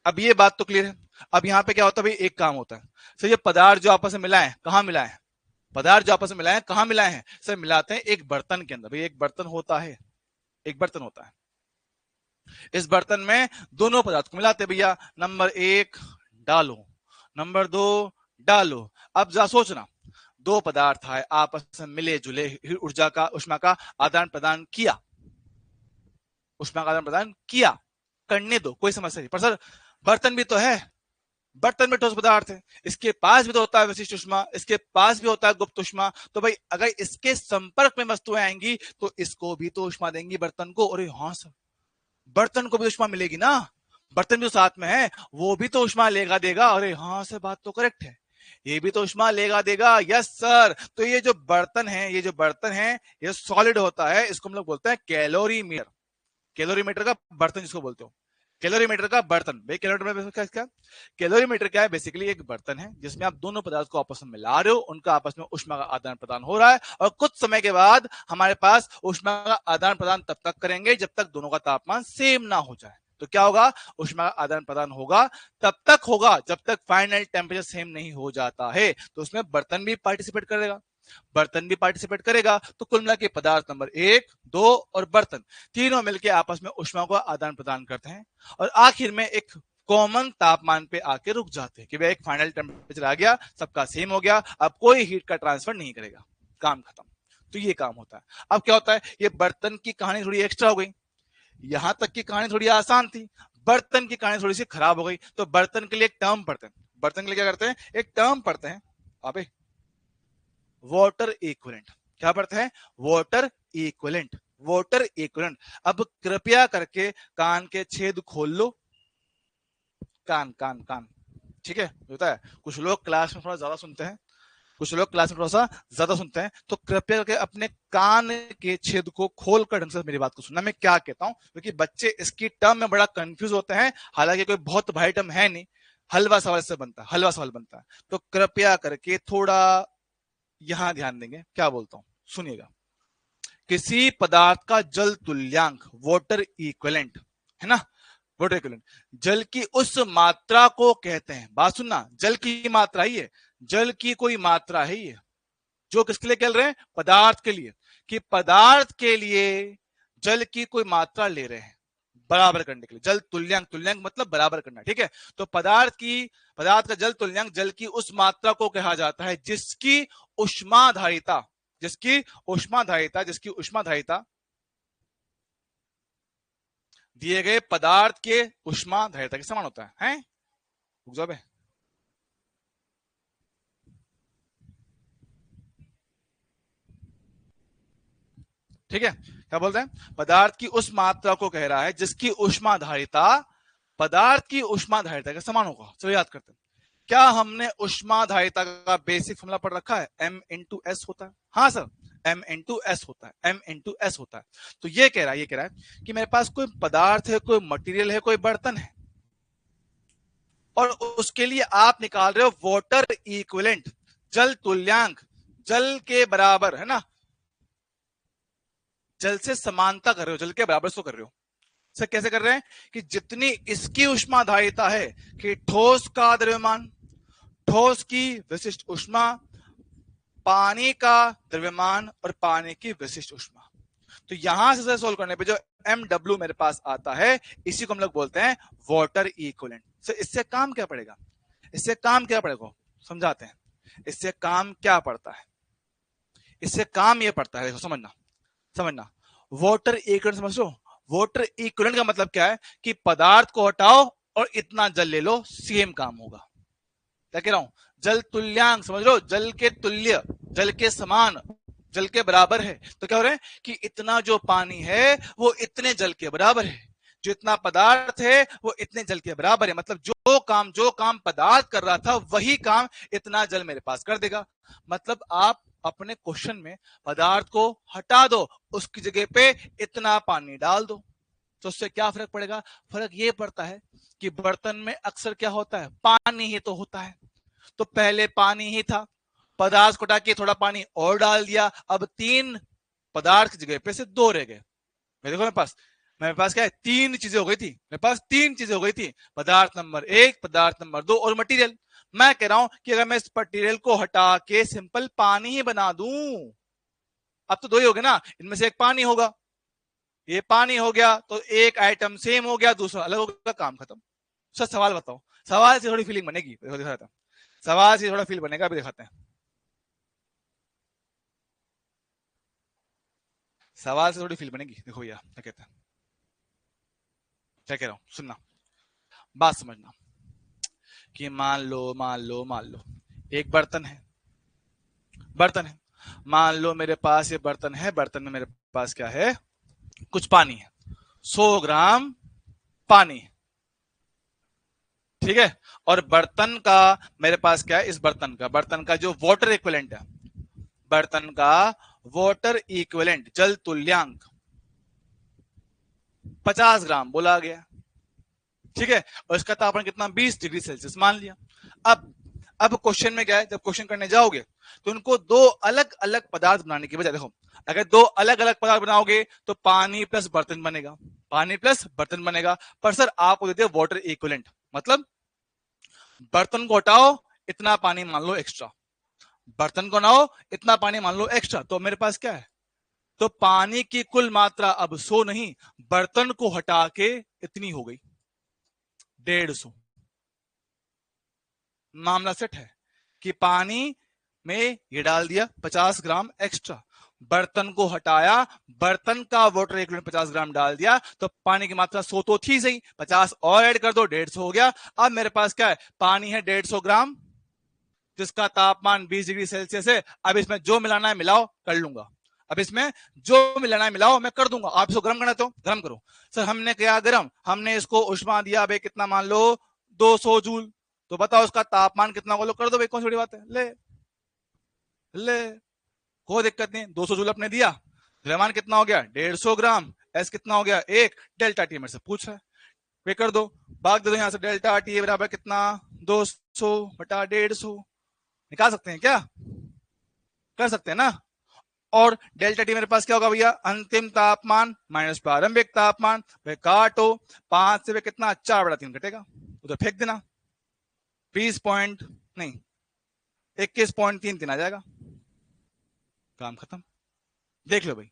अब ये बात तो क्लियर है। अब यहाँ पे क्या होता है भाई, एक काम होता है सर, ये पदार्थ जो आपस में मिलाए हैं, कहाँ मिलाए हैं, पदार्थ जो आपस में मिलाए हैं कहाँ मिलाए हैं सर, मिलाते हैं एक बर्तन के अंदर, भाई एक बर्तन होता है, एक बर्तन होता है, इस बर्तन में दोनों पदार्थ को मिलाते हैं भैया, नंबर 1 डालो, नंबर 2 डालो। अब जा सोचना, दो पदार्थ आए आपस में मिले जुले, ऊर्जा का ऊष्मा का आदान प्रदान किया, ऊष्मा का आदान प्रदान किया, करने दो कोई समस्या नहीं, पर सर बर्तन भी तो है, बर्तन में ठोस पदार्थ है, इसके पास भी तो होता है विशिष्ट ऊष्मा, इसके पास भी होता है गुप्त ऊष्मा, तो भाई अगर इसके संपर्क में वस्तुएं आएंगी तो इसको भी तो ऊष्मा देंगी बर्तन को। अरे हाँ सर, बर्तन को भी ऊष्मा मिलेगी ना, बर्तन भी तो साथ में है, वो भी तो ऊष्मा लेगा देगा। अरे हाँ सर, बात तो करेक्ट है, ये भी तो ऊष्मा लेगा देगा। यस सर, तो ये जो बर्तन है, ये जो बर्तन है ये सॉलिड होता है, इसको हम लोग बोलते हैं कैलोरीमीटर। कैलोरीमीटर का बर्तन जिसको बोलते हो, कैलोरीमीटर का बर्तन। भाई कैलोरीमीटर क्या, इसका कैलोरीमीटर क्या है, बेसिकली एक बर्तन है जिसमें आप दोनों पदार्थ को आपस में मिला रहे हो, उनका आपस में ऊष्मा का आदान प्रदान हो रहा है, और कुछ समय के बाद हमारे पास ऊष्मा का आदान प्रदान तब तक करेंगे जब तक दोनों का तापमान सेम ना हो जाए। तो क्या होगा, ऊष्मा का आदान प्रदान होगा तब तक होगा जब तक फाइनल टेम्परेचर सेम नहीं हो जाता है। तो उसमें बर्तन भी पार्टिसिपेट करेगा, बर्तन भी पार्टिसिपेट करेगा। तो कुल मिला के पदार्थ नंबर 1, 2 और बर्तन तीनों मिलकर आपस में ऊष्मा को आदान प्रदान करते हैं, और आखिर में एक कॉमन तापमान पे आके रुक जाते हैं कि भाई एक फाइनल टेम्परेचर आ गया, सबका सेम हो गया, अब कोई हीट का ट्रांसफर नहीं करेगा, काम खत्म। तो ये काम होता है। अब क्या होता है, ये बर्तन की कहानी थोड़ी एक्स्ट्रा हो गई, यहां तक की कहानी थोड़ी आसान थी, बर्तन की कहानी थोड़ी सी खराब हो गई। तो बर्तन के लिए एक टर्म पढ़ते हैं, बर्तन के लिए क्या करते हैं, एक टर्म पढ़ते हैं अबे, वाटर इक्विवेलेंट। क्या पढ़ते हैं, वाटर इक्विवेलेंट, वाटर इक्विवेलेंट। अब कृपया करके कान के छेद खोल लो, कान कान कान, ठीक है। होता है कुछ लोग क्लास में थोड़ा ज्यादा सुनते हैं, कुछ लोग क्लास में थोड़ा सा ज्यादा सुनते हैं, तो कृपया करके अपने कान के छेद को खोलकर ढंग से मेरी बात को सुनना, मैं क्या कहता हूं, क्योंकि बच्चे इसकी टर्म में बड़ा कंफ्यूज होते हैं, हालांकि कोई बहुत भारी टर्म है नहीं, हलवा सवाल से बनता है, हलवा सवाल बनता है। तो कृपया करके थोड़ा यहां ध्यान देंगे, क्या बोलता हूं सुनिएगा। किसी पदार्थ का जल तुल्यांक, वाटर इक्विवेलेंट, है ना, वाटर इक्विवेलेंट, जल की उस मात्रा को कहते हैं, बात सुनना, जल की मात्रा ही है, जल की कोई मात्रा है ये, जो किसके लिए कह रहे हैं, पदार्थ के लिए, कि पदार्थ के लिए जल की कोई मात्रा ले रहे हैं बराबर करने के लिए, जल तुल्यांक, तुल्यांक मतलब बराबर करना, ठीक है। तो पदार्थ का जल तुल्यांक, जल की उस मात्रा को कहा जाता है जिसकी ऊष्माधारिता, जिसकी ऊष्माधारिता, जिसकी ऊष्माधारिता दिए गए पदार्थ के ऊष्माधारिता के समान होता है, रुक जाओ बे। ठीक है, क्या बोलते हैं, पदार्थ की उस मात्रा को कह रहा है जिसकी ऊष्माधारिता पदार्थ की ऊष्माधारिता के समान होगा। चलो याद करते हैं, क्या हमने ऊष्माधारिता का बेसिक फॉर्मूला पढ़ रखा है, m इंटू एस होता है, हाँ सर, m इंटू एस होता है, m इंटू एस होता है। तो ये कह रहा है कि मेरे पास कोई पदार्थ है, कोई मटेरियल है, कोई बर्तन है, और उसके लिए आप निकाल रहे हो वाटर इक्विवेलेंट, जल तुल्यांक, जल के बराबर, है ना, जल से समानता कर रहे हो, जल के बराबर इसको कर रहे हो। सर कैसे कर रहे हैं, कि जितनी इसकी ऊष्माधारिता है, कि ठोस का द्रव्यमान, ठोस की विशिष्ट ऊष्मा, पानी का द्रव्यमान और पानी की विशिष्ट ऊष्मा। तो यहां से सोल्व करने पे जो एम डब्ल्यू मेरे पास आता है, इसी को हम लोग बोलते हैं वाटर इक्विवेलेंट। सर इससे काम क्या पड़ेगा, इससे काम क्या पड़ेगा, समझाते हैं। इससे काम क्या पड़ता है, इससे काम ये पड़ता है, देखो समझना, समझना, वाटर इक्विवेलेंट समझ लो। वाटर इक्विवेलेंट का मतलब क्या है, कि पदार्थ को हटाओ और इतना जल ले लो, सेम काम होगा। क्या कह रहा हूं, जल तुल्यांक समझ लो, जल के तुल्य, जल के समान, जल के बराबर है। तो क्या हो रहा है, कि इतना जो पानी है वो इतने जल के बराबर है, जो इतना पदार्थ है वो इतने जल के बराबर है। मतलब जो काम पदार्थ कर रहा था वही काम इतना जल मेरे पास कर देगा। मतलब आप अपने क्वेश्चन में पदार्थ को हटा दो, उसकी जगह पे इतना पानी डाल दो, तो उससे क्या फर्क पड़ेगा, फर्क ये पड़ता है कि बर्तन में अक्सर क्या होता है, पानी ही तो होता है। तो पहले पानी ही था, पदार्थ को हटा के थोड़ा पानी और डाल दिया, अब 3 पदार्थ की जगह पे से 2 रह गए। देखो मेरे पास क्या है, 3 चीजें हो गई थी, मेरे पास 3 चीजें हो गई थी, पदार्थ नंबर 1, पदार्थ नंबर 2 और मटेरियल। मैं कह रहा हूं कि अगर मैं इस मटेरियल को हटा के सिंपल पानी ही बना दूं, अब तो 2 ही हो गए ना, इनमें से एक पानी होगा, ये पानी हो गया, तो एक आइटम सेम हो गया, दूसरा अलग हो गया, काम खत्म। सर सवाल बताओ, सवाल से थोड़ी फीलिंग बनेगी, देखो दिखाता हूं, सवाल से थोड़ा फील बनेगा, अभी दिखाते हैं। सवाल से थोड़ी फील बनेगी, देखो भैया क्या कहते हैं, क्या कह रहा हूं सुनना, बात समझना। कि मान लो एक बर्तन है, मान लो मेरे पास ये बर्तन है, बर्तन में मेरे पास क्या है, कुछ पानी है, 100 ग्राम पानी है, ठीक है। और बर्तन का मेरे पास क्या है, इस बर्तन का जो वाटर इक्विवेलेंट है, बर्तन का वाटर इक्विवेलेंट जल तुल्यांक 50 ग्राम बोला गया, ठीक है। और इसका तापमान कितना, 20 डिग्री सेल्सियस मान लिया। अब क्वेश्चन में क्या है, जब क्वेश्चन करने जाओगे तो उनको दो अलग अलग पदार्थ बनाने की बजाय, देखो अगर दो अलग अलग पदार्थ बनाओगे तो पानी प्लस बर्तन बनेगा, पानी प्लस बर्तन बनेगा। पर सर आपको देते वाटर इक्विवेलेंट, मतलब बर्तन को हटाओ इतना पानी मान लो एक्स्ट्रा, बर्तन को हटाओ इतना पानी मान लो एक्स्ट्रा, तो मेरे पास क्या है, तो पानी की कुल मात्रा अब 100 नहीं, बर्तन को हटा के इतनी हो गई 150। मामला सेट है कि पानी में ये डाल दिया 50 ग्राम एक्स्ट्रा, बर्तन को हटाया, बर्तन का वाटर इक्विवेलेंट 50 ग्राम डाल दिया, तो पानी की मात्रा 100 तो थी सही, 50 और ऐड कर दो 150 हो गया। अब मेरे पास क्या है, पानी है 150 ग्राम जिसका तापमान 20 डिग्री सेल्सियस है। अब इसमें जो मिलाना है मिलाओ, कर लूंगा, अब इसमें जो मिलाना है मिलाओ, मैं कर दूंगा। आप इसको गर्म करना तो गर्म करो। सर हमने किया गर्म, हमने इसको उष्मा दिया भाई कितना, मान लो 200 जूल, तो बताओ उसका तापमान कितना होगा, लो कर दो भाई, कौन सी बड़ी बात है, ले ले, कोई दिक्कत नहीं, 200 जूल अपने दिया, द्रव्यमान कितना हो गया 150 ग्राम, एस कितना हो गया 1, डेल्टा टी मेरे से पूछ रहा है, वे कर दो, भाग दे दो यहां से, डेल्टा टी बराबर कितना 200 बटा 150, निकाल सकते हैं क्या, कर सकते हैं ना। और डेल्टा टी मेरे पास क्या होगा भैया, अंतिम तापमान माइनस प्रारंभिक तापमान, वे काटो, 5 से वे कितना 4/3 घटेगा, उधर फेंक देना, 20 पॉइंट नहीं 21.33 आ जाएगा, काम खत्म। देख लो भाई,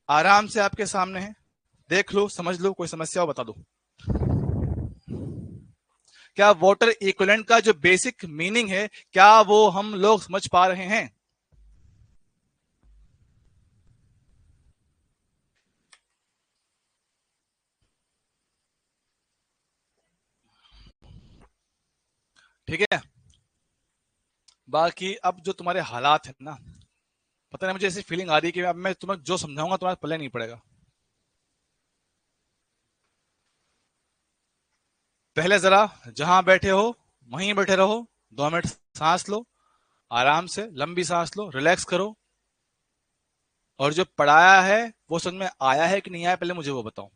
आराम से आपके सामने है, देख लो समझ लो, कोई समस्या हो बता दो। क्या वाटर इक्विवेलेंट का जो बेसिक मीनिंग है, क्या वो हम लोग समझ पा रहे हैं। ठीक है, बाकी अब जो तुम्हारे हालात है ना, पता नहीं मुझे ऐसी फीलिंग आ रही है कि अब मैं तुम्हें जो समझाऊंगा तुम्हारे पल्ले नहीं पड़ेगा। पहले जरा जहां बैठे हो वहीं बैठे रहो, 2 मिनट सांस लो, आराम से लंबी सांस लो, रिलैक्स करो, और जो पढ़ाया है वो समझ में आया है कि नहीं आया पहले मुझे वो बताओ।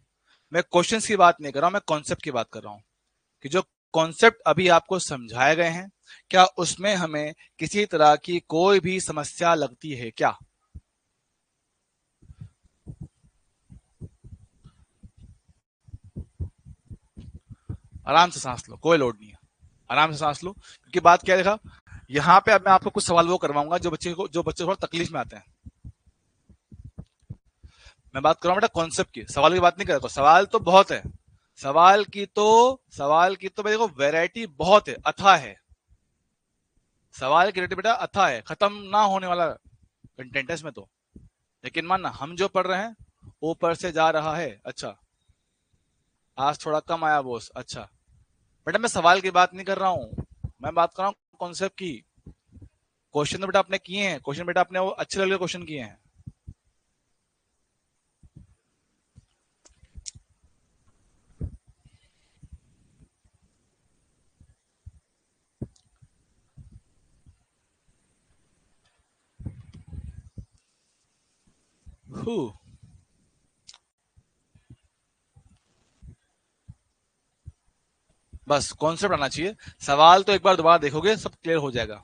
मैं क्वेश्चंस की बात नहीं कर रहा हूं, मैं कॉन्सेप्ट की बात कर रहा हूं कि जो कॉन्सेप्ट अभी आपको समझाए गए हैं, क्या उसमें हमें किसी तरह की कोई भी समस्या लगती है क्या। आराम से सांस लो, कोई लोड नहीं है, आराम से सांस लो, क्योंकि बात क्या देखा, यहाँ पे अब मैं आपको कुछ सवाल वो करवाऊंगा जो बच्चे थोड़ा तकलीफ में आते हैं। मैं बात कर रहा हूँ बेटा कॉन्सेप्ट की, सवाल की बात नहीं कर रहा, सवाल तो बहुत है, सवाल की तो देखो वैरायटी बहुत है, अथाह है, सवाल की वैरायटी बेटा अथाह है, खत्म ना होने वाला कंटेंट है इसमें तो। लेकिन मानना हम जो पढ़ रहे हैं ऊपर से जा रहा है, अच्छा आज थोड़ा कम आया बोस, अच्छा बेटा मैं सवाल की बात नहीं कर रहा हूँ, मैं बात कर रहा हूँ कॉन्सेप्ट की। क्वेश्चन तो बेटा आपने किए हैं, क्वेश्चन बेटा आपने वो अच्छे लगे क्वेश्चन किए हैं। हु, बस कॉन्सेप्ट आना चाहिए, सवाल तो एक बार दोबारा देखोगे सब क्लियर हो जाएगा।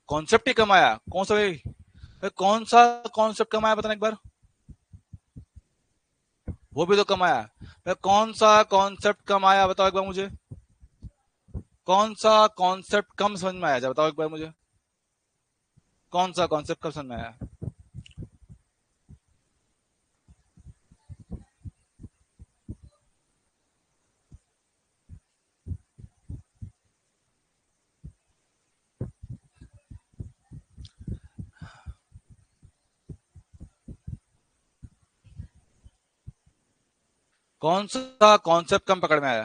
कॉन्सेप्ट ही कमाया कौन सा भाई, कौन सा कॉन्सेप्ट कमाया बताना एक बार, वो भी तो कमाया, कौन सा कॉन्सेप्ट कमाया बताओ एक बार मुझे, कौन सा कॉन्सेप्ट कम समझ में आया बताओ एक बार मुझे, कौन सा कॉन्सेप्ट कम समझ में आया। कौन सा कॉन्सेप्ट कम पकड़ में आया।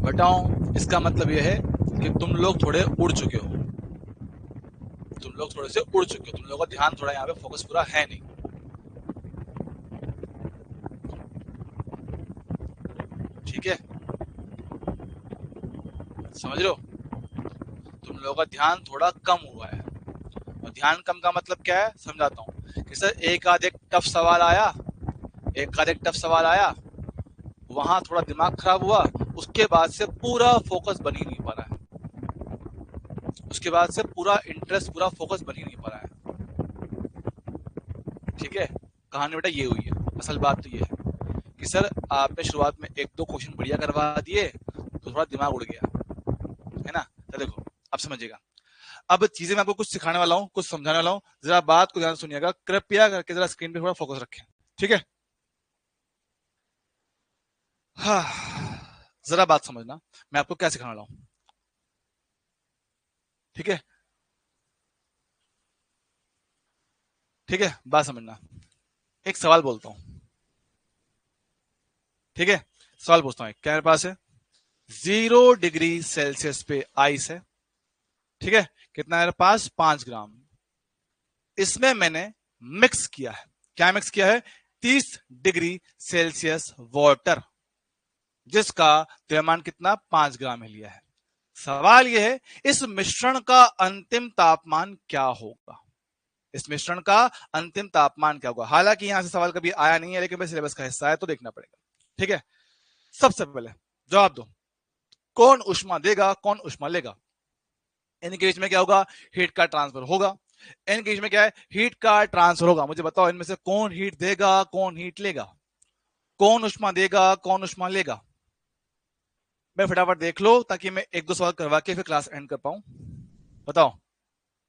बताओ, इसका मतलब यह है कि तुम लोग थोड़े उड़ चुके हो, तुम लोग थोड़े से उड़ चुके हो, तुम लोगों का ध्यान थोड़ा यहाँ पे फोकस पूरा है नहीं। ठीक है, समझ लो, तुम लोगों का ध्यान थोड़ा कम हुआ है। और ध्यान कम का मतलब क्या है, समझाता हूँ कि सर एक आध एक टफ सवाल आया, एक आध एक टफ सवाल आया, वहां थोड़ा दिमाग खराब हुआ, उसके बाद से पूरा फोकस बन ही नहीं पा रहा है, उसके बाद से पूरा इंटरेस्ट, पूरा फोकस बन ही नहीं पा रहा है। ठीक है, कहानी बेटा ये हुई है। असल बात तो ये है कि सर आपने शुरुआत में एक दो क्वेश्चन बढ़िया करवा दिए तो थोड़ा दिमाग उड़ गया, है ना। तो देखो अब समझिएगा, अब चीजें मैं आपको कुछ सिखाने वाला हूँ, कुछ समझाने वाला हूँ, जरा बात को ध्यान से सुनिएगा, कृपया करके जरा स्क्रीन पे थोड़ा फोकस रखें। ठीक है, हाँ, जरा बात समझना, मैं आपको क्या सिखाने वाला हूँ। ठीक है, ठीक है, बात समझना। एक सवाल बोलता हूँ, ठीक है, सवाल पूछता हूँ, क्या मेरे पास है, 0 डिग्री सेल्सियस पे आइस है। ठीक है, कितना है मेरे पास, 5 ग्राम। इसमें मैंने मिक्स किया है, क्या मिक्स किया है, 30 डिग्री सेल्सियस वाटर, जिसका द्रव्यमान कितना, 5 ग्राम है लिया है। सवाल यह है, इस मिश्रण का अंतिम तापमान क्या होगा, इस मिश्रण का अंतिम तापमान क्या होगा। हालांकि यहां से सवाल कभी आया नहीं है, लेकिन मेरे सिलेबस का हिस्सा है तो देखना पड़ेगा। ठीक है, सबसे पहले जवाब दो, कौन ऊष्मा देगा, कौन ऊष्मा लेगा। इनके बीच में क्या होगा, हीट का ट्रांसफर होगा। इनके बीच में क्या है, हीट का ट्रांसफर होगा। मुझे बताओ इनमें से कौन हीट देगा, कौन हीट लेगा, कौन ऊष्मा देगा, कौन ऊष्मा लेगा। मैं फटाफट देख लो ताकि मैं एक दो सवाल करवा के फिर क्लास एंड कर पाऊं। बताओ,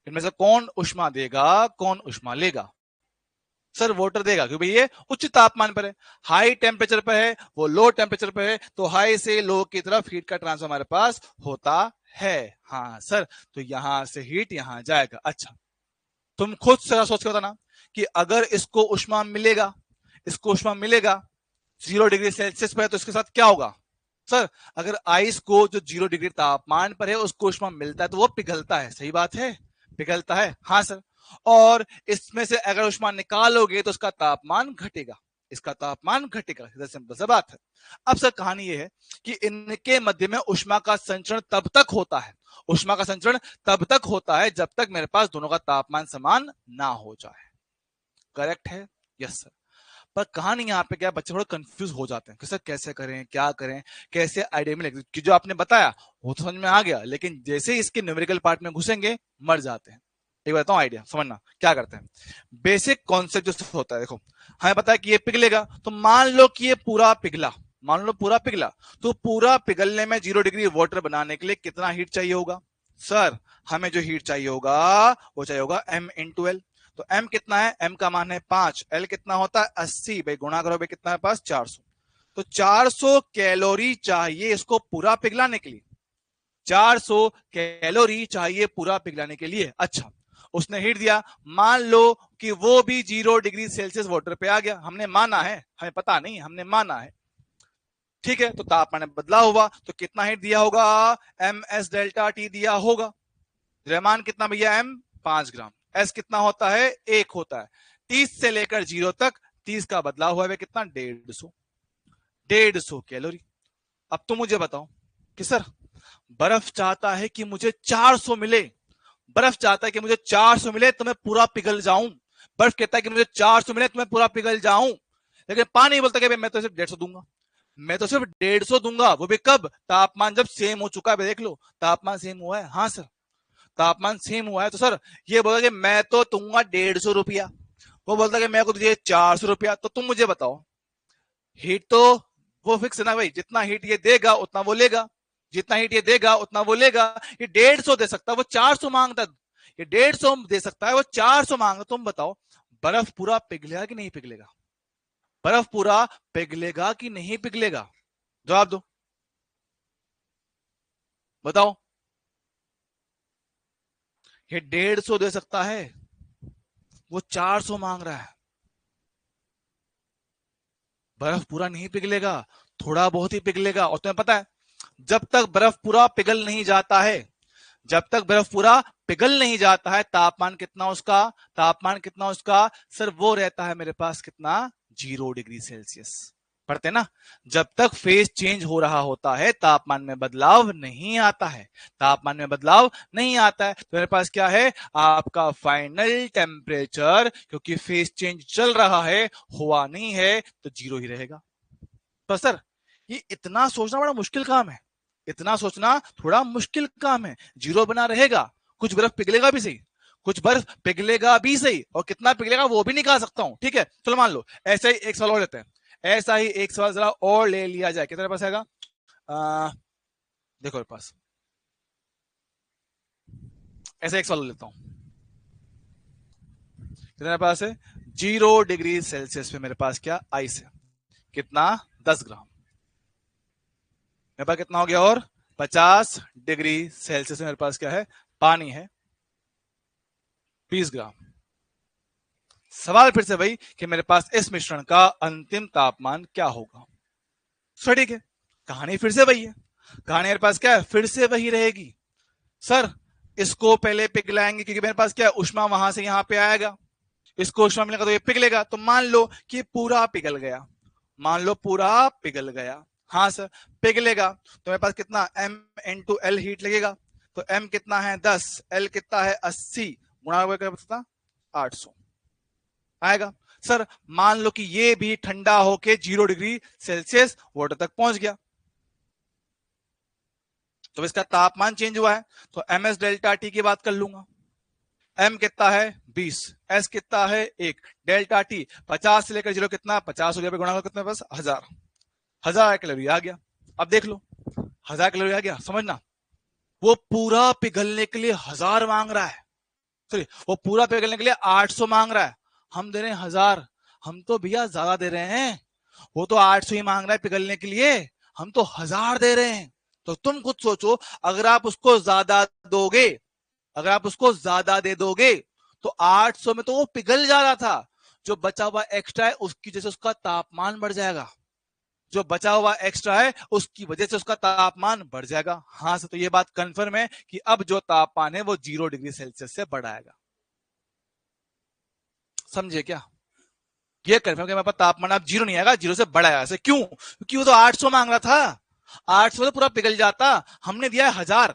इनमें से कौन ऊष्मा देगा, कौन ऊष्मा लेगा। सर वाटर देगा, क्योंकि ये उच्च तापमान पर है, हाई टेम्परेचर पर है, वो लो टेम्परेचर पर है, तो हाई से लो की तरफ हीट का ट्रांसफर हमारे पास होता है। हाँ सर, तो यहां से हीट यहां जाएगा। अच्छा, तुम खुद से सोच के बताना कि अगर इसको ऊष्मा मिलेगा, इसको ऊष्मा मिलेगा 0 डिग्री सेल्सियस पर है, तो इसके साथ क्या होगा। सर अगर आइस को जो 0 डिग्री तापमान पर है उसको ऊष्मा मिलता है तो वो पिघलता है, सही बात है, पिघलता है। हाँ सर, और इसमें से अगर ऊष्मा निकालोगे तो उसका तापमान घटेगा, इसका तापमान घटेगा, सिंपल सा बात है। अब सर कहानी ये है कि इनके मध्य में ऊष्मा का संचरण तब तक होता है, ऊष्मा का संचरण तब तक होता है जब तक मेरे पास दोनों का तापमान समान ना हो जाए। करेक्ट है, यस सर। पर कहानी यहाँ पे क्या, बच्चे थोड़े कंफ्यूज हो जाते हैं कि सर कैसे करें, क्या करें, कैसे आइडिया में लगे, कि जो आपने बताया वो तो समझ में आ गया, लेकिन जैसे ही इसके न्यूमेरिकल पार्ट में घुसेंगे मर जाते हैं। एक बताता हूँ आइडिया, समझना क्या करते हैं। बेसिक कॉन्सेप्ट जो होता है, देखो हमें पता है कि ये पिघलेगा, तो मान लो कि ये पूरा पिघला, मान लो पूरा पिघला, तो पूरा पिघलने में 0 डिग्री वाटर बनाने के लिए कितना हीट चाहिए होगा। सर हमें जो हीट चाहिए होगा वो चाहिए होगा M×L। तो M कितना है, M का मान है 5, L कितना होता है 80, भाई गुणा करो भाई, कितना है पास 400। तो 400 कैलोरी चाहिए इसको पूरा पिघलाने के लिए, 400 कैलोरी चाहिए पूरा पिघलाने के लिए। अच्छा, उसने हीट दिया, मान लो कि वो भी 0 डिग्री सेल्सियस वाटर पे आ गया, हमने माना है, हमें पता नहीं, हमने माना है। ठीक है, तो तापमान में बदलाव हुआ तो कितना हीट दिया होगा, MS∆T दिया होगा। द्रव्यमान कितना भैया, M 5 ग्राम, S कितना होता है, 1 होता है। 30 से लेकर 0 तक 30 का बदलाव हुआ है कितना, 150 कैलोरी। अब तो मुझे बताओ कि सर बर्फ चाहता है कि मुझे 400 मिले, बर्फ चाहता है कि मुझे 400 मिले तो मैं पूरा पिघल जाऊं, बर्फ कहता है कि मुझे 400 मिले तो मैं पूरा पिघल जाऊं, लेकिन पानी बोलता है कि मैं तो सिर्फ 150 दूंगा, मैं तो सिर्फ 150 दूंगा, वो भी कब, तापमान जब सेम हो चुका है। देख लो तापमान सेम हुआ है, हाँ सर तापमान सेम हुआ है। तो सर ये बोला कि मैं तो दूंगा 150 रुपया, वो बोलता कि मैं को तुझे 400 रुपया, तो तुम मुझे बताओ, हीट तो वो फिक्स है ना भाई, जितना हीट ये देगा उतना वो लेगा, जितना हीट ये देगा उतना वो लेगा। ये 150 दे सकता है, वो 400 मांगता है, ये 150 दे सकता है, वो 400 मांगता। तुम बताओ बर्फ पूरा पिघलेगा कि नहीं पिघलेगा, बर्फ पूरा पिघलेगा कि नहीं पिघलेगा, जवाब दो, बताओ। ये 150 दे सकता है, वो 400 मांग रहा है। बर्फ पूरा नहीं पिघलेगा, थोड़ा बहुत ही पिघलेगा। और तुम्हें पता है जब तक बर्फ पूरा पिघल नहीं जाता है, जब तक बर्फ पूरा पिघल नहीं जाता है, तापमान कितना उसका सर, वो रहता है मेरे पास कितना, 0 डिग्री सेल्सियस। पढ़ते ना, जब तक फेज चेंज हो रहा होता है तापमान में बदलाव नहीं आता है, तापमान में बदलाव नहीं आता है। तो मेरे पास क्या है, आपका फाइनल टेम्परेचर, क्योंकि फेज चेंज चल रहा है, हुआ नहीं है, तो 0 ही रहेगा। तो सर ये इतना सोचना बड़ा मुश्किल काम है, इतना सोचना थोड़ा मुश्किल काम है। 0 बना रहेगा, कुछ बर्फ पिघलेगा भी सही, कुछ बर्फ पिघलेगा भी सही, और कितना पिघलेगा वो भी निकाल सकता हूं। ठीक है, चलो मान लो ऐसा ही एक सवाल और लेते हैं, ऐसा ही एक सवाल जरा और ले लिया जाए। कितने पास आएगा, देखो मेरे पास ऐसा एक सवाल लेता हूं। कितने पास है, 0 डिग्री सेल्सियस पे मेरे पास क्या, आइस है। कितना, 10 ग्राम। मेरे पास कितना हो गया, और 50 डिग्री सेल्सियस में मेरे पास क्या है, पानी है, 20 ग्राम। सवाल फिर से भाई कि मेरे पास इस मिश्रण का अंतिम तापमान क्या होगा। ठीक है, कहानी फिर से वही है, कहानी मेरे पास क्या है, फिर से वही रहेगी। सर इसको पहले पिघलाएंगे, क्योंकि मेरे पास क्या है, उष्मा वहां से यहां पे आएगा, इसको उष्मा मिलेगा तो ये पिघलेगा। तो मान लो कि पूरा पिघल गया, मान लो पूरा पिघल गया, हाँ सर पिघलेगा, तो मेरे पास कितना, M × L हीट लगेगा। तो M कितना है 10, L कितना है 80, गुणा कितना 800 आएगा। सर मान लो कि ये भी ठंडा होके 0 डिग्री सेल्सियस वाटर तक पहुंच गया, तो इसका तापमान चेंज हुआ है, तो MS डेल्टा टी की बात कर लूंगा। M कितना है 20, S कितना है 1, डेल्टा टी 50 से लेकर 0 कितना, 50 हो गया, गुणा करो कितने पास 1000, 1000 कैलोरी आ गया। अब देख लो 1000 कैलोरी आ गया, समझना वो पूरा पिघलने के लिए 1000 मांग रहा है, सॉरी वो पूरा पिघलने के लिए 800 मांग रहा है, हम दे रहे हैं 1000। हम तो भैया ज्यादा दे रहे हैं, वो तो 800 ही मांग रहा है पिघलने के लिए, हम तो 1000 दे रहे हैं। तो तुम खुद सोचो, अगर आप उसको ज्यादा दोगे, अगर आप उसको ज्यादा दे दोगे, तो 800 में तो वो पिघल जा रहा था, जो बचा हुआ एक्स्ट्रा है उसकी वजह से उसका तापमान बढ़ जाएगा, जो बचा हुआ एक्स्ट्रा है उसकी वजह से उसका तापमान बढ़ जाएगा। हाँ से तो ये बात कंफर्म है कि अब जो तापमान है वो 0 डिग्री सेल्सियस से बढ़ाएगा। समझे क्या, ये कंफर्म कि मेरे पास तापमान अब 0 नहीं आएगा, 0 से बढ़ाएगा। ऐसे क्यों, क्योंकि वो तो 800 मांग रहा था, 800 तो पूरा पिघल जाता, हमने दिया है 1000,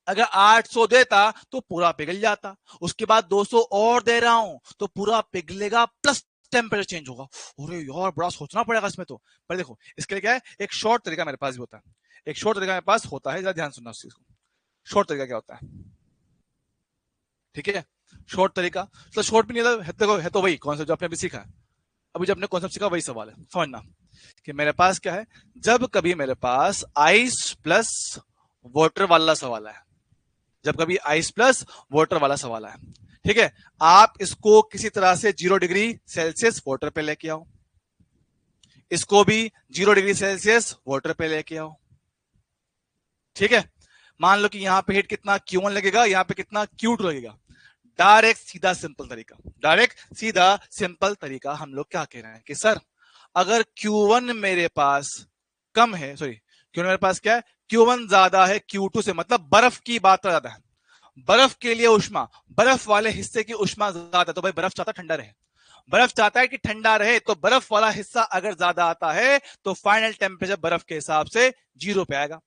अगर 800 देता तो पूरा पिघल जाता, उसके बाद 200 और दे रहा हूं तो पूरा पिघलेगा प्लस टेम्परेचर चेंज होगा। अरे यार बड़ा सोचना पड़ेगा इसमें तो। पर देखो इसके लिए क्या है, एक शॉर्ट तरीका मेरे पास भी होता है, एक शॉर्ट तरीका मेरे पास होता है, जरा ध्यान सुनना उस चीज को। शॉर्ट तरीका क्या होता है, ठीक है, शॉर्ट तरीका तो शॉर्ट भी नहीं है, देखो है तो वही कॉन्सेप्ट जो आपने अभी सीखा है, अभी जो अपने कॉन्सेप्ट सीखा वही सवाल है। समझना कि मेरे पास क्या है, जब कभी मेरे पास आइस प्लस वाटर वाला सवाल है, जब कभी आइस प्लस वाटर वाला सवाल है, ठीक है, आप इसको किसी तरह से 0 डिग्री सेल्सियस वाटर पे लेके आओ, इसको भी 0 डिग्री सेल्सियस वाटर पे लेके आओ, ठीक है। मान लो कि यहां पे हीट कितना Q1 लगेगा, यहां पे कितना Q2 लगेगा। डायरेक्ट सीधा सिंपल तरीका, डायरेक्ट सीधा सिंपल तरीका, हम लोग क्या कह रहे हैं कि सर अगर Q1 मेरे पास कम है, सॉरी Q1 मेरे पास क्या है, Q1 ज्यादा है Q2 से, मतलब बर्फ की बात ज्यादा है, बर्फ के लिए उष्मा, बर्फ वाले हिस्से की उष्मा ज्यादा, तो भाई बर्फ चाहता ठंडा रहे, बर्फ चाहता है कि ठंडा रहे, तो बर्फ वाला हिस्सा अगर ज्यादा आता है तो फाइनल टेम्परेचर बर्फ के हिसाब से 0 पे आएगा।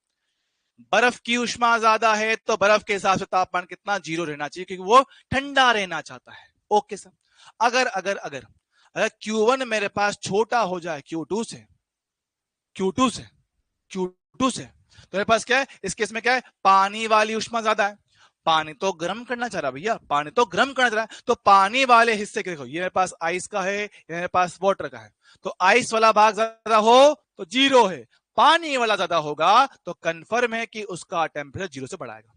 बर्फ की उष्मा ज्यादा है तो बर्फ के हिसाब से तापमान कितना 0 रहना चाहिए, क्योंकि वो ठंडा रहना चाहता है। ओके सर, अगर अगर अगर अगर Q1 मेरे पास छोटा हो जाए Q2 से, Q2 से, Q2 से, तो मेरे पास क्या है, इस केस में क्या है, पानी वाली उष्मा ज्यादा है, पानी तो गर्म करना चाह रहा भैया, पानी तो गर्म करना चाह रहा है, तो पानी वाले हिस्से के देखो, ये मेरे पास आइस का है, ये मेरे पास वाटर का है, तो आइस वाला भाग ज्यादा हो तो 0 है, पानी वाला ज्यादा होगा तो कंफर्म है कि उसका टेम्परेचर 0 से बढ़ाएगा,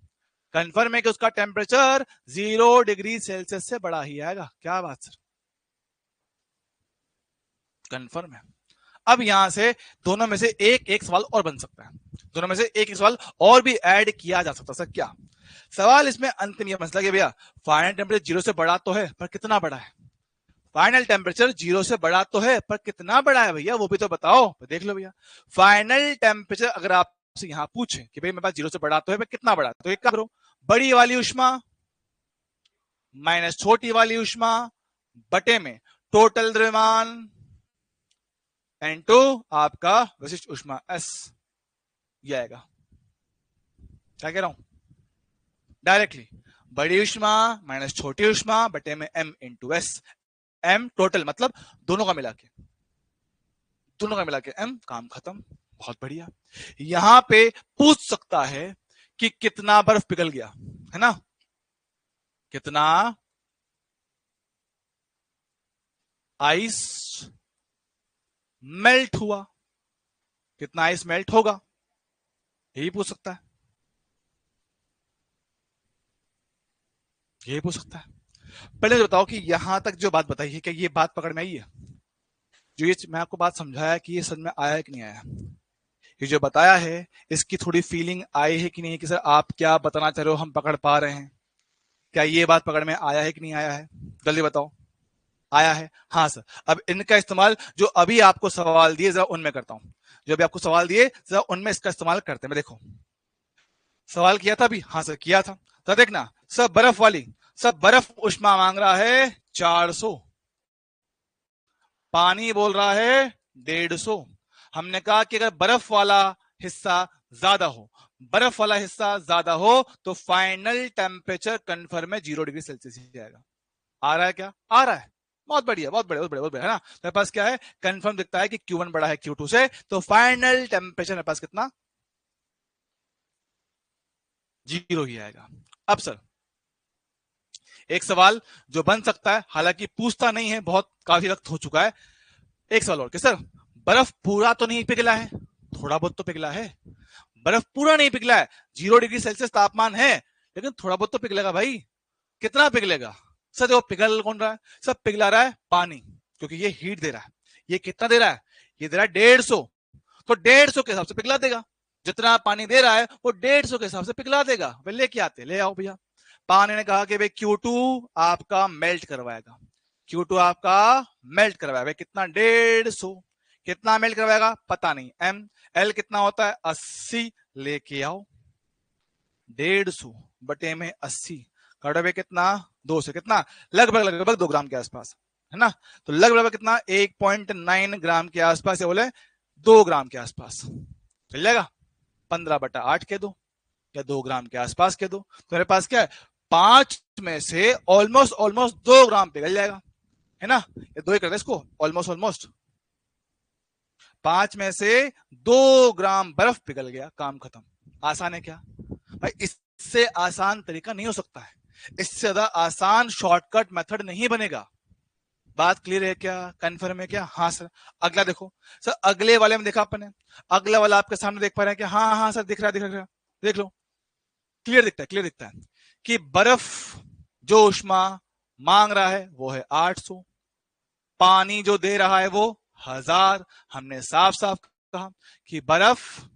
कंफर्म है कि उसका टेम्परेचर 0 डिग्री सेल्सियस से बढ़ा ही आएगा। क्या बात सर, कंफर्म है। अब यहां से दोनों में से एक एक सवाल और बन सकता है, दोनों में से एक एक सवाल और भी ऐड किया जा सकता है। सर क्या सवाल इसमें अंतिम यह मसला कि भैया फाइनल टेम्परेचर जीरो से बड़ा तो है पर कितना बड़ा है, फाइनल टेम्परेचर जीरो से बड़ा तो है पर कितना बड़ा है भैया, वो भी तो बताओ। तो देख लो भैया, फाइनल टेम्परेचर अगर आपसे यहां पूछे कि भाई मेरे पास जीरो से बड़ा तो है पर कितना बड़ा है, तो एक करो, बड़ी वाली उष्मा माइनस छोटी वाली उष्मा बटे में टोटल द्रव्यमान इनटू आपका विशिष्ट उष्मा एस, ये आएगा। क्या कह रहा हूं, डायरेक्टली बड़ी उष्मा माइनस छोटी उष्मा बटे में M into S, M total मतलब दोनों का मिला के, दोनों का मिला के एम, काम खत्म। बहुत बढ़िया। यहां पे पूछ सकता है कि कितना बर्फ पिघल गया, है ना, कितना आइस मेल्ट हुआ, कितना आइस मेल्ट होगा, यही पूछ सकता है, यही पूछ सकता है। पहले तो बताओ कि यहां तक जो बात बताई है क्या ये बात पकड़ में आई है, जो ये मैं आपको बात समझाया कि ये समझ में आया है कि नहीं आया, ये जो बताया है इसकी थोड़ी फीलिंग आई है कि नहीं कि सर आप क्या बताना चाह रहे हो हम पकड़ पा रहे हैं, क्या ये बात पकड़ में आया है कि नहीं आया है, जल्दी बताओ। आया है, हाँ सर। अब इनका इस्तेमाल जो अभी आपको सवाल दिए जरा उनमें करता हूं, जो अभी आपको सवाल दिए जरा उनमें इसका इस्तेमाल करते हैं। मैं देखो सवाल किया था अभी, हाँ सर किया था, तो देखना सब बर्फ वाली, सब बर्फ उष्मा मांग रहा है 400, पानी बोल रहा है 150। हमने कहा कि अगर बर्फ वाला हिस्सा ज्यादा हो, बर्फ वाला हिस्सा ज्यादा हो तो फाइनल टेम्परेचर कन्फर्म है 0 डिग्री सेल्सियस ही जाएगा। आ रहा है क्या, आ रहा है, बहुत बढ़िया बहुत बढ़िया बहुत बढ़िया बहुत बढ़िया, है ना। मेरे पास क्या है, कंफर्म दिखता है कि Q1 बड़ा है Q2 से, तो फाइनल टेम्परेचर मेरे पास कितना, 0 ही आएगा। अब सर एक सवाल जो बन सकता है, हालांकि पूछता नहीं है, बहुत काफी वक्त हो चुका है, एक सवाल और कि सर बर्फ पूरा तो नहीं पिघला है, थोड़ा बहुत तो पिघला है, बर्फ पूरा नहीं पिघला है, 0 डिग्री सेल्सियस तापमान है, लेकिन थोड़ा बहुत तो पिघलेगा भाई, कितना पिघलेगा। सर देखो पिघल कौन रहा है, सब पिघला रहा है पानी, क्योंकि ये हीट दे रहा है, ये कितना दे रहा है, ये दे रहा है 150, तो 150 के हिसाब से पिघला देगा, जितना पानी दे रहा है वो 150 के हिसाब से पिघला देगा। वे लेके आते, ले आओ भैया। पानी ने कहा कि भाई Q2 आपका मेल्ट करवाएगा, Q2 आपका मेल्ट करवाएगा, कितना 150, कितना मेल्ट करवाएगा पता नहीं, एम एल कितना होता है 80, लेके आओ 150 बटे में 80, कड़वे कितना 2 से कितना लगभग लगभग 2 ग्राम के आसपास, है ना, तो लगभग कितना 1.9 ग्राम के आसपास, या बोले 2 ग्राम के आसपास चल जाएगा, 15/8 कह दो या 2 ग्राम के आसपास कह दो, तो मेरे पास क्या है 5 में से ऑलमोस्ट ऑलमोस्ट 2 ग्राम पिघल जाएगा, है ना, ये 2 ही करते इसको, ऑलमोस्ट ऑलमोस्ट 5 में से 2 ग्राम बर्फ पिघल गया, काम खत्म। आसान है क्या भाई, इससे आसान तरीका नहीं हो सकता है, इससे ज्यादा आसान शॉर्टकट मेथड नहीं बनेगा। बात क्लियर है क्या, कंफर्म है क्या, हाँ सर। अगला देखो सर, अगले वाले में देखा अपने, अगला वाला आपके सामने देख पा रहे हैं क्या, हाँ हाँ सर दिख रहा है, दिख रहा है, देख लो, क्लियर दिखता है, क्लियर दिखता है कि बर्फ जो उष्मा मांग रहा है वो है 800, पानी जो दे रहा है वो 1000। हमने साफ साफ कहा कि बर्फ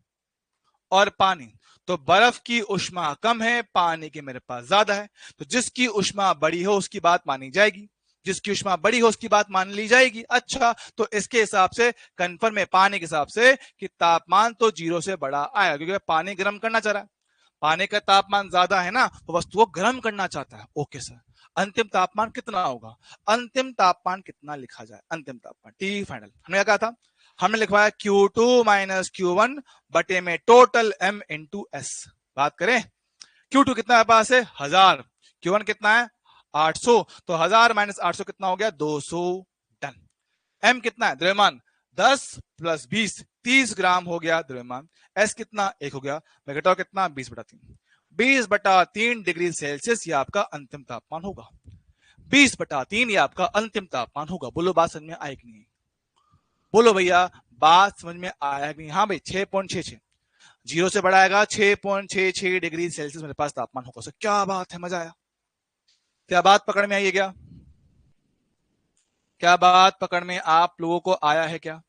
और पानी, तो बर्फ की उष्मा कम है, पानी की मेरे पास ज्यादा है, तो जिसकी उष्मा बड़ी हो उसकी बात मानी जाएगी, जिसकी उष्मा बड़ी हो उसकी बात मान ली जाएगी। अच्छा, तो इसके हिसाब से कंफर्म है पानी के हिसाब से कि तापमान तो 0 से बड़ा आएगा, क्योंकि पानी गर्म करना चाह रहा है, पानी का तापमान ज्यादा है ना, तो वस्तु को गर्म करना चाहता है। ओके सर, अंतिम तापमान कितना होगा, अंतिम तापमान कितना लिखा जाए, अंतिम तापमान टी फाइनल हमने क्या कहा था, हमने लिखवाया Q2 माइनस Q1 बटे में टोटल M इंटू एस। बात करें Q2 कितना है पास है 1000, Q1 कितना है 800, तो 1000 माइनस 800 कितना हो गया 200, डन। M कितना है द्रव्यमान 10 प्लस 20 30 ग्राम हो गया द्रव्यमान, S कितना 1 हो गया, मैं घटाओ कितना 20/3, 20/3 डिग्री सेल्सियस ये आपका अंतिम तापमान होगा, 20/3 ये आपका अंतिम तापमान होगा। बोलो बात समझ में आई कि नहीं, बोलो भैया बात समझ में आया कि नहीं, हाँ भाई 6.66, 0 से बड़ा आएगा 6.66 डिग्री सेल्सियस मेरे पास तापमान होगा। सर क्या बात है, मजा आया, क्या बात पकड़ में आई है क्या, क्या बात पकड़ में आप लोगों को आया है क्या,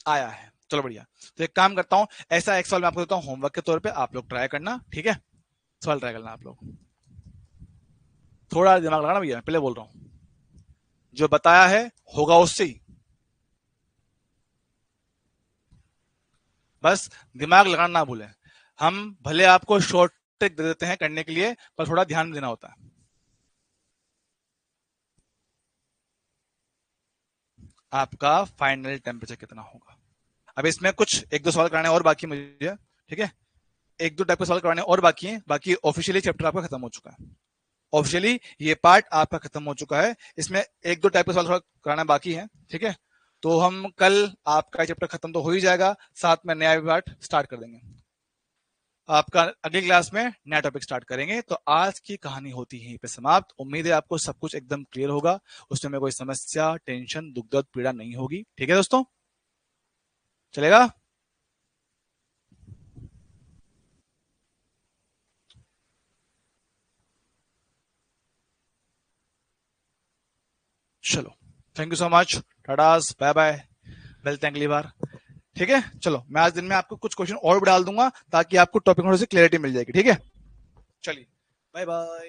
आया है। चलो बढ़िया। तो एक काम करता हूं, ऐसा एक सवाल मैं आपको देता हूं होमवर्क के तौर पे, आप लोग ट्राई करना, ठीक है? सवाल ट्राई करना आप लोग, थोड़ा दिमाग लगाना भैया, पहले बोल रहा हूं, जो बताया है होगा उससे ही, बस दिमाग लगाना ना भूलें। हम भले आपको शॉर्ट ट्रिक दे देते हैं करने के लिए, पर थोड़ा ध्यान देना होता है। आपका फाइनल टेम्परेचर कितना होगा? अब इसमें कुछ एक दो सवाल कराने और बाकी मुझे, ठीक है? एक दो टाइप के सवाल कराने और बाकी हैं, बाकी ऑफिशियली चैप्टर आपका खत्म हो चुका है। ऑफिशियली ये पार्ट आपका खत्म हो चुका है, इसमें एक दो टाइप के सवाल थोड़ा कराना बाकी है, ठीक है? तो हम कल, आपका चैप्टर खत्म तो हो ही जाएगा, साथ में नया पार्ट स्टार्ट कर देंगे। आपका अगली क्लास में नया टॉपिक स्टार्ट करेंगे। तो आज की कहानी होती है यहीं पे समाप्त। उम्मीद है आपको सब कुछ एकदम क्लियर होगा, उसमें कोई समस्या, टेंशन, दुख दर्द, पीड़ा नहीं होगी। ठीक है दोस्तों, चलेगा? चलो, थैंक यू सो मच, टाटास, बाय बाय, मिलते हैं अगली बार। ठीक है, चलो मैं आज दिन में आपको कुछ क्वेश्चन और भी डाल दूंगा ताकि आपको टॉपिक में थोड़ी सी क्लैरिटी मिल जाएगी। ठीक है, चलिए, बाय बाय।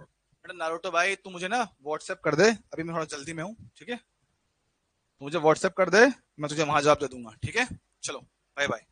बेटा नारुतो भाई, तू मुझे ना व्हाट्सएप कर दे, अभी मैं थोड़ा जल्दी में हूँ, ठीक है? तू मुझे व्हाट्सएप कर दे, मैं तुझे वहां जवाब दे दूंगा, ठीक है? चलो, बाय बाय।